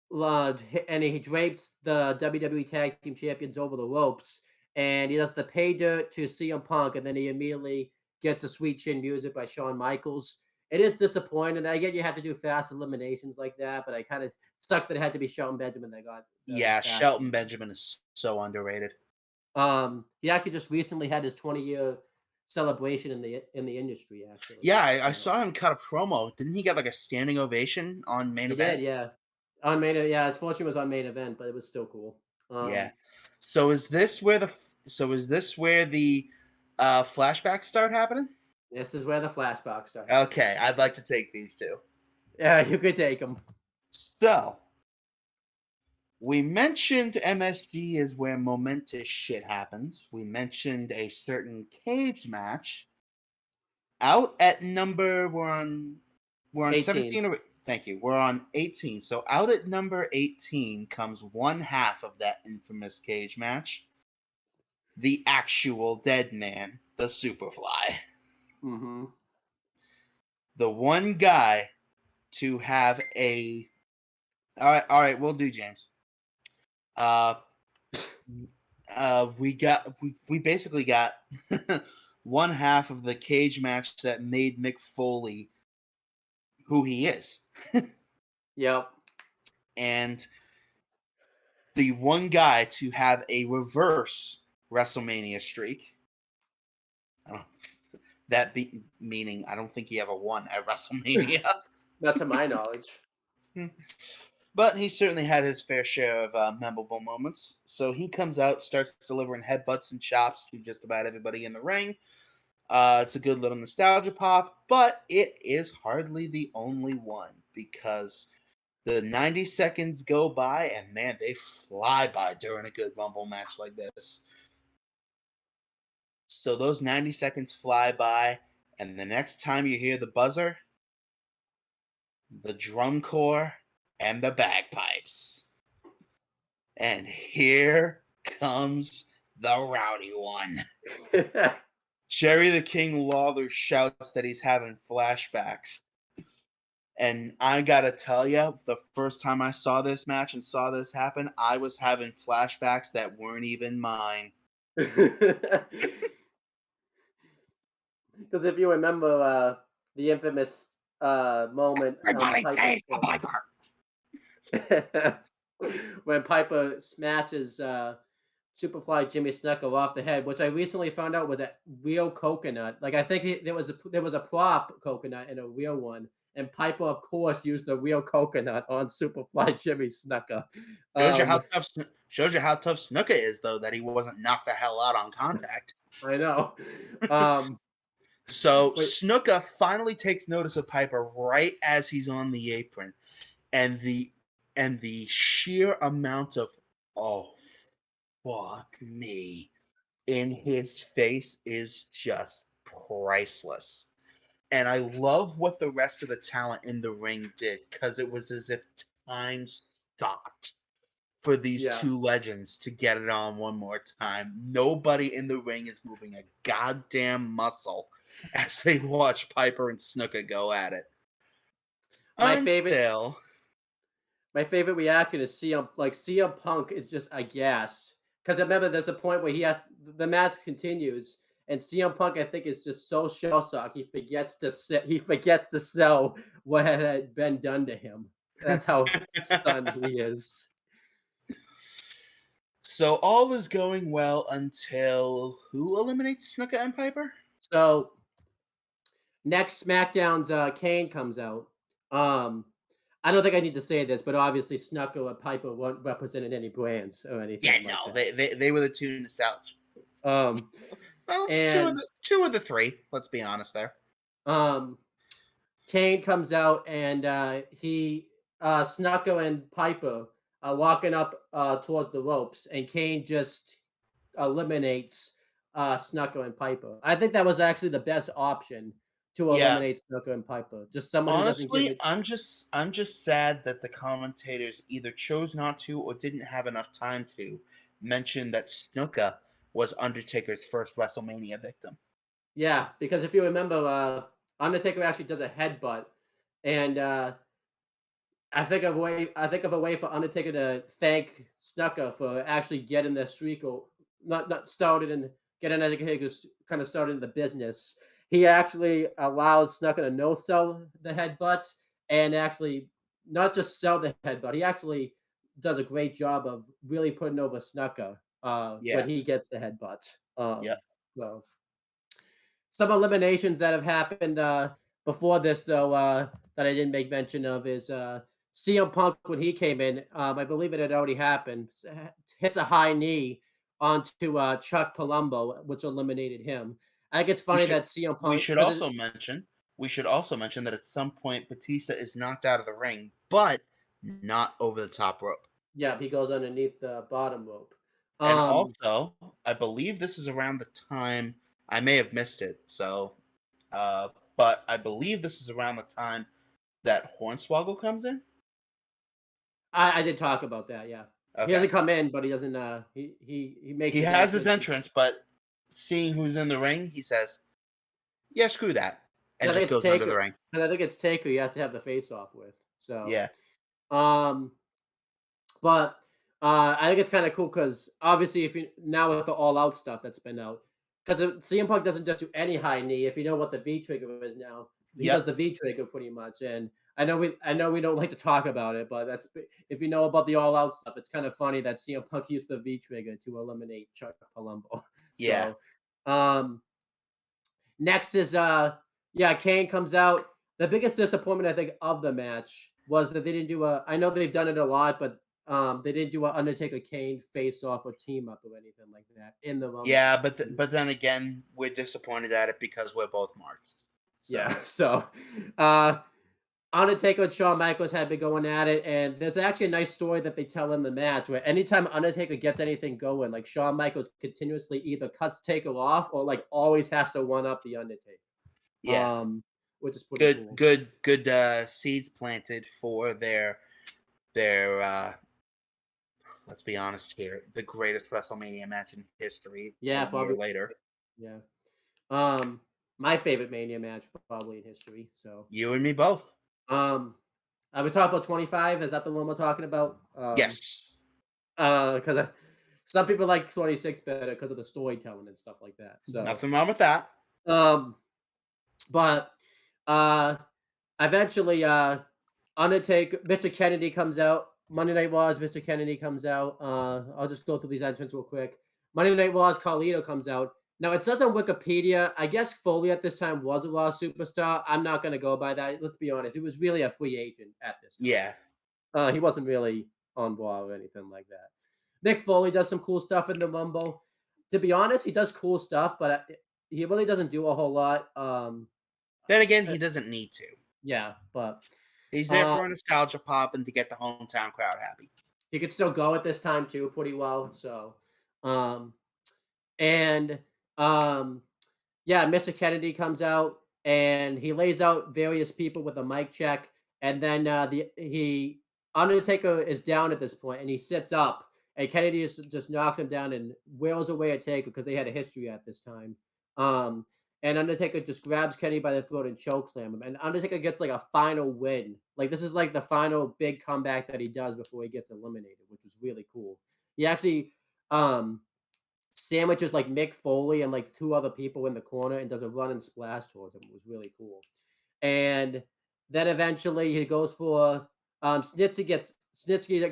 Speaker 3: and he drapes the WWE Tag Team Champions over the ropes, and he does the pay dirt to CM Punk, and then he immediately gets a sweet chin music by Shawn Michaels. It is disappointing. I get you have to do fast eliminations like that, but I kind of sucks that it had to be Shelton Benjamin that got the
Speaker 2: Yeah,
Speaker 3: fast
Speaker 2: Shelton
Speaker 3: elimination.
Speaker 2: Benjamin is so underrated.
Speaker 3: He actually just recently had his 20-year celebration in the industry. Actually,
Speaker 2: Yeah, I
Speaker 3: so
Speaker 2: saw him cut a promo. Didn't he get like a standing ovation on main
Speaker 3: he
Speaker 2: event?
Speaker 3: did, yeah. On main, yeah. Unfortunately, it was on main event, but it was still cool.
Speaker 2: Yeah. So is this where the flashbacks start happening?
Speaker 3: This is where the flashbacks start.
Speaker 2: Okay, I'd like to take these two.
Speaker 3: Yeah, you could take them.
Speaker 2: So we mentioned MSG is where momentous shit happens. We mentioned a certain cage match. Out at number we're on
Speaker 3: 18.
Speaker 2: 17 or thank you. We're on 18. So out at number 18 comes one half of that infamous cage match. The actual dead man, the Superfly.
Speaker 3: Mm-hmm.
Speaker 2: The one guy to have a all right, we'll do James. We basically got one half of the cage match that made Mick Foley who he is.
Speaker 3: Yep.
Speaker 2: And the one guy to have a reverse WrestleMania streak. Meaning I don't think he ever won at WrestleMania.
Speaker 3: Not to my knowledge.
Speaker 2: But he certainly had his fair share of memorable moments. So he comes out, starts delivering headbutts and chops to just about everybody in the ring. It's a good little nostalgia pop, but it is hardly the only one because the 90 seconds go by and man, they fly by during a good Rumble match like this. So those 90 seconds fly by, and the next time you hear the buzzer, the drum corps, and the bagpipes. And here comes the rowdy one. Jerry the King Lawler shouts that he's having flashbacks. And I gotta tell you, the first time I saw this match and saw this happen, I was having flashbacks that weren't even mine.
Speaker 3: Because if you remember the infamous moment when Piper smashes Superfly Jimmy Snuka off the head, which I recently found out was a real coconut. Like I think there was a prop coconut and a real one, and Piper, of course, used the real coconut on Superfly Jimmy Snuka.
Speaker 2: Shows you how tough Snuka is, though, that he wasn't knocked the hell out on contact.
Speaker 3: I know.
Speaker 2: So
Speaker 3: Wait.
Speaker 2: Snuka finally takes notice of Piper right as he's on the apron, and the sheer amount of "oh fuck me" in his face is just priceless. And I love what the rest of the talent in the ring did, because it was as if time stopped for these two legends to get it on one more time. Nobody in the ring is moving a goddamn muscle as they watch Piper and Snuka go at it.
Speaker 3: My favorite reaction is CM Punk is just aghast. Because remember, there's a point where the match continues, and CM Punk, I think, is just so shell shocked he forgets to sell what had been done to him. That's how stunned he is.
Speaker 2: So all is going well until who eliminates Snuka and Piper?
Speaker 3: So next SmackDown's Kane comes out. I don't think I need to say this, but obviously Snuka or Piper weren't represented any brands or anything.
Speaker 2: Yeah, no, they were the two nostalgia.
Speaker 3: Well, and
Speaker 2: two of the three. Let's be honest there.
Speaker 3: Kane comes out and Snuka and Piper are walking up towards the ropes, and Kane just eliminates Snuka and Piper. I think that was actually the best option to eliminate Snuka and Piper. Just someone
Speaker 2: honestly,
Speaker 3: who doesn't give it.
Speaker 2: I'm just sad that the commentators either chose not to or didn't have enough time to mention that Snuka was Undertaker's first WrestleMania victim.
Speaker 3: Yeah, because if you remember, Undertaker actually does a headbutt, and I think of a way for Undertaker to thank Snuka for actually getting the streak, or not started, and getting Undertaker kind of started in the business. He actually allows Snuka to no sell the headbutt, and actually not just sell the headbutt. He actually does a great job of really putting over Snuka when he gets the headbutt. So some eliminations that have happened before this, though, that I didn't make mention of is CM Punk, when he came in, I believe it had already happened, hits a high knee onto Chuck Palumbo, which eliminated him. I think it's funny that CM Punk.
Speaker 2: We should also mention that at some point Batista is knocked out of the ring, but not over the top rope.
Speaker 3: Yeah, he goes underneath the bottom rope.
Speaker 2: And also, I believe this is around the time, I may have missed it, but I believe this is around the time that Hornswoggle comes in.
Speaker 3: I did talk about that, yeah. Okay. He doesn't come in, but he doesn't. He makes.
Speaker 2: He has his entrance, but seeing who's in the ring, he says, "Yeah, screw that," and just goes under the ring.
Speaker 3: And I think it's Taker he has to have the face off with. So
Speaker 2: yeah.
Speaker 3: But I think it's kind of cool because obviously, if you now with the All Out stuff that's been out, because CM Punk doesn't just do any high knee. If you know what the V trigger is now, he does the V trigger pretty much. And I know we don't like to talk about it, but that's, if you know about the All Out stuff, it's kind of funny that CM Punk used the V trigger to eliminate Chuck Palumbo. So, next is Kane comes out. The biggest disappointment I think of the match was that they didn't do I know they've done it a lot, but they didn't do an Undertaker Kane face off or team up or anything like that in the Rumble.
Speaker 2: Yeah, but then again, we're disappointed at it because we're both marks.
Speaker 3: So. Yeah, so Undertaker and Shawn Michaels had been going at it, and there's actually a nice story that they tell in the match where anytime Undertaker gets anything going, like Shawn Michaels continuously either cuts Taker off or like always has to one up the Undertaker.
Speaker 2: Yeah,
Speaker 3: which is pretty cool.
Speaker 2: Good seeds planted for their let's be honest here, the greatest WrestleMania match in history.
Speaker 3: Yeah, probably
Speaker 2: later.
Speaker 3: Yeah. My favorite Mania match probably in history. So,
Speaker 2: You and me both.
Speaker 3: um, I would talk about 25. Is that the one we're talking about?
Speaker 2: Yes.
Speaker 3: Because some people like 26 better because of the storytelling and stuff like that. So,
Speaker 2: Nothing wrong with that.
Speaker 3: um, but uh, eventually, Undertaker, Mr. Kennedy comes out. Monday Night Wars, Mr. Kennedy comes out. I'll just go through these entrants real quick. Monday Night Wars, Carlito comes out. Now it says on Wikipedia, I guess Foley at this time was a Raw superstar. I'm not gonna go by that. Let's be honest, he was really a free agent at this time.
Speaker 2: Yeah.
Speaker 3: He wasn't really on Raw or anything like that. Nick Foley does some cool stuff in the Rumble. To be honest, he does cool stuff, but he really doesn't do a whole lot.
Speaker 2: Then again, he doesn't need to.
Speaker 3: Yeah, but
Speaker 2: He's there for a nostalgia pop and to get the hometown crowd happy.
Speaker 3: he could still go at this time too, pretty well. So, um, and yeah, Mr. Kennedy comes out and he lays out various people with a mic check, and then he Undertaker is down at this point, and he sits up, and Kennedy just knocks him down and wails away at Taker because they had a history at this time. Um, and Undertaker just grabs Kennedy by the throat and chokeslam him, and Undertaker gets like a final win. Like this is like the final big comeback that he does before he gets eliminated, which was really cool. He actually um sandwiches like Mick Foley and like two other people in the corner and does a run and splash towards him. It was really cool. And then eventually he goes for Snitsky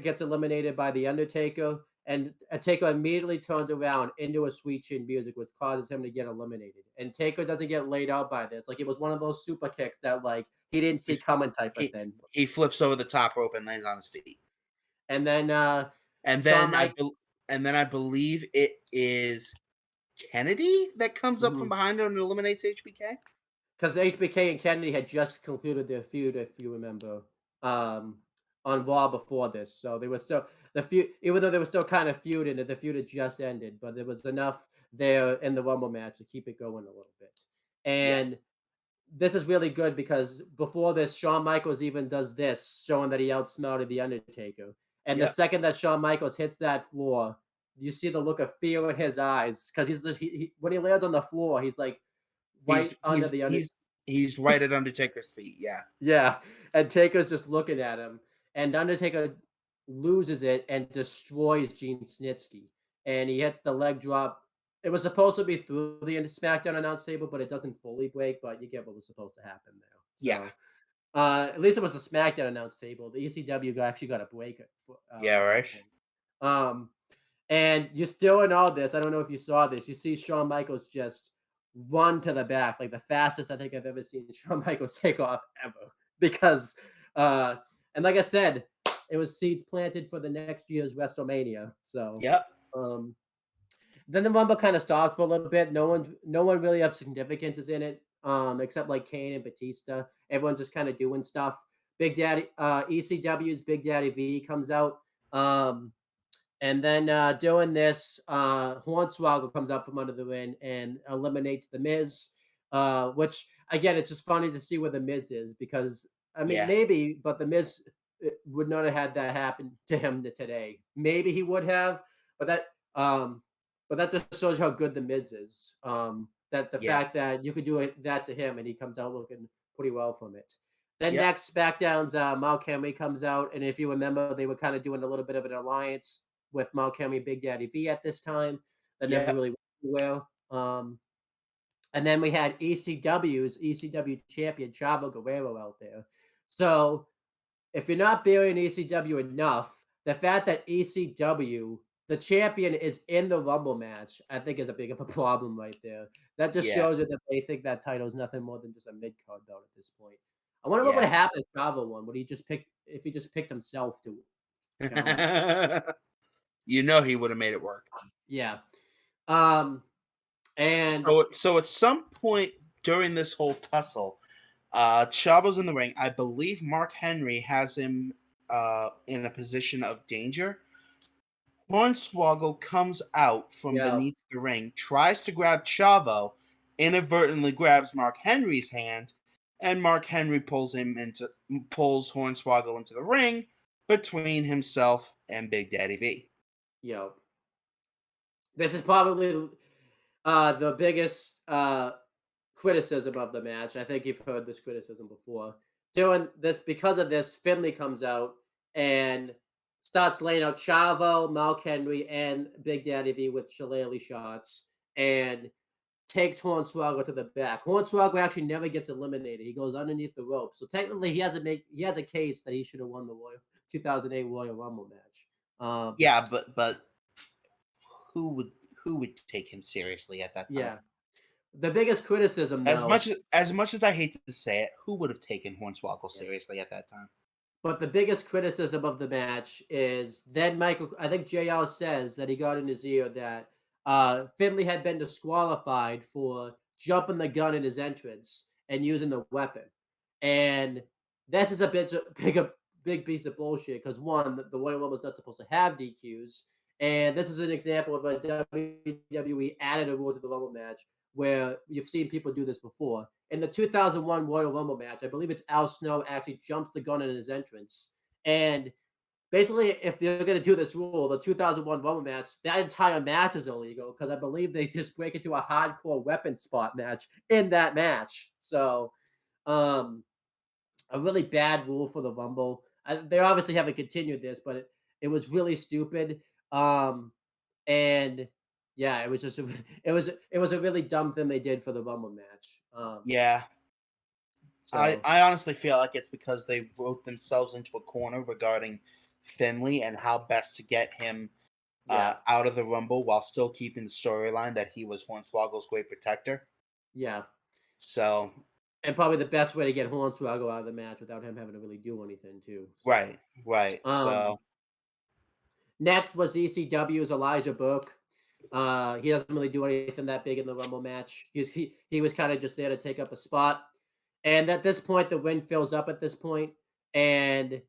Speaker 3: gets eliminated by the Undertaker, and Taker immediately turns around into a sweet chin music, which causes him to get eliminated. And Taker doesn't get laid out by this. Like it was one of those super kicks that like he didn't see coming type of thing.
Speaker 2: He flips over the top rope and lands on his feet.
Speaker 3: And then
Speaker 2: And
Speaker 3: Shawn
Speaker 2: then I believe it is Kennedy that comes up from behind him and eliminates HBK.
Speaker 3: Because HBK and Kennedy had just concluded their feud, if you remember, on Raw before this. So they were still the feud, even though they were still kind of feuding, the feud had just ended, but there was enough there in the Rumble match to keep it going a little bit. And this is really good because before this, Shawn Michaels even does this, showing that he outsmarted the Undertaker. And the second that Shawn Michaels hits that floor, you see the look of fear in his eyes because he's just when he lands on the floor, he's like under the Undertaker.
Speaker 2: He's right at Undertaker's feet. Yeah.
Speaker 3: Yeah, and Taker's just looking at him, and Undertaker loses it and destroys Gene Snitsky, and he hits the leg drop. It was supposed to be through the SmackDown announce table, but it doesn't fully break. But you get what was supposed to happen there. So,
Speaker 2: Yeah.
Speaker 3: At least it was the SmackDown announce table. The ECW actually got a break.
Speaker 2: Yeah, right.
Speaker 3: And you're still in all this. I don't know if you saw this. You see Shawn Michaels just run to the back, like the fastest I think I've ever seen Shawn Michaels take off ever. Because, and like I said, it was seeds planted for the next year's WrestleMania. So, then the Rumble kind of stops for a little bit. No one really of significance is in it, except like Kane and Batista. Everyone's just kind of doing stuff. Big Daddy, ECW's Big Daddy V comes out. And then doing this, Hornswoggle comes up from under the ring and eliminates The Miz, which, again, it's just funny to see where The Miz is because, I mean, maybe, but The Miz would not have had that happen to him today. Maybe he would have, but that just shows how good The Miz is. That the fact that you could do that to him and he comes out looking pretty well from it. Then next, SmackDown's Mark Henry comes out, and if you remember, they were kind of doing a little bit of an alliance with Mark Henry, Big Daddy V at this time. That never really went well. And then we had ECW's ECW champion Chavo Guerrero out there. So if you're not burying ECW enough, the fact that ECW, the champion, is in the Rumble match, I think is a big of a problem right there. That just shows you that they think that title is nothing more than just a mid-card belt at this point. I wonder what would have happened if Chavo won. Would he just pick if he just picked himself to challenge?
Speaker 2: You know he would have made it work.
Speaker 3: Yeah. And
Speaker 2: so at some point during this whole tussle, Chavo's in the ring. I believe Mark Henry has him in a position of danger. Hornswoggle comes out from beneath the ring, tries to grab Chavo, inadvertently grabs Mark Henry's hand, and Mark Henry pulls Hornswoggle into the ring between himself and Big Daddy V.
Speaker 3: This is probably the biggest criticism of the match. I think you've heard this criticism before. Doing this because of this, Finley comes out and starts laying out Chavo, Mark Henry, and Big Daddy V with shillelagh shots, and takes Hornswoggle to the back. Hornswoggle actually never gets eliminated. He goes underneath the rope. So technically, he has a case that he should have won the 2008 Royal Rumble match.
Speaker 2: Yeah, but who would take him seriously at that time?
Speaker 3: Yeah. The biggest criticism,
Speaker 2: As
Speaker 3: though,
Speaker 2: much as I hate to say it, who would have taken Hornswoggle seriously at that time?
Speaker 3: but the biggest criticism of the match is then Michael. I think JR says that he got in his ear that Finley had been disqualified for jumping the gun in his entrance and using the weapon, and this is a big piece of bullshit because one, the Royal Rumble was not supposed to have DQs, and this is an example of a WWE added a rule to the Rumble match where you've seen people do this before. In the 2001 Royal Rumble match, I believe it's Al Snow actually jumps the gun in his entrance. And basically, if they're going to do this rule, the 2001 Rumble match, that entire match is illegal because I believe they just break into a hardcore weapon spot match in that match. So, a really bad rule for the Rumble. They obviously haven't continued this, but it was really stupid. And yeah, it was just it was a really dumb thing they did for the Rumble match.
Speaker 2: Yeah,
Speaker 3: So
Speaker 2: I honestly feel like it's because they wrote themselves into a corner regarding Finley and how best to get him
Speaker 3: yeah,
Speaker 2: out of the Rumble while still keeping the storyline that he was Hornswoggle's great protector.
Speaker 3: yeah,
Speaker 2: So
Speaker 3: and probably the best way to get Hornswoggle out of the match without him having to really do anything too. So,
Speaker 2: right.
Speaker 3: um,
Speaker 2: So
Speaker 3: next was ECW's Elijah Burke. He doesn't really do anything that big in the Rumble match. He was kind of just there to take up a spot. And at this point, the wind fills up at this point, and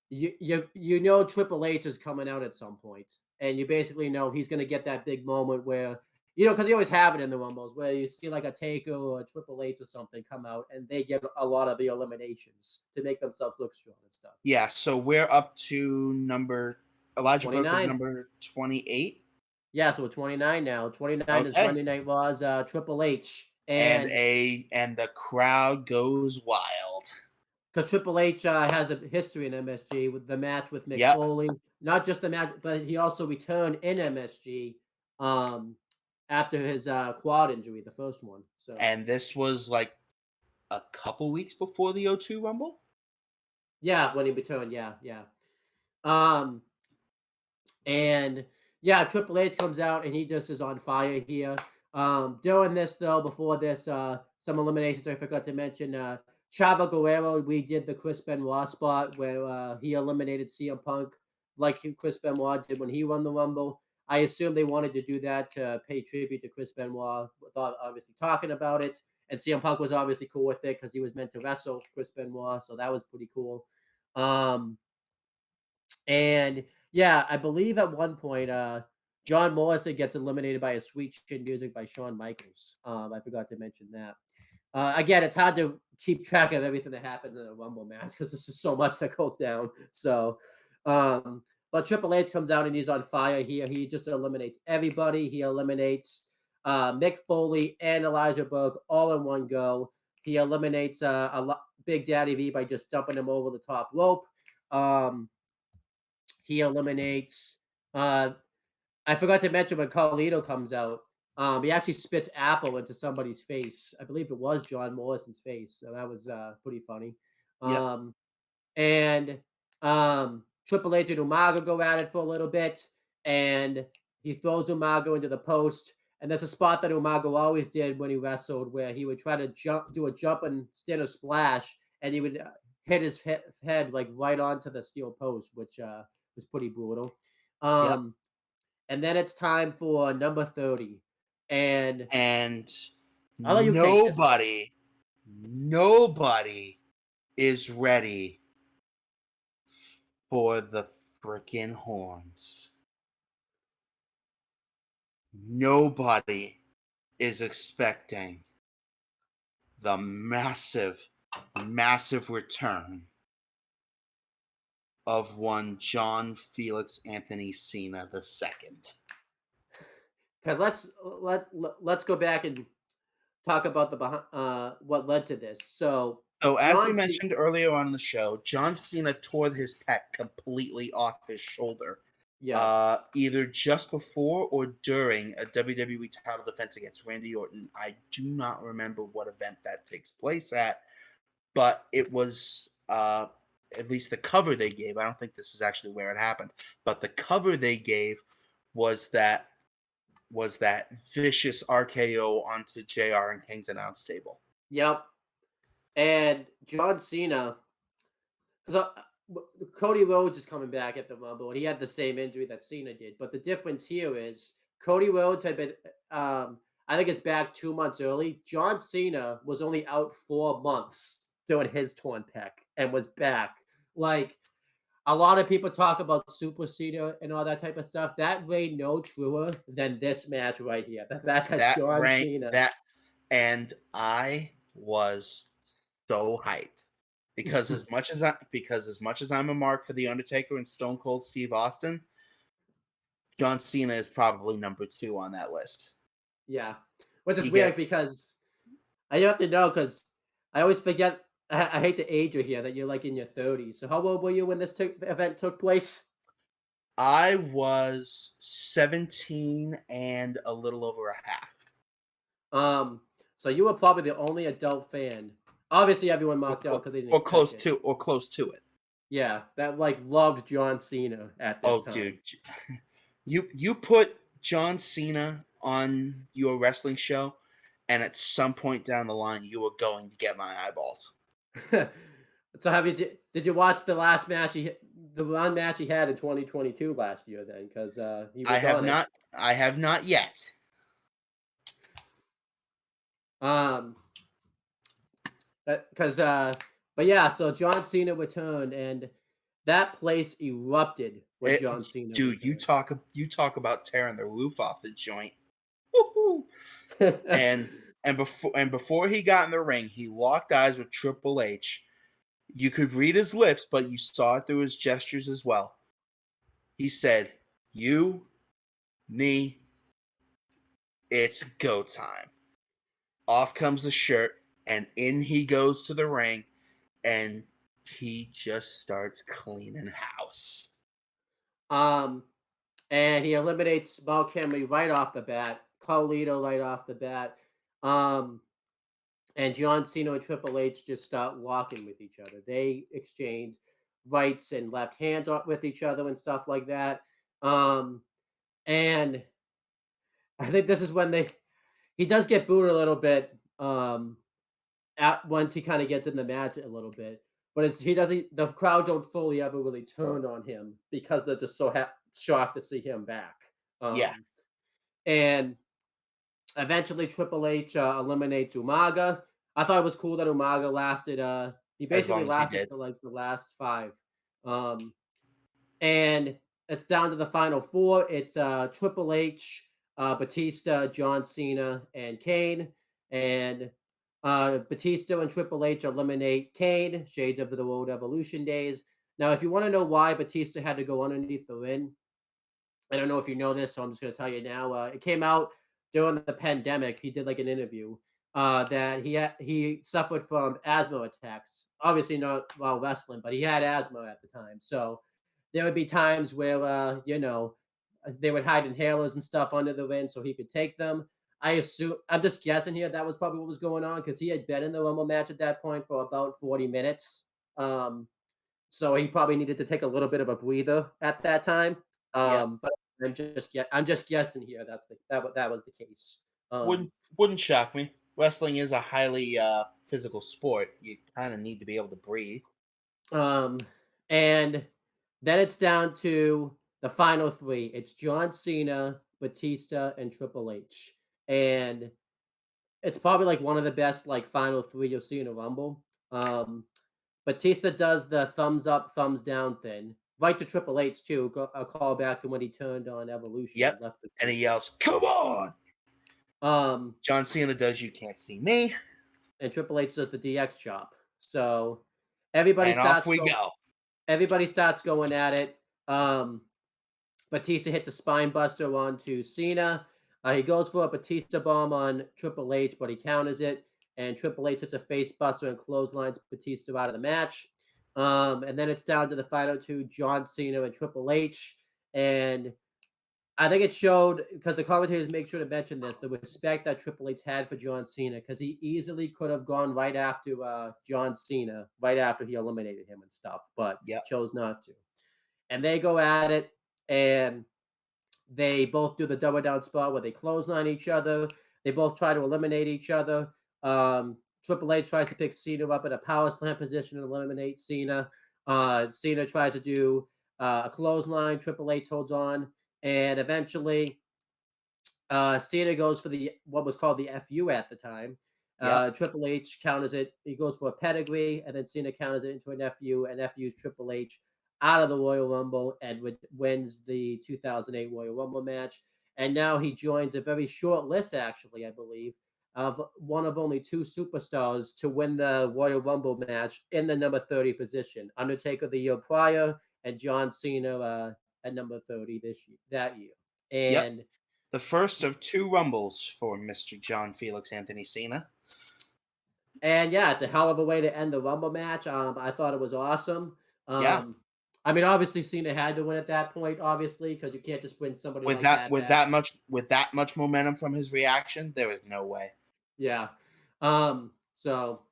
Speaker 3: you know Triple H is coming out at some point, and you basically know he's going to get that big moment where because you always have it in the Rumbles where you see like a Taker or a Triple H or something come out, and they get a lot of the eliminations to make themselves look strong and stuff.
Speaker 2: yeah, so we're up to Elijah Burke was
Speaker 3: 29.
Speaker 2: number 28.
Speaker 3: Yeah, so we're 29 now. 29 is
Speaker 2: Okay.
Speaker 3: Monday Night Raw's Triple H,
Speaker 2: And
Speaker 3: and
Speaker 2: the crowd goes wild.
Speaker 3: because Triple H has a history in MSG with the match with Mick
Speaker 2: Yep.
Speaker 3: Foley. Not just the match, but he also returned in MSG after his quad injury, the first one. So
Speaker 2: And this was like a couple weeks before the O2 Rumble.
Speaker 3: yeah, when he returned, yeah. Um, and yeah, Triple H comes out and he just is on fire here. During this though, before this, some eliminations I forgot to mention. Chavo Guerrero, we did the Chris Benoit spot where he eliminated CM Punk like Chris Benoit did when he won the Rumble. I assume they wanted to do that to pay tribute to Chris Benoit without obviously talking about it. And CM Punk was obviously cool with it because he was meant to wrestle Chris Benoit, so that was pretty cool. And yeah, I believe at one point, John Morrison gets eliminated by a Sweet Chin Music by Shawn Michaels. I forgot to mention that. Again, it's hard to keep track of everything that happens in a Rumble match because there's just so much that goes down. So, but Triple H comes out and he's on fire here. He just eliminates everybody. He eliminates Mick Foley and Elijah Burke all in one go. He eliminates Big Daddy V by just dumping him over the top rope. He eliminates. I forgot to mention when Carlito comes out. He actually spits apple into somebody's face. I believe it was John Morrison's face. So that was pretty funny.
Speaker 2: Yep.
Speaker 3: And Triple H and Umaga go at it for a little bit, and he throws Umaga into the post. And that's a spot that Umaga always did when he wrestled, where he would try to do a jump and stand a splash, and he would hit his head like right onto the steel post, which was pretty brutal.
Speaker 2: Yep.
Speaker 3: And then it's time for number 30. And
Speaker 2: And
Speaker 3: I'll let you take this.
Speaker 2: nobody is ready for the freaking horns. Nobody is expecting the massive return of one John Felix Anthony Cena II.
Speaker 3: Because let's go back and talk about what led to this. So
Speaker 2: So, as we
Speaker 3: John C.
Speaker 2: mentioned earlier on in the show, John Cena tore his pec completely off his shoulder,
Speaker 3: Yeah,
Speaker 2: either just before or during a WWE title defense against Randy Orton. I do not remember what event that takes place at, but it was at least the cover they gave. I don't think this is actually where it happened, but the cover they gave was that vicious RKO onto JR and King's announce table.
Speaker 3: yep. And John Cena, because Cody Rhodes is coming back at the Rumble, and he had the same injury that Cena did. But the difference here is Cody Rhodes had been, I think it's back 2 months early. John Cena was only out 4 months doing his torn pec and was back. Like, a lot of people talk about Super Cena and all that type of stuff. That rang no truer than this match right here. The fact that
Speaker 2: That
Speaker 3: John
Speaker 2: rank
Speaker 3: Cena.
Speaker 2: that, and I was so hyped because as much as I'm a mark for the Undertaker and Stone Cold Steve Austin, John Cena is probably number 2 on that list.
Speaker 3: Yeah, which is
Speaker 2: You
Speaker 3: weird
Speaker 2: get
Speaker 3: because I have to know because I always forget. I hate to age you here that you're like in your 30s. So how old were you when this event took place?
Speaker 2: I was 17 and a little over a half.
Speaker 3: So you were probably the only adult fan. Obviously, everyone marked out because they didn't
Speaker 2: Or
Speaker 3: expect it.
Speaker 2: close to it.
Speaker 3: Yeah, that like loved John Cena at this
Speaker 2: Oh,
Speaker 3: time.
Speaker 2: dude, you put John Cena on your wrestling show, and at some point down the line, you were going to get my eyeballs.
Speaker 3: So did you watch the last match the one match he had in 2022 last year then? Because he
Speaker 2: I
Speaker 3: was
Speaker 2: have
Speaker 3: on
Speaker 2: not. I have not yet.
Speaker 3: it. But yeah, so John Cena returned, and that place erupted when John Cena
Speaker 2: Dude,
Speaker 3: returned.
Speaker 2: you talk about tearing the roof off the joint. Woo-hoo. And before he got in the ring, he locked eyes with Triple H. You could read his lips, but you saw it through his gestures as well. He said, "You, me, it's go time." Off comes the shirt, and in he goes to the ring, and he just starts cleaning house.
Speaker 3: And he eliminates Mark Henry right off the bat, Carlito right off the bat. And John Cena and Triple H just start walking with each other. They exchange rights and left hands with each other and stuff like that. And I think this is when he does get booed a little bit at once he kind of gets in the match a little bit. But the crowd don't fully ever really turn on him because they're just so shocked to see him back.
Speaker 2: Yeah.
Speaker 3: And eventually Triple H eliminates Umaga. I thought it was cool that Umaga lasted. He basically
Speaker 2: long as he
Speaker 3: lasted
Speaker 2: did.
Speaker 3: for like the last 5. And it's down to the final 4. It's Triple H, Batista, John Cena, and Kane. And Batista and Triple H eliminate Kane, Shades of the World Evolution days. Now, if you want to know why Batista had to go underneath the ring, I don't know if you know this, so I'm just going to tell you now. It came out during the pandemic. He did like an interview that he suffered from asthma attacks. Obviously not while wrestling, but he had asthma at the time. So there would be times where they would hide inhalers and stuff under the ring so he could take them. I'm just guessing here that was probably what was going on because he had been in the Rumble match at that point for about 40 minutes. So he probably needed to take a little bit of a breather at that time. But I'm just guessing here. That was the case.
Speaker 2: Wouldn't shock me. Wrestling is a highly physical sport. You kind of need to be able to breathe.
Speaker 3: And then it's down to the final 3. It's John Cena, Batista, and Triple H. And it's probably like one of the best like final 3 you'll see in a Rumble. Batista does the thumbs up, thumbs down thing. Right to Triple H too. A call back to when he turned on Evolution.
Speaker 2: Yep. And he yells, "Come on!" John Cena does "You Can't See Me,"
Speaker 3: and Triple H does the DX chop. So everybody
Speaker 2: and
Speaker 3: starts
Speaker 2: off we go.
Speaker 3: Everybody starts going at it. Batista hits a spine buster onto Cena. He goes for a Batista bomb on Triple H, but he counters it, and Triple H hits a face buster and clotheslines Batista out of the match. And then it's down to the final two, John Cena and Triple H. And I think it showed, because the commentators make sure to mention this, the respect that Triple H had for John Cena, because he easily could have gone right after John Cena, right after he eliminated him and stuff, but
Speaker 2: Yep.
Speaker 3: chose not to. And they go at it, and they both do the double down spot where they clothesline each other. They both try to eliminate each other. Triple H tries to pick Cena up in a power slam position and eliminate Cena. Cena tries to do a clothesline. Triple H holds on, and eventually Cena goes for the what was called the FU at the time.
Speaker 2: Yep.
Speaker 3: Triple H counters it. He goes for a pedigree, and then Cena counters it into an FU, and FU's Triple H out of the Royal Rumble and wins the 2008 Royal Rumble match. And now he joins a very short list, actually, I believe, of one of only two superstars to win the Royal Rumble match in the number 30 position. Undertaker the year prior, and John Cena at number 30 that year.
Speaker 2: Yep.
Speaker 3: And
Speaker 2: The first of two Rumbles for Mr. John Felix Anthony Cena.
Speaker 3: And yeah, it's a hell of a way to end the Rumble match. I thought it was awesome.
Speaker 2: Yeah.
Speaker 3: I mean, obviously Cena had to win at that point, obviously, because you can't just win somebody
Speaker 2: With
Speaker 3: like
Speaker 2: that,
Speaker 3: that.
Speaker 2: with that much momentum from his reaction, there is no way.
Speaker 3: Yeah. So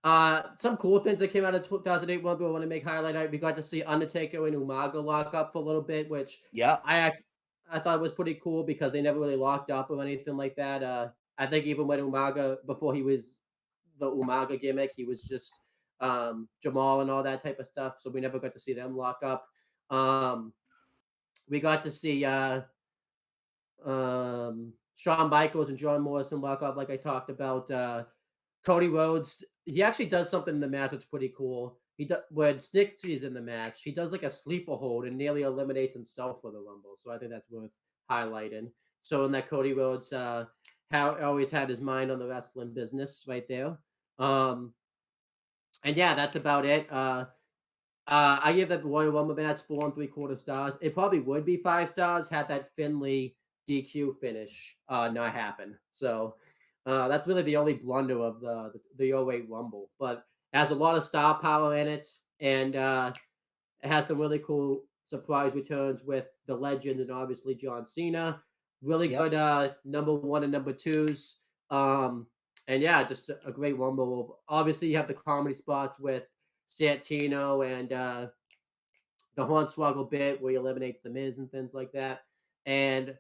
Speaker 3: some cool things that came out of 2008 Rumble I want to make highlight out. We got to see Undertaker and Umaga lock up for a little bit, which
Speaker 2: Yeah.
Speaker 3: I thought was pretty cool because they never really locked up or anything like that. I think even when Umaga, before he was the Umaga gimmick, he was just Jamal and all that type of stuff. So we never got to see them lock up. We got to see Shawn Michaels and John Morrison lock up, like I talked about. Cody Rhodes, he actually does something in the match that's pretty cool. When Snitsky's in the match, he does like a sleeper hold and nearly eliminates himself for the Rumble. So I think that's worth highlighting. So in that Cody Rhodes, always had his mind on the wrestling business right there. And yeah, that's about it. I give that Royal Rumble match 4 3/4 stars. It probably would be 5 stars had that Finley DQ finish not happen. So that's really the only blunder of the 08 Rumble. But it has a lot of star power in it, and it has some really cool surprise returns with the legend and obviously John Cena. Really
Speaker 2: Yep.
Speaker 3: good number 1 and number 2s. And yeah, just a great Rumble. Obviously, you have the comedy spots with Santino and the Hornswoggle bit where he eliminates the Miz and things like that. And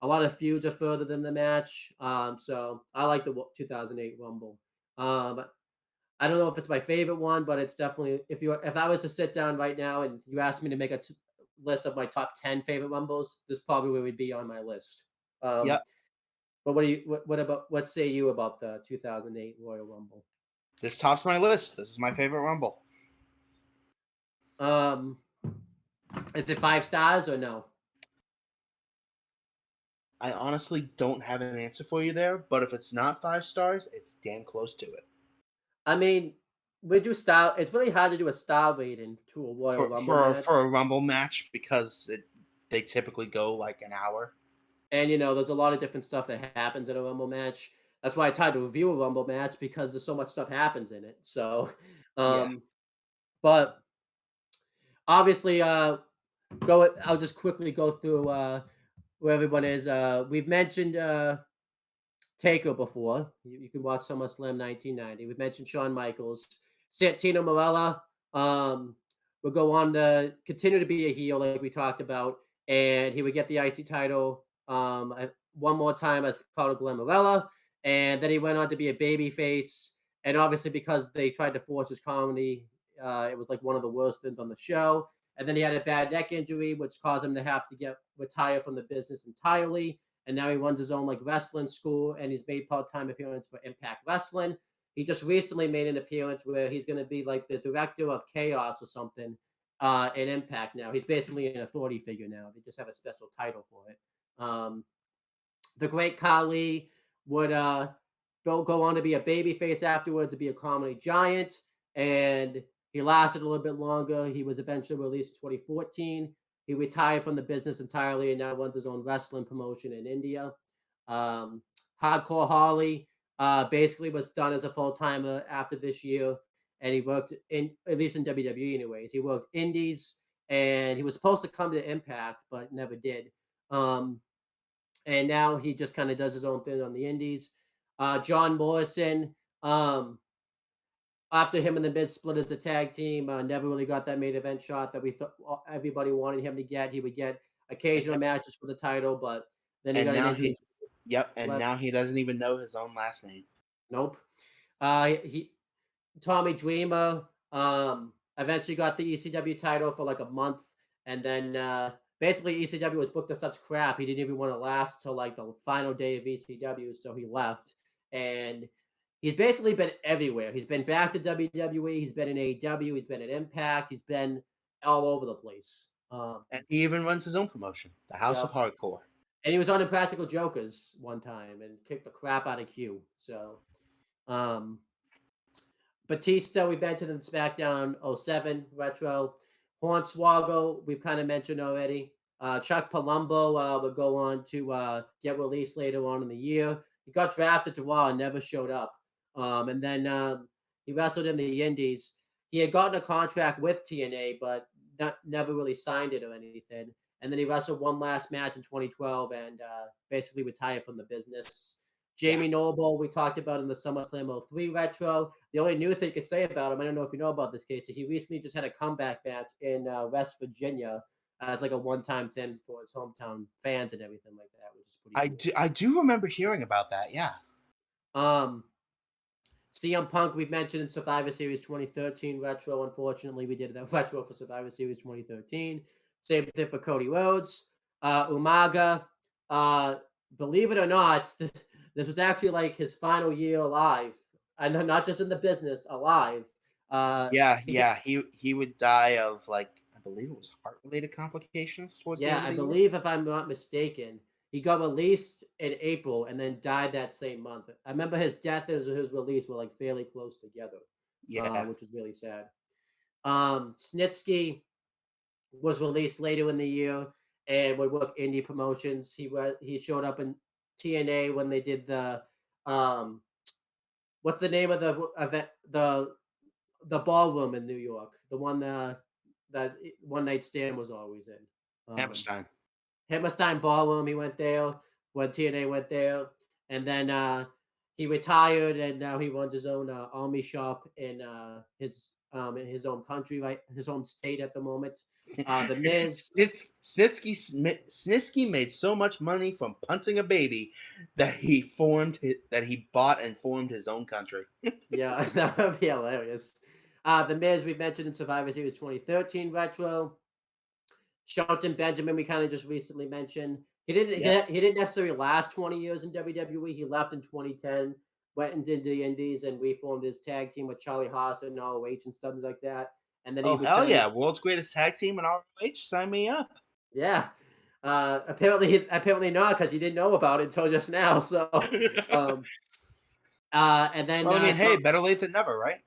Speaker 3: a lot of feuds are further than the match. So I like the 2008 Rumble. I don't know if it's my favorite one, but it's definitely if I was to sit down right now and you asked me to make a list of my top 10 favorite Rumbles, this probably would be on my list.
Speaker 2: Yep.
Speaker 3: But what say you about the 2008 Royal Rumble?
Speaker 2: This tops my list. This is my favorite Rumble.
Speaker 3: Is it 5 stars or no?
Speaker 2: I honestly don't have an answer for you there, but if it's not 5 stars, it's damn close to it.
Speaker 3: I mean, we do style. It's really hard to do a star rating to a Royal Rumble match.
Speaker 2: For a Rumble match because they typically go like an hour.
Speaker 3: And there's a lot of different stuff that happens in a Rumble match. That's why it's hard to review a Rumble match because there's so much stuff happens in it. So,
Speaker 2: Yeah.
Speaker 3: but obviously, I'll just quickly go through where everyone is. We've mentioned Taker before. You can watch SummerSlam 1990. We've mentioned Shawn Michaels, Santino Marella. Will go on to continue to be a heel, like we talked about, and he would get the IC title one more time as Carlo Glamorella, and then he went on to be a babyface. And obviously, because they tried to force his comedy, it was like one of the worst things on the show. And then he had a bad neck injury, which caused him to have to retire from the business entirely. And now he runs his own like wrestling school, and he's made part-time appearance for Impact Wrestling. He just recently made an appearance where he's going to be like the director of chaos or something in Impact now. He's basically an authority figure now. They just have a special title for it. The Great Khali would go on to be a babyface afterwards, to be a comedy giant, and he lasted a little bit longer. He was eventually released in 2014. He retired from the business entirely and now runs his own wrestling promotion in India. Um, Hardcore Holly basically was done as a full timer after this year, and he worked in at least in WWE anyways. He worked Indies, and he was supposed to come to Impact, but never did. Um, and now he just kind of does his own thing on the Indies. John Morrison, um, after him and the Miz split as a tag team, never really got that main event shot that we thought everybody wanted him to get. He would get occasional matches for the title, but then he
Speaker 2: And
Speaker 3: got an
Speaker 2: now
Speaker 3: injury.
Speaker 2: and now he doesn't even know his own last name.
Speaker 3: Nope. He Tommy Dreamer eventually got the ECW title for like a month, and then basically ECW was booked as such crap he didn't even want to last till like the final day of ECW, so he left. And he's basically been everywhere. He's been back to WWE. He's been in AEW. He's been at Impact. He's been all over the place.
Speaker 2: And he even runs his own promotion, the House of
Speaker 3: Yep.
Speaker 2: Hardcore.
Speaker 3: And he was on Impractical Jokers one time and kicked the crap out of Q. So, Batista, we mentioned in SmackDown 07 Retro. Hornswoggle, we've kind of mentioned already. Chuck Palumbo would go on to get released later on in the year. He got drafted to Raw and never showed up. And then he wrestled in the Indies. He had gotten a contract with TNA, but never really signed it or anything. And then he wrestled one last match in 2012 and basically retired from the business. Jamie Noble, we talked about in the SummerSlam 03 Retro. The only new thing I could say about him, I don't know if you know about this case, he recently just had a comeback match in West Virginia as like a one-time thing for his hometown fans and everything like that, which is pretty cool.
Speaker 2: I do remember hearing about that. Yeah.
Speaker 3: CM Punk, we've mentioned in Survivor Series 2013 Retro. Unfortunately, we did that Retro for Survivor Series 2013. Same thing for Cody Rhodes. Umaga, believe it or not, this was actually like his final year alive. I know, not just in the business, alive.
Speaker 2: He would die of, like, I believe it was heart-related complications towards the end of
Speaker 3: I
Speaker 2: the year.
Speaker 3: believe, if I'm not mistaken, he got released in April and then died that same month. I remember his death and his release were like fairly close together.
Speaker 2: Yeah.
Speaker 3: Which was really sad. Snitsky was released later in the year and would work indie promotions. He showed up in TNA when they did the what's the name of the event, the ballroom in New York, the one that One Night Stand was always in.
Speaker 2: Hammerstein.
Speaker 3: Hammerstein Ballroom. He went there when TNA went there, and then he retired, and now he runs his own army shop in his own country, right, his home state at the moment. The Miz.
Speaker 2: Snitsky made so much money from punting a baby that he bought and formed his own country.
Speaker 3: Yeah, that would be hilarious. The Miz, we've mentioned in Survivor Series 2013 Retro. Shelton Benjamin, we kind of just recently mentioned. He didn't necessarily last 20 years in WWE. He left in 2010, went and did the Indies, and reformed his tag team with Charlie Haas and ROH and stuff like that. And then he
Speaker 2: hell yeah! World's greatest tag team in ROH. Sign me up.
Speaker 3: Yeah. Apparently not, because he didn't know about it until just now. So, and then
Speaker 2: well, I mean, hey, better late than never, right?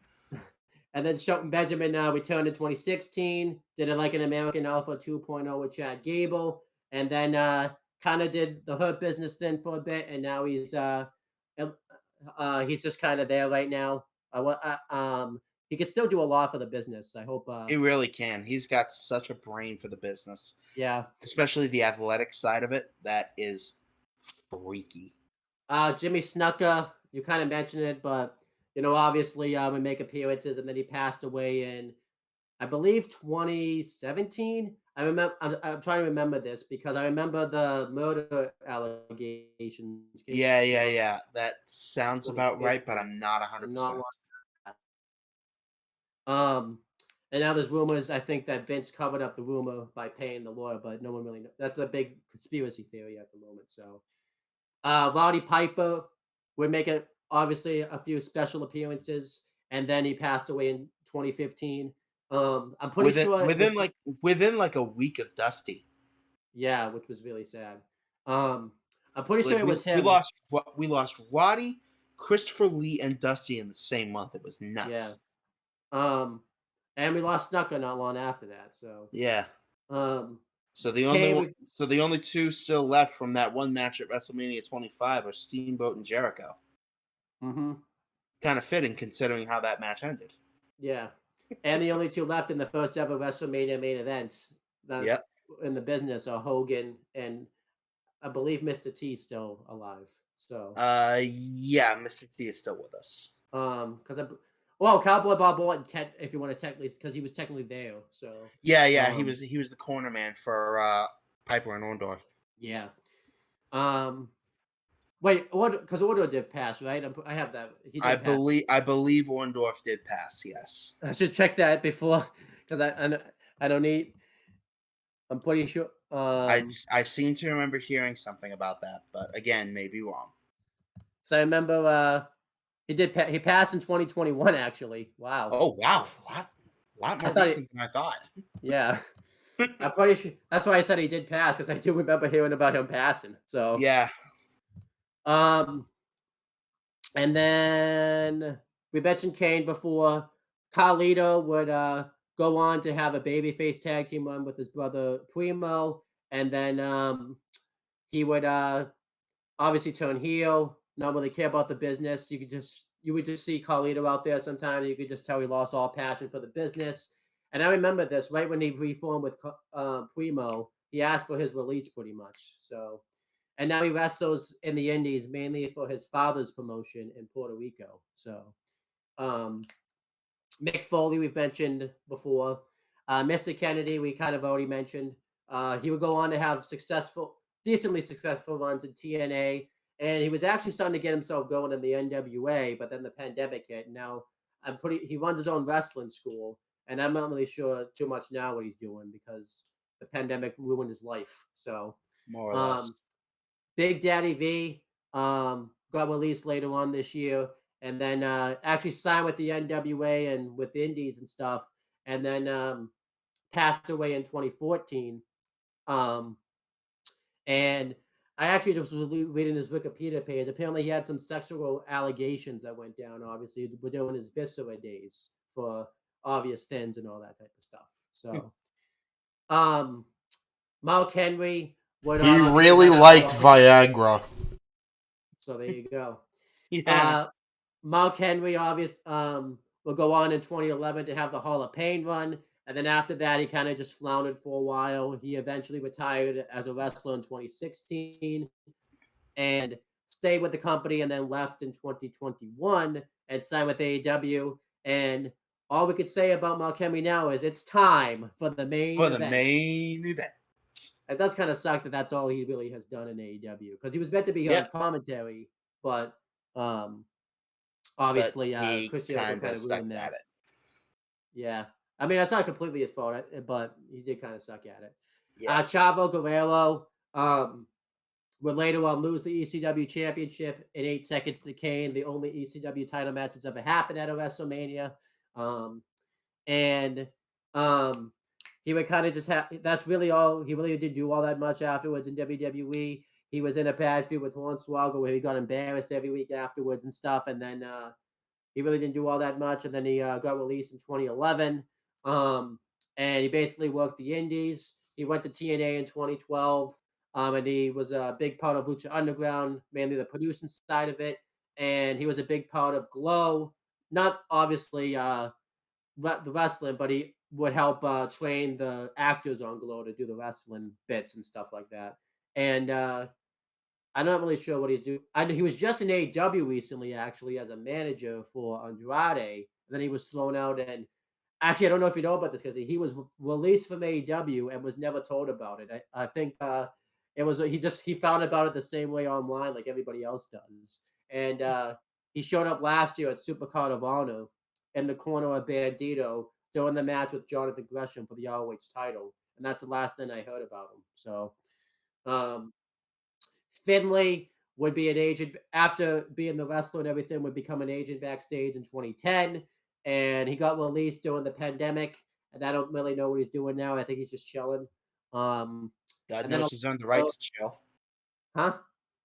Speaker 3: And then Shelton Benjamin returned in 2016, did it like an American Alpha 2.0 with Chad Gable, and then kind of did the Hurt Business thing for a bit, and now he's just kind of there right now. He could still do a lot for the business. I hope
Speaker 2: he really can. He's got such a brain for the business.
Speaker 3: Yeah,
Speaker 2: especially the athletic side of it. That is freaky.
Speaker 3: Jimmy Snuka, you kind of mentioned it, but obviously, we make appearances, and then he passed away in, I believe, 2017. I remember. I'm trying to remember this because I remember the murder allegations.
Speaker 2: Yeah. That sounds about right, but I'm not 100%.
Speaker 3: And now there's rumors. I think that Vince covered up the rumor by paying the lawyer, but no one really knows. That's a big conspiracy theory at the moment. So, Roddy Piper would make it. Obviously, a few special appearances, and then he passed away in 2015. I'm pretty sure
Speaker 2: within like a week of Dusty.
Speaker 3: Yeah, which was really sad. I'm pretty sure it was him.
Speaker 2: We lost Roddy, Christopher Lee, and Dusty in the same month. It was nuts.
Speaker 3: Yeah. And we lost Snuka not long after that. So
Speaker 2: yeah. So the
Speaker 3: Kane
Speaker 2: only two still left from that one match at WrestleMania 25 are Steamboat and Jericho.
Speaker 3: Mm-hmm.
Speaker 2: Kind of fitting considering how that match ended.
Speaker 3: Yeah. And the only two left in the first ever WrestleMania main events
Speaker 2: Yep.
Speaker 3: in the business are Hogan and I believe Mr. T still alive. So
Speaker 2: Yeah, Mr. T is still with us.
Speaker 3: Cowboy Bob Orton, if you want to technically, because he was technically there. So
Speaker 2: Yeah, he was the corner man for Piper and Orndorff.
Speaker 3: yeah. Wait, because Ordo did pass, right? I have that. He did pass.
Speaker 2: I believe Orndorff did pass. Yes.
Speaker 3: I should check that before, because I don't need. I'm pretty sure.
Speaker 2: I seem to remember hearing something about that, but again, maybe wrong.
Speaker 3: So I remember he passed in 2021 actually. Wow.
Speaker 2: Oh wow, lot more recent than I thought.
Speaker 3: Yeah. I'm pretty sure that's why I said he did pass, because I do remember hearing about him passing. So
Speaker 2: Yeah.
Speaker 3: And then we mentioned Kane before. Carlito would go on to have a babyface tag team run with his brother Primo, and then he would obviously turn heel, not really care about the business. You would just see Carlito out there sometimes. You could just tell he lost all passion for the business. And I remember this right when he reformed with Primo. He asked for his release pretty much. So, and now he wrestles in the Indies mainly for his father's promotion in Puerto Rico. So, um, Mick Foley we've mentioned before. Mr. Kennedy we kind of already mentioned. He would go on to have decently successful runs in TNA, and he was actually starting to get himself going in the NWA, but then the pandemic hit. And now he runs his own wrestling school, and I'm not really sure too much now what he's doing because the pandemic ruined his life. So,
Speaker 2: More or less.
Speaker 3: Big Daddy V got released later on this year, and then actually signed with the NWA and with the Indies and stuff, and then passed away in 2014. And I actually just was reading his Wikipedia page. Apparently, he had some sexual allegations that went down. Obviously, we're doing his viscera days for obvious things and all that type of stuff. So, Mark Henry would
Speaker 4: He really liked Viagra.
Speaker 3: So there you go.
Speaker 2: Yeah.
Speaker 3: Mark Henry will go on in 2011 to have the Hall of Pain run. And then after that, he kind of just floundered for a while. He eventually retired as a wrestler in 2016 and stayed with the company and then left in 2021 and signed with AEW. And all we could say about Mark Henry now is it's time for the main event.
Speaker 2: The main event.
Speaker 3: It does kind of suck that that's all he really has done in AEW because he was meant to be on commentary, but obviously Chris Jericho kind of ruined that. Yeah, I mean that's not completely his fault, but he did kind of suck at it. Yeah. Chavo Guerrero would later on lose the ECW championship in 8 seconds to Kane, the only ECW title match that's ever happened at a WrestleMania, and he would kind of just have. That's really all. He really didn't do all that much afterwards in WWE. He was in a bad feud with Hornswoggle where he got embarrassed every week afterwards and stuff. And then he really didn't do all that much. And then he got released in 2011. And he basically worked the Indies. He went to TNA in 2012. And he was a big part of Lucha Underground, mainly the producing side of it. And he was a big part of Glow. Not obviously the wrestling, but he would help train the actors on Glow to do the wrestling bits and stuff like that. And I'm not really sure what he's doing. He was just in AEW recently, actually, as a manager for Andrade. And then he was thrown out. And actually, I don't know if you know about this because he was released from AEW and was never told about it. I think it was he found about it the same way online, like everybody else does. And he showed up last year at Supercard of Honor in the corner of Bandito during the match with Jonathan Gresham for the ROH title. And that's the last thing I heard about him. So, Finlay would be an agent after being the wrestler and everything, would become an agent backstage in 2010. And he got released during the pandemic. And I don't really know what he's doing now. I think he's just chilling.
Speaker 2: God knows he's earned the right to chill.
Speaker 3: Huh?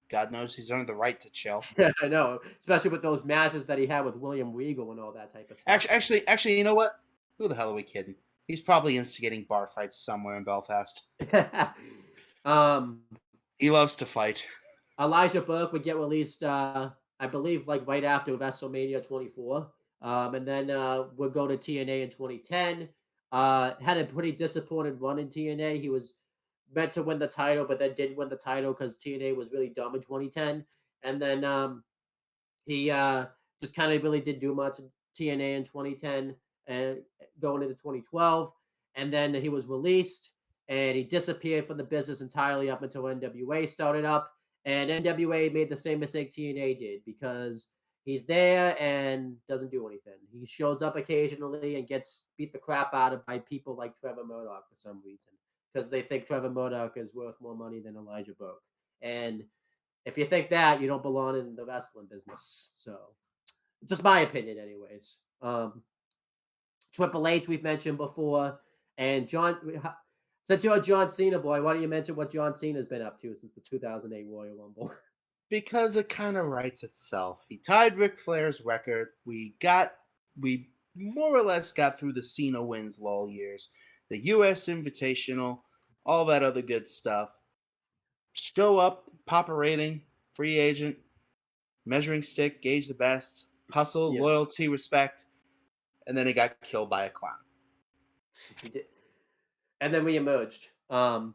Speaker 2: God knows he's earned the right to chill.
Speaker 3: I know, especially with those matches that he had with William Regal and all that type of stuff.
Speaker 2: Actually, you know what? Who the hell are we kidding? He's probably instigating bar fights somewhere in Belfast.
Speaker 3: um,
Speaker 2: He loves to fight.
Speaker 3: Elijah Burke would get released, I believe, like right after WrestleMania 24, and then would go to TNA in 2010. Had a pretty disappointed run in TNA. He was meant to win the title, but then didn't win the title because TNA was really dumb in 2010. And then he just kind of really didn't do much in TNA in 2010 and going into 2012. And then he was released and he disappeared from the business entirely up until NWA started up. And NWA made the same mistake TNA did because he's there and doesn't do anything. He shows up occasionally and gets beat the crap out of by people like Trevor Murdoch for some reason because they think Trevor Murdoch is worth more money than Elijah Burke. And if you think that, you don't belong in the wrestling business. So, just my opinion, anyways. Triple H we've mentioned before, and since you're a John Cena boy, why don't you mention what John Cena's been up to since the 2008 Royal Rumble?
Speaker 2: Because it kind of writes itself. He tied Ric Flair's record. We more or less got through the Cena wins lull years, the U.S. Invitational, all that other good stuff. Still up, Papa rating, free agent, measuring stick, gauge the best, hustle,
Speaker 3: Yeah.
Speaker 2: loyalty, respect, and then he got killed by a clown.
Speaker 3: He did. And then we emerged. But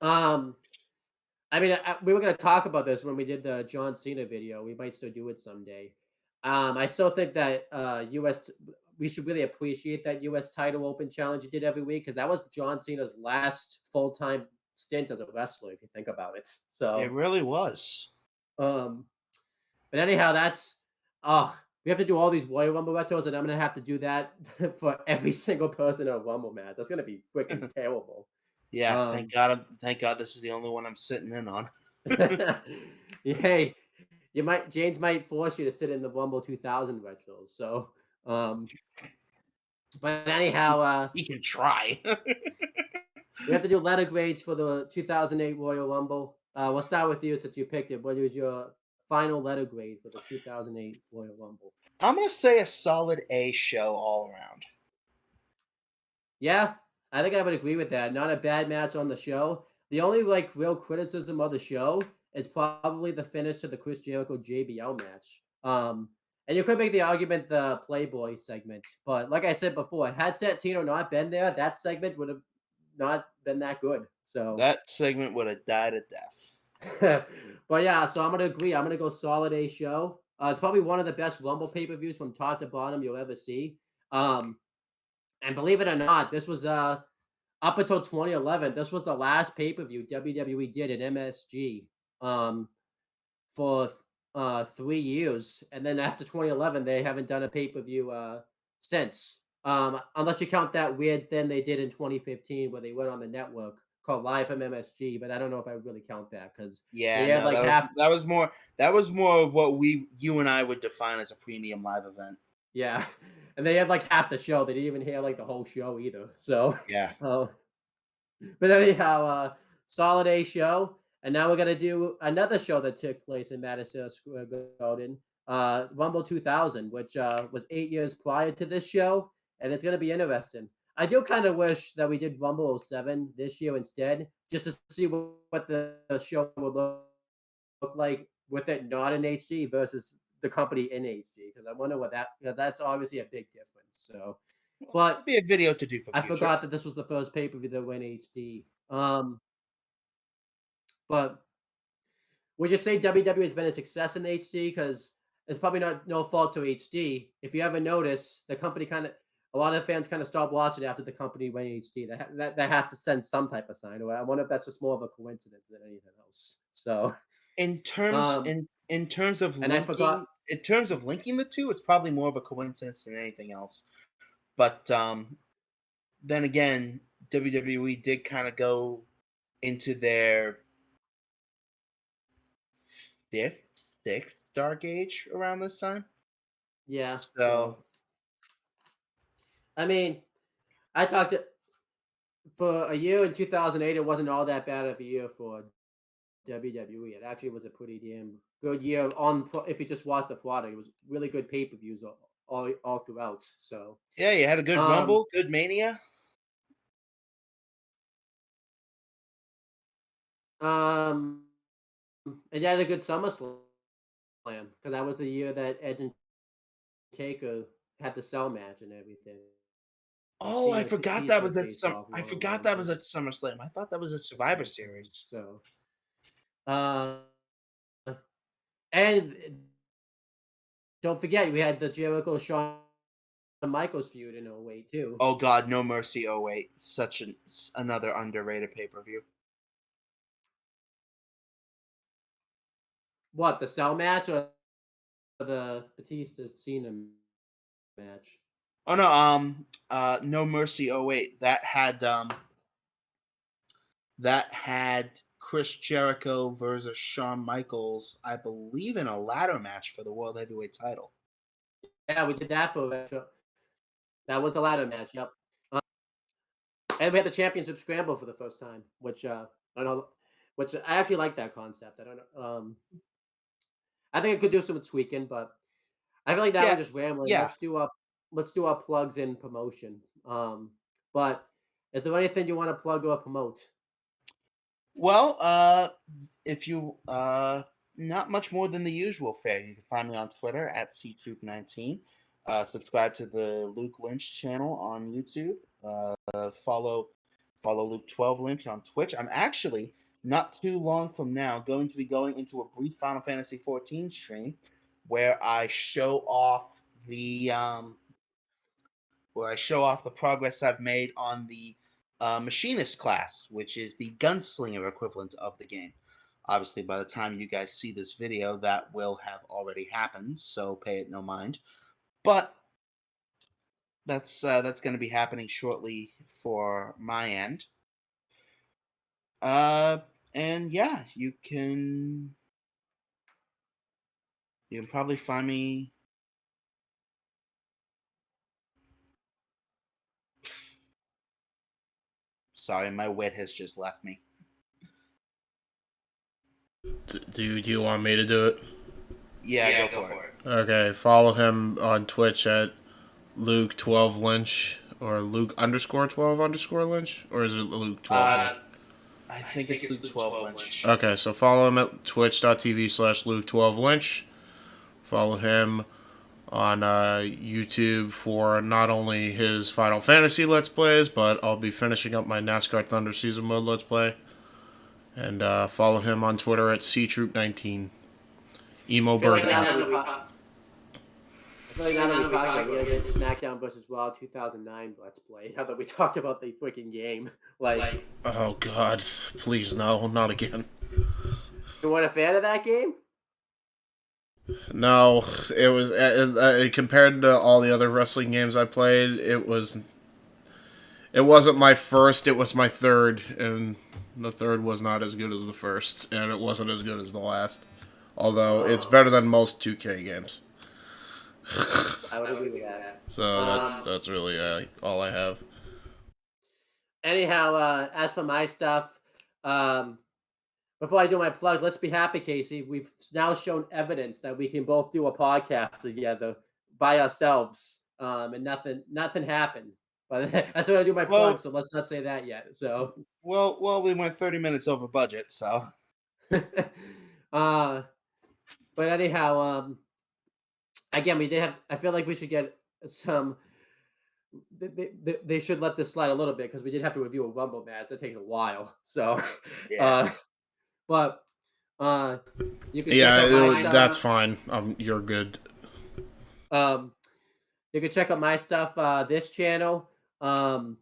Speaker 3: I mean, we were going to talk about this when we did the John Cena video. We might still do it someday. I still think that we should really appreciate that U.S. title open challenge he did every week because that was John Cena's last full time stint as a wrestler, if you think about it. So
Speaker 2: It really was.
Speaker 3: Um, but anyhow, we have to do all these Royal Rumble retros, and I'm gonna have to do that for every single person in a Rumble match. That's gonna be freaking terrible.
Speaker 2: Yeah, thank God. Thank God this is the only one I'm sitting in on.
Speaker 3: Hey, James might force you to sit in the Rumble 2000 retros. So, but anyhow,
Speaker 2: He can try.
Speaker 3: we have to do letter grades for the 2008 Royal Rumble. We'll start with you since you picked it. What is your final letter grade for the 2008 Royal Rumble?
Speaker 2: I'm gonna say a solid A show all around.
Speaker 3: Yeah, I think I would agree with that. Not a bad match on the show. The only like real criticism of the show is probably the finish to the Chris Jericho JBL match. And you could make the argument the Playboy segment, but like I said before, had Santino not been there, that segment would have not been that good. So
Speaker 2: That segment would have died a death.
Speaker 3: but yeah, so I'm gonna agree. I'm gonna go solid A show. It's probably one of the best Rumble pay-per-views from top to bottom you'll ever see. And believe it or not, this was up until 2011. This was the last pay-per-view WWE did at MSG for 3 years, and then after 2011, they haven't done a pay-per-view since. Unless you count that weird thing they did in 2015 where they went on the network called Live from MSG, but I don't know if I really count that because
Speaker 2: Yeah,
Speaker 3: they had
Speaker 2: no,
Speaker 3: like half.
Speaker 2: that was more of what you and I would define as a premium live event.
Speaker 3: Yeah, and they had like half the show. They didn't even hear like the whole show either. So
Speaker 2: Yeah.
Speaker 3: but anyhow, solid A show. And now we're gonna do another show that took place in Madison Square Garden, Rumble 2000, which was 8 years prior to this show, and it's gonna be interesting. I do kind of wish that we did Rumble 07 this year instead, just to see what the show would look like with it not in HD versus the company in HD. Because I wonder what that's obviously a big difference. So,
Speaker 2: Well,
Speaker 3: but
Speaker 2: be a video to do for
Speaker 3: I
Speaker 2: future.
Speaker 3: forgot that this was the first pay per view that went HD. But would you say WWE has been a success in HD? Because it's probably not no fault to HD. If you ever notice, the company a lot of fans kind of stopped watching after the company went HD. That has to send some type of sign. Or I wonder if that's just more of a coincidence than anything else. So,
Speaker 2: in terms of
Speaker 3: and I forgot.
Speaker 2: in terms of linking the two, it's probably more of a coincidence than anything else. But then again, WWE did kind of go into their sixth dark age around this time.
Speaker 3: Yeah.
Speaker 2: So
Speaker 3: I mean, I talked for a year in 2008. It wasn't all that bad of a year for WWE. It actually was a pretty damn good year if you just watch the product. It was really good pay-per-views all throughout. So
Speaker 2: Yeah, you had a good Rumble, good Mania.
Speaker 3: Um, and you had a good SummerSlam because that was the year that Edge and Taker had the cell match and everything.
Speaker 2: Oh, I
Speaker 3: Cena
Speaker 2: forgot that
Speaker 3: Batista
Speaker 2: was at
Speaker 3: faced off
Speaker 2: I
Speaker 3: one on
Speaker 2: forgot
Speaker 3: one.
Speaker 2: that was at SummerSlam. I thought that was at Survivor Series.
Speaker 3: So, uh, and don't forget we had the Jericho Shawn Michaels feud in 08 too.
Speaker 2: Oh God, No Mercy 08. Another underrated pay-per-view.
Speaker 3: What, the cell match or the Batista Cena match?
Speaker 2: Oh no, No Mercy 08. That had Chris Jericho versus Shawn Michaels, I believe, in a ladder match for the World Heavyweight title.
Speaker 3: Yeah, we did that for that was the ladder match. Yep. And we had the championship scramble for the first time, which I don't know, which I actually like that concept. I don't know. I think it could do some tweaking, but I feel like now we're
Speaker 2: Yeah,
Speaker 3: just rambling.
Speaker 2: yeah.
Speaker 3: Let's do our plugs in promotion. But is there anything you want to plug or promote?
Speaker 2: Well, if you not much more than the usual fare. You can find me on Twitter at ctroop19. Subscribe to the Luke Lynch channel on YouTube. Follow Luke 12 Lynch on Twitch. I'm actually not too long from now going to be going into a brief Final Fantasy 14 stream where I show off the progress I've made on the machinist class, which is the gunslinger equivalent of the game. Obviously, by the time you guys see this video, that will have already happened, so pay it no mind. But that's going to be happening shortly for my end. And yeah, you can probably find me. Sorry, my wit has just left me.
Speaker 4: Do you want me to do it?
Speaker 2: Yeah, go for it.
Speaker 4: Okay, follow him on Twitch at Luke12Lynch or Luke_12_Lynch, or is it Luke12?
Speaker 2: I think it's Luke 12 Lynch.
Speaker 4: Okay, so follow him at twitch.tv/Luke12Lynch. Follow him on YouTube for not only his Final Fantasy Let's Plays, but I'll be finishing up my NASCAR Thunder Season Mode Let's Play. And follow him on Twitter at ctroop19. Emo Bird out.
Speaker 3: I feel like now that we talked about it, SmackDown versus Raw 2009 Let's Play. Now that we talked about the freaking game, like,
Speaker 4: Oh God, please no, not again.
Speaker 3: you weren't a fan of that game?
Speaker 4: No, it was compared to all the other wrestling games I played. It wasn't my first. It was my third, and the third was not as good as the first, and it wasn't as good as the last. Although it's better than most 2K games.
Speaker 3: I would agree with that.
Speaker 4: So that's really all I have.
Speaker 3: Anyhow, as for my stuff, before I do my plug, let's be happy, Casey. We've now shown evidence that we can both do a podcast together by ourselves, and nothing happened. But that's when I do my plug, so let's not say that yet. So,
Speaker 2: Well, we went 30 minutes over budget, so.
Speaker 3: but anyhow, again, we did have. I feel like we should get some. They should let this slide a little bit because we did have to review a Rumble match. That takes a while. So,
Speaker 2: Yeah.
Speaker 3: but you can
Speaker 4: that's fine. You're good.
Speaker 3: You can check out my stuff. This channel. For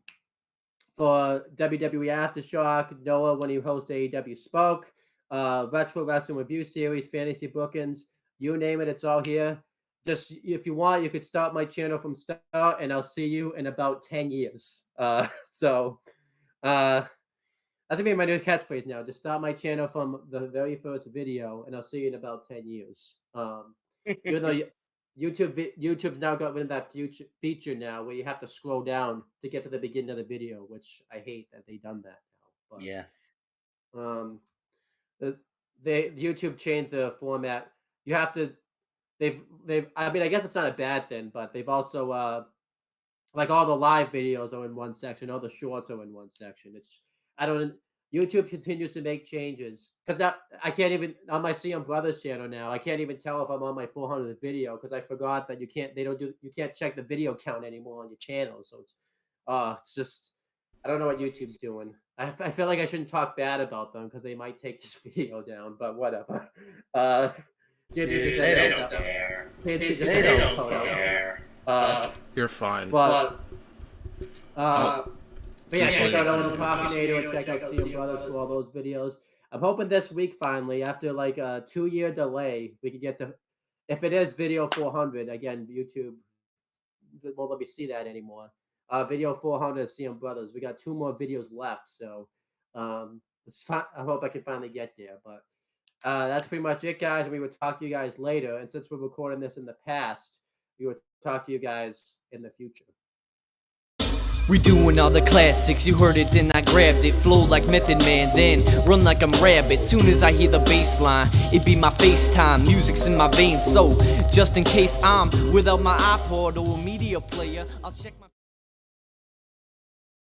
Speaker 3: WWE Aftershock, Noah when he hosts AEW Spoke, Retro Wrestling Review Series, Fantasy Bookings, you name it, it's all here. Just if you want, you could start my channel from start, and I'll see you in about 10 years. So that's gonna be my new catchphrase now. Just start my channel from the very first video, and I'll see you in about 10 years. Even though YouTube's now got rid of that feature now where you have to scroll down to get to the beginning of the video, which I hate that they've done that now. But,
Speaker 2: Yeah.
Speaker 3: The YouTube changed the format. You have to they've I mean, I guess it's not a bad thing, but they've also like all the live videos are in one section, all the shorts are in one section. It's I don't YouTube continues to make changes because I can't even on my CM Brothers channel now. I can't even tell if I'm on my 400th video because I forgot that you can't check the video count anymore on your channel. So it's just I don't know what YouTube's doing. I feel like I shouldn't talk bad about them because they might take this video down, but whatever. They don't care. They don't care.
Speaker 4: You're fine.
Speaker 3: But yeah, check out Talkinator, check out CM Brothers for all those videos. I'm hoping this week finally, after like a 2-year delay, we can get to if it is video 400 again. YouTube won't let me see that anymore. Video 400 CM Brothers. We got 2 more videos left, so it's fine. I hope I can finally get there. But that's pretty much it, guys. We will talk to you guys later. And since we're recording this in the past, we will talk to you guys in the future.
Speaker 1: Redoing all the classics, you heard it, then I grabbed it. Flow like Method Man, then run like I'm Rabbit. Soon as I hear the bass line, it be my FaceTime. Music's in my veins, so just in case I'm without my iPod or a media player, I'll check my